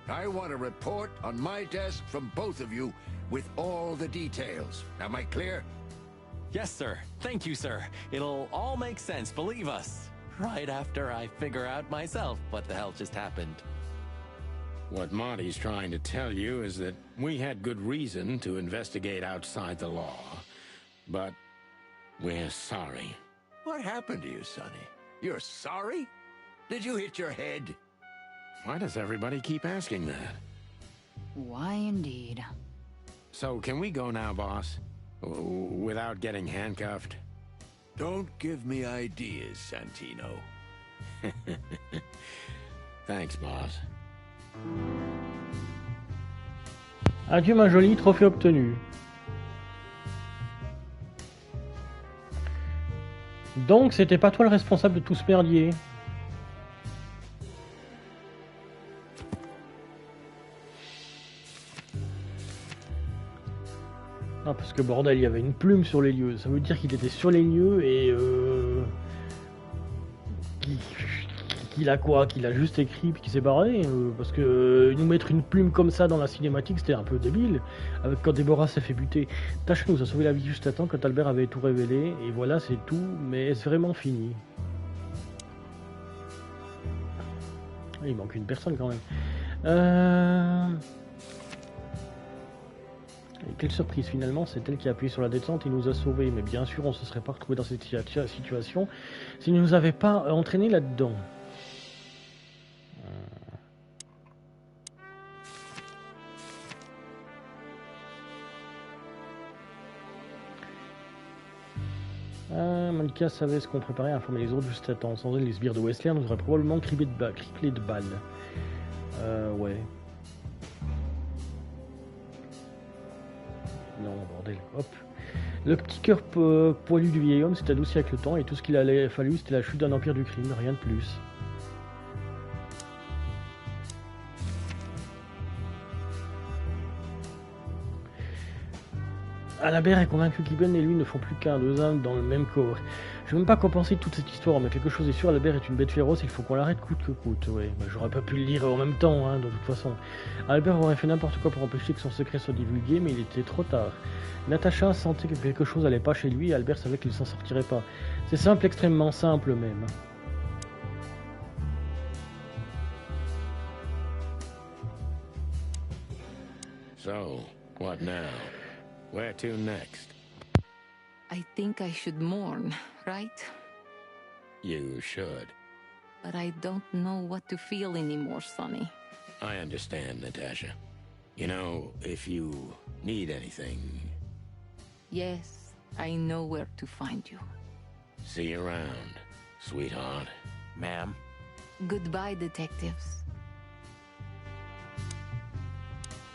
I want a report on my desk from both of you with all the details. Am I clear? Yes, sir. Thank you, sir. It'll all make sense, believe us. Right after I figure out myself what the hell just happened. What Marty's trying to tell you is that we had good reason to investigate outside the law. but we're sorry. What happened to you, Sonny? You're sorry? Did you hit your head? Why does everybody keep asking that? Why indeed. So, can we go now, boss? Without getting handcuffed? Don't give me ideas, Santino. Thanks, boss. Adieu ma jolie, trophée obtenu. Donc c'était pas toi le responsable de tout ce merdier. Ah, parce que bordel, il y avait une plume sur les lieux. Ça veut dire qu'il était sur les lieux et qu'il a quoi? Qu'il a juste écrit puis qu'il s'est barré. Parce que nous mettre une plume comme ça dans la cinématique, c'était un peu débile. Avec quand Déborah s'est fait buter. Tasha nous a sauvé la vie juste à temps quand Albert avait tout révélé. Et voilà, c'est tout. Mais est-ce vraiment fini? Il manque une personne quand même. Et quelle surprise, finalement, c'est elle qui a appuyé sur la descente et nous a sauvés. Mais bien sûr, on ne se serait pas retrouvé dans cette situation s'il ne nous avait pas entraîné là-dedans. Malika savait ce qu'on préparait à informer les autres juste à temps. Sans elle, les sbires de Wesley nous auraient probablement criblé de balles. Ouais. Non, bordel, hop. Le petit cœur poilu du vieil homme s'est adouci avec le temps et tout ce qu'il allait fallu, c'était la chute d'un empire du crime, rien de plus. Albert est convaincu qu'Iben et lui ne font plus qu'un, deux âmes dans le même corps. Je ne sais même pas quoi penser de toute cette histoire, mais quelque chose est sûr, Albert est une bête féroce, il faut qu'on l'arrête coûte que coûte. Ouais, bah, j'aurais pas pu le lire en même temps, hein, de toute façon. Albert aurait fait n'importe quoi pour empêcher que son secret soit divulgué, mais il était trop tard. Natacha sentait que quelque chose allait pas chez lui et Albert savait qu'il s'en sortirait pas. C'est simple, extrêmement simple même. So, what now? Where to next? I think I should mourn, right? You should. But I don't know what to feel anymore, Sonny. I understand, Natasha. You know, if you need anything... Yes, I know where to find you. See you around, sweetheart. Ma'am? Goodbye, detectives.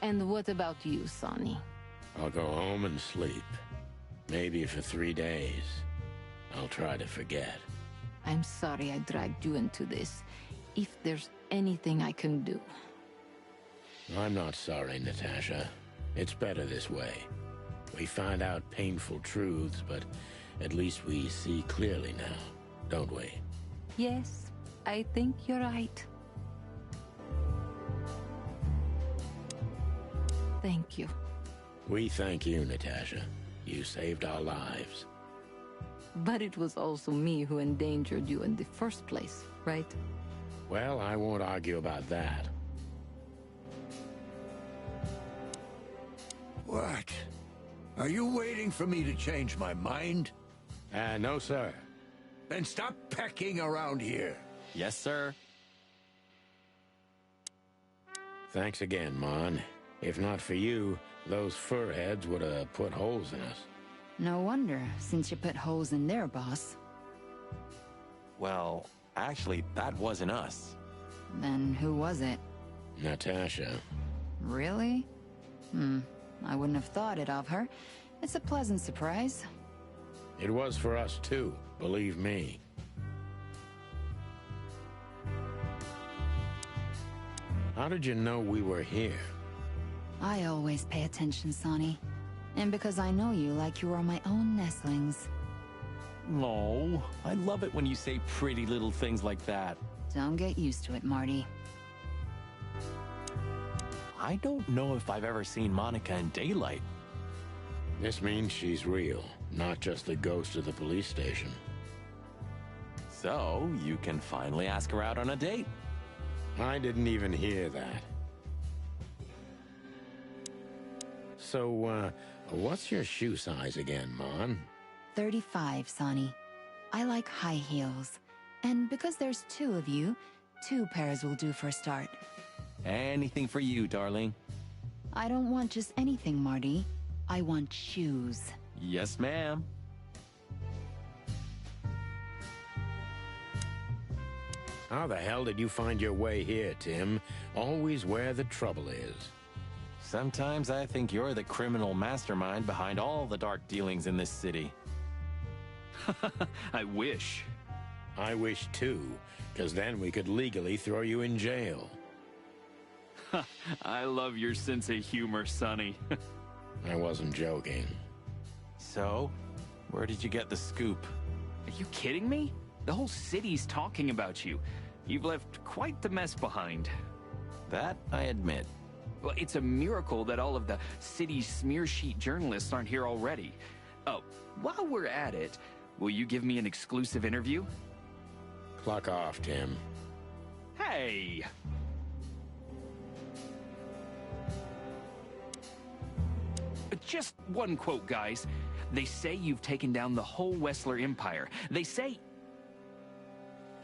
And what about you, Sonny? I'll go home and sleep. Maybe for 3 days. I'll try to forget. I'm sorry I dragged you into this. If there's anything I can do. I'm not sorry, Natasha. It's better this way. We find out painful truths, but at least we see clearly now, don't we? Yes, I think you're right. Thank you. We thank you, Natasha. You saved our lives. But it was also me who endangered you in the first place, right? Well, I won't argue about that. What? Are you waiting for me to change my mind? No, sir. Then stop pecking around here. Yes, sir. Thanks again, Mon. If not for you, those fur heads would have put holes in us. No wonder, since you put holes in their boss. Well, actually, that wasn't us. Then who was it? Natasha. Really? I wouldn't have thought it of her. It's a pleasant surprise. It was for us too, believe me. How did you know we were here? I always pay attention, Sonny. And because I know you like you are my own nestlings. No, I love it when you say pretty little things like that. Don't get used to it, Marty. I don't know if I've ever seen Monica in daylight. This means she's real, not just the ghost of the police station. So, you can finally ask her out on a date. I didn't even hear that. So, What's your shoe size again, Mon? 35, Sonny. I like high heels. And because there's 2 of you, 2 pairs will do for a start. Anything for you, darling. I don't want just anything, Marty. I want shoes. Yes, ma'am. How the hell did you find your way here, Tim? Always where the trouble is. Sometimes I think you're the criminal mastermind behind all the dark dealings in this city. I wish. I wish too, because then we could legally throw you in jail. I love your sense of humor, Sonny. I wasn't joking. So, where did you get the scoop? Are you kidding me? The whole city's talking about you. You've left quite the mess behind. That I admit. Well, it's a miracle that all of the city's smear sheet journalists aren't here already. Oh, while we're at it, will you give me an exclusive interview? Clock off, Tim. Hey! Just one quote, guys. They say you've taken down the whole Wessler Empire. They say...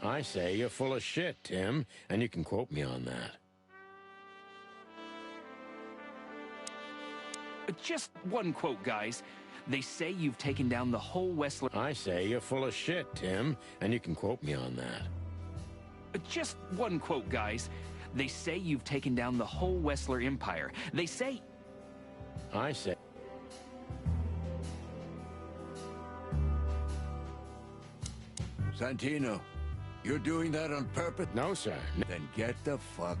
I say you're full of shit, Tim, and you can quote me on that. Just one quote, guys. They say you've taken down the whole Wessler... I say you're full of shit, Tim, and you can quote me on that. Just one quote, guys. They say you've taken down the whole Wessler Empire. They say... I say... Santino, you're doing that on purpose? No, sir. Then get the fuck.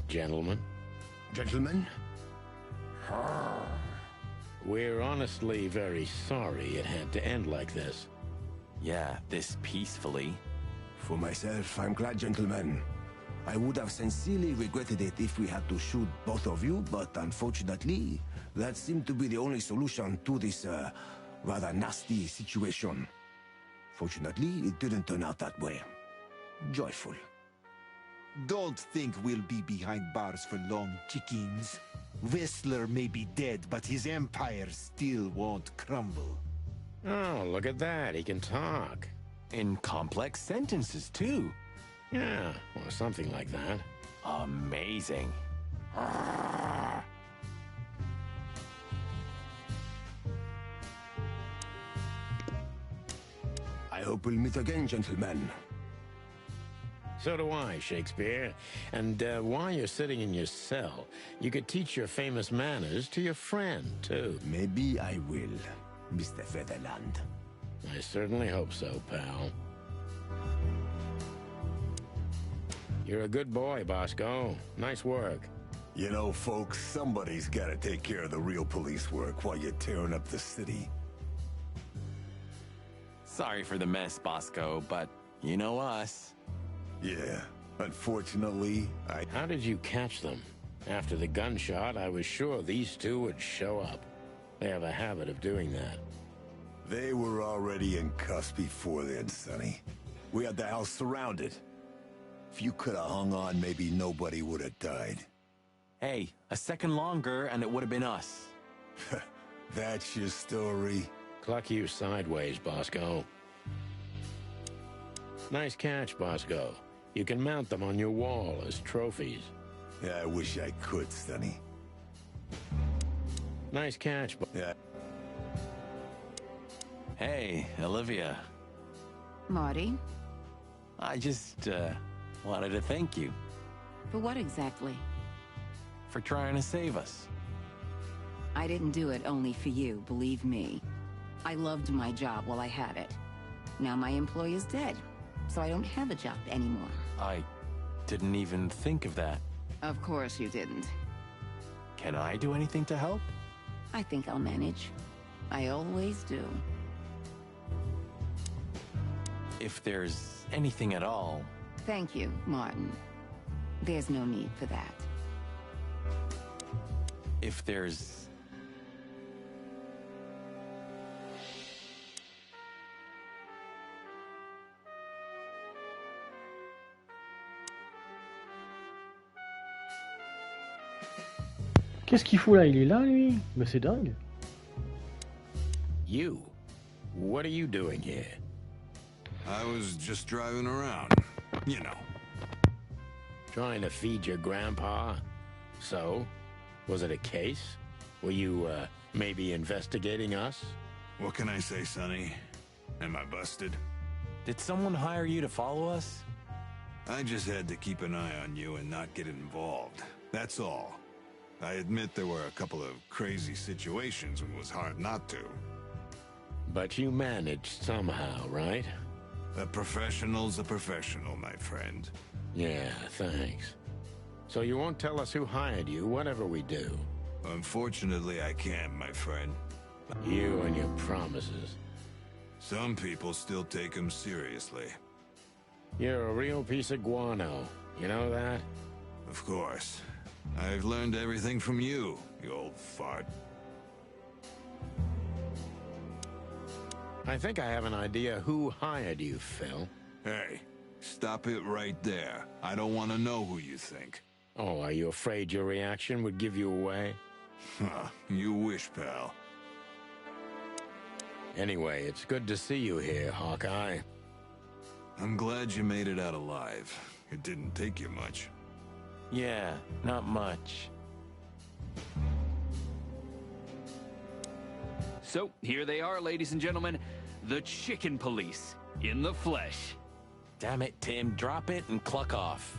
Gentlemen. Gentlemen? We're honestly very sorry it had to end like this. Yeah, this peacefully. For myself, I'm glad, gentlemen. I would have sincerely regretted it if we had to shoot both of you, but unfortunately, that seemed to be the only solution to this, rather nasty situation. Fortunately, it didn't turn out that way. Joyful. Don't think we'll be behind bars for long, chickens. Whistler may be dead, but his empire still won't crumble. Oh, look at that. He can talk. In complex sentences, too. Yeah, or something like that. Amazing. I hope we'll meet again, gentlemen. So do I, Shakespeare. And while you're sitting in your cell, you could teach your famous manners to your friend, too. Maybe I will, Mr. Featherland. I certainly hope so, pal. You're a good boy, Bosco. Nice work. You know, folks, somebody's got to take care of the real police work while you're tearing up the city. Sorry for the mess, Bosco, but you know us. Yeah, unfortunately, How did you catch them? After the gunshot, I was sure these two would show up. They have a habit of doing that. They were already in cuffs before then, Sonny. We had the house surrounded. If you could have hung on, maybe nobody would have died. Hey, a second longer and it would have been us. That's your story? Cluck you sideways, Bosco. Nice catch, Bosco. You can mount them on your wall as trophies. Yeah, I wish I could, Sonny. Nice catch, Yeah. Hey, Olivia. Marty? I just, wanted to thank you For what exactly? for trying to save us. I didn't do it only for you, believe me. I loved my job while I had it. Now my employee is dead, so I don't have a job anymore. I didn't even think of that. Of course you didn't. Can I do anything to help? I think I'll manage. I always do. If there's anything at all. Thank you, Martin. There's no need for that. If there's... Qu'est-ce qu'il fout là? Il est là, lui? Mais c'est dingue. You. What are you doing here? I was just driving around. You know. Trying to feed your grandpa? So? Was it a case? Were you, maybe investigating us? What can I say, Sonny? Am I busted? Did someone hire you to follow us? I just had to keep an eye on you and not get involved. That's all. I admit there were a couple of crazy situations when it was hard not to. But you managed somehow, right? A professional's a professional, my friend. Yeah, thanks. So you won't tell us who hired you, whatever we do? Unfortunately, I can't, my friend. You and your promises. Some people still take them seriously. You're a real piece of guano. You know that? Of course. I've learned everything from you, you old fart. I think I have an idea who hired you, Phil. Hey, stop it right there. I don't want to know who you think. Oh, are you afraid your reaction would give you away? Huh, you wish, pal. Anyway, it's good to see you here, Hawkeye. I'm glad you made it out alive. It didn't take you much. Yeah, not much. So, here they are, ladies and gentlemen. The Chicken Police, in the flesh. Damn it, Tim, drop it and cluck off.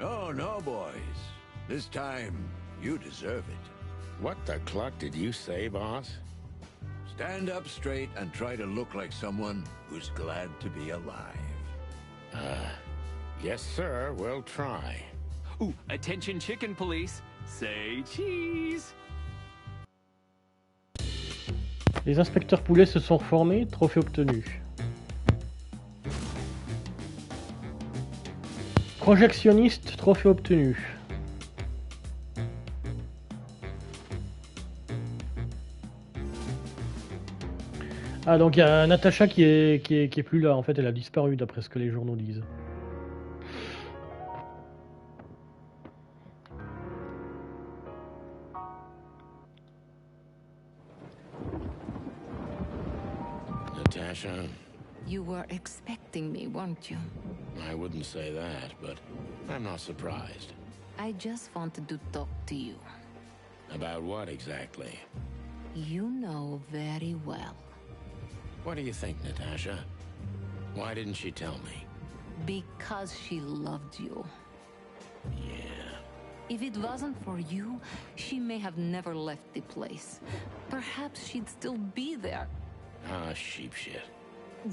Oh, no, boys. This time, you deserve it. What the cluck did you say, boss? Stand up straight and try to look like someone who's glad to be alive. Yes, sir, we'll try. Ooh, attention Chicken Police, say cheese. Les inspecteurs Poulet se sont reformés, trophée obtenu. Projectionniste, trophée obtenu. Ah, donc il y a Natacha qui est plus là, en fait elle a disparu d'après ce que les journaux disent. Natasha? You were expecting me, weren't you? I wouldn't say that, but I'm not surprised. I just wanted to talk to you. About what exactly? You know very well. What do you think, Natasha? Why didn't she tell me? Because she loved you. Yeah. If it wasn't for you, she may have never left the place. Perhaps she'd still be there. Ah, sheep shit.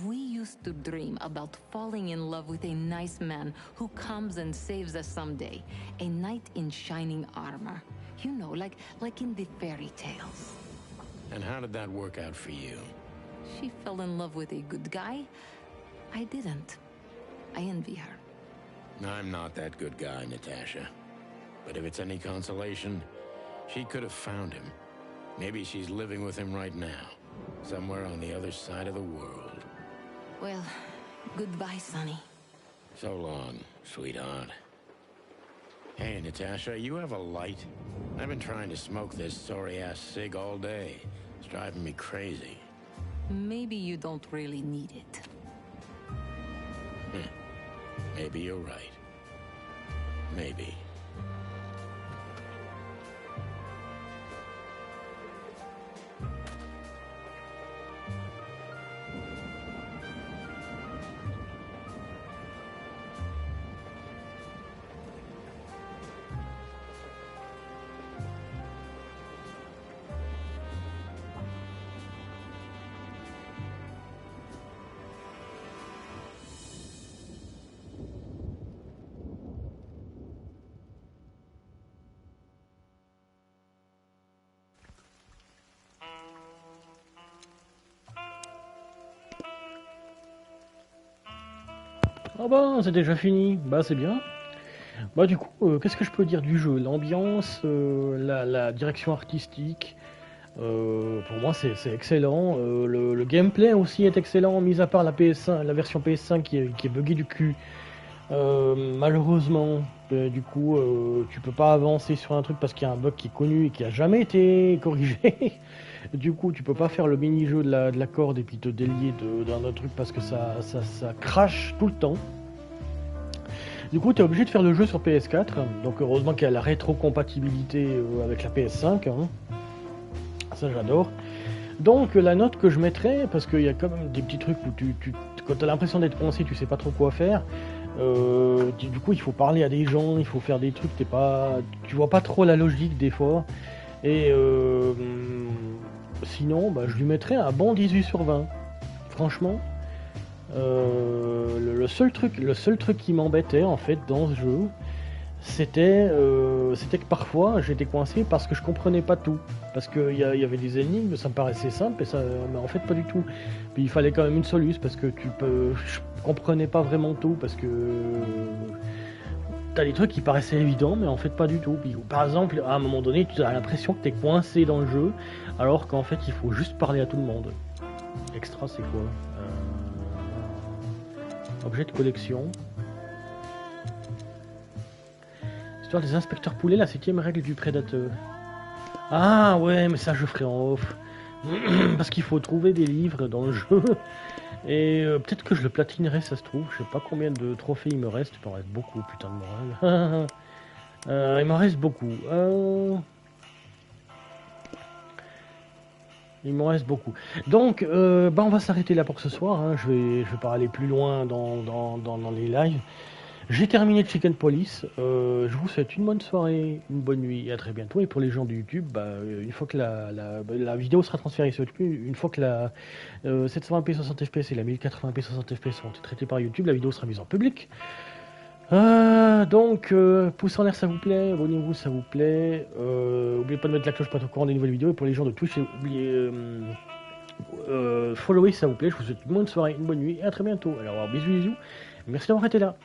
We used to dream about falling in love with a nice man who comes and saves us someday. A knight in shining armor. You know, like in the fairy tales. And how did that work out for you? She fell in love with a good guy. I didn't. I envy her. I'm not that good guy, Natasha. But if it's any consolation, she could have found him. Maybe she's living with him right now. Somewhere on the other side of the world. Well, goodbye, Sonny. So long, sweetheart. Hey, Natasha, you have a light? I've been trying to smoke this sorry-ass cig all day. It's driving me crazy. Maybe you don't really need it. Maybe you're right. Maybe. Ah bah c'est déjà fini, bah c'est bien. Bah du coup, qu'est-ce que je peux dire du jeu? L'ambiance, la direction artistique, pour moi c'est excellent. Le gameplay aussi est excellent, mis à part la PS5, la version PS5 qui est buggée du cul. Malheureusement, du coup, tu peux pas avancer sur un truc parce qu'il y a un bug qui est connu et qui a jamais été corrigé. Du coup, tu peux pas faire le mini-jeu de la corde et puis te délier d'un autre truc parce que ça crache tout le temps. Du coup, tu es obligé de faire le jeu sur PS4. Donc, heureusement qu'il y a la rétrocompatibilité avec la PS5. Hein. Ça, j'adore. Donc, la note que je mettrais, parce qu'il y a quand même des petits trucs où quand tu as l'impression d'être coincé, tu sais pas trop quoi faire. Du coup, il faut parler à des gens, il faut faire des trucs, tu vois pas trop la logique des fois. Et sinon, bah, je lui mettrais un bon 18 sur 20. Franchement, le seul truc qui m'embêtait en fait dans ce jeu, c'était que parfois j'étais coincé parce que je comprenais pas tout. Parce qu'il y avait des énigmes, ça me paraissait simple, et ça, mais en fait pas du tout. Puis il fallait quand même une solution parce que je comprenais pas vraiment tout, parce que t'as des trucs qui paraissaient évidents, mais en fait pas du tout. Puis, par exemple, à un moment donné, tu as l'impression que t'es coincé dans le jeu, alors qu'en fait il faut juste parler à tout le monde. Extra, c'est quoi? Objet de collection. Histoire des inspecteurs Poulet, la 7ème règle du prédateur. Ah ouais, mais ça je ferai en off. Parce qu'il faut trouver des livres dans le jeu. Et peut-être que je le platinerai, ça se trouve. Je sais pas combien de trophées il me reste. Il m'en reste beaucoup, putain de morale. Il m'en reste beaucoup. Il m'en reste beaucoup. Donc, bah on va s'arrêter là pour ce soir. Hein. Je vais pas aller plus loin dans les lives. J'ai terminé Chicken Police. Je vous souhaite une bonne soirée, une bonne nuit et à très bientôt. Et pour les gens du YouTube, bah, une fois que la vidéo sera transférée sur YouTube, une fois que la 720p 60 fps et la 1080p 60 fps seront traitées par YouTube, la vidéo sera mise en public. Donc, pouce en l'air, ça vous plaît, abonnez-vous, ça vous plaît. N'oubliez pas de mettre la cloche pour être au courant des nouvelles vidéos. Et pour les gens de Twitch, oubliez follower si ça vous plaît. Je vous souhaite une bonne soirée, une bonne nuit et à très bientôt. Alors, bisous, bisous. Merci d'avoir été là.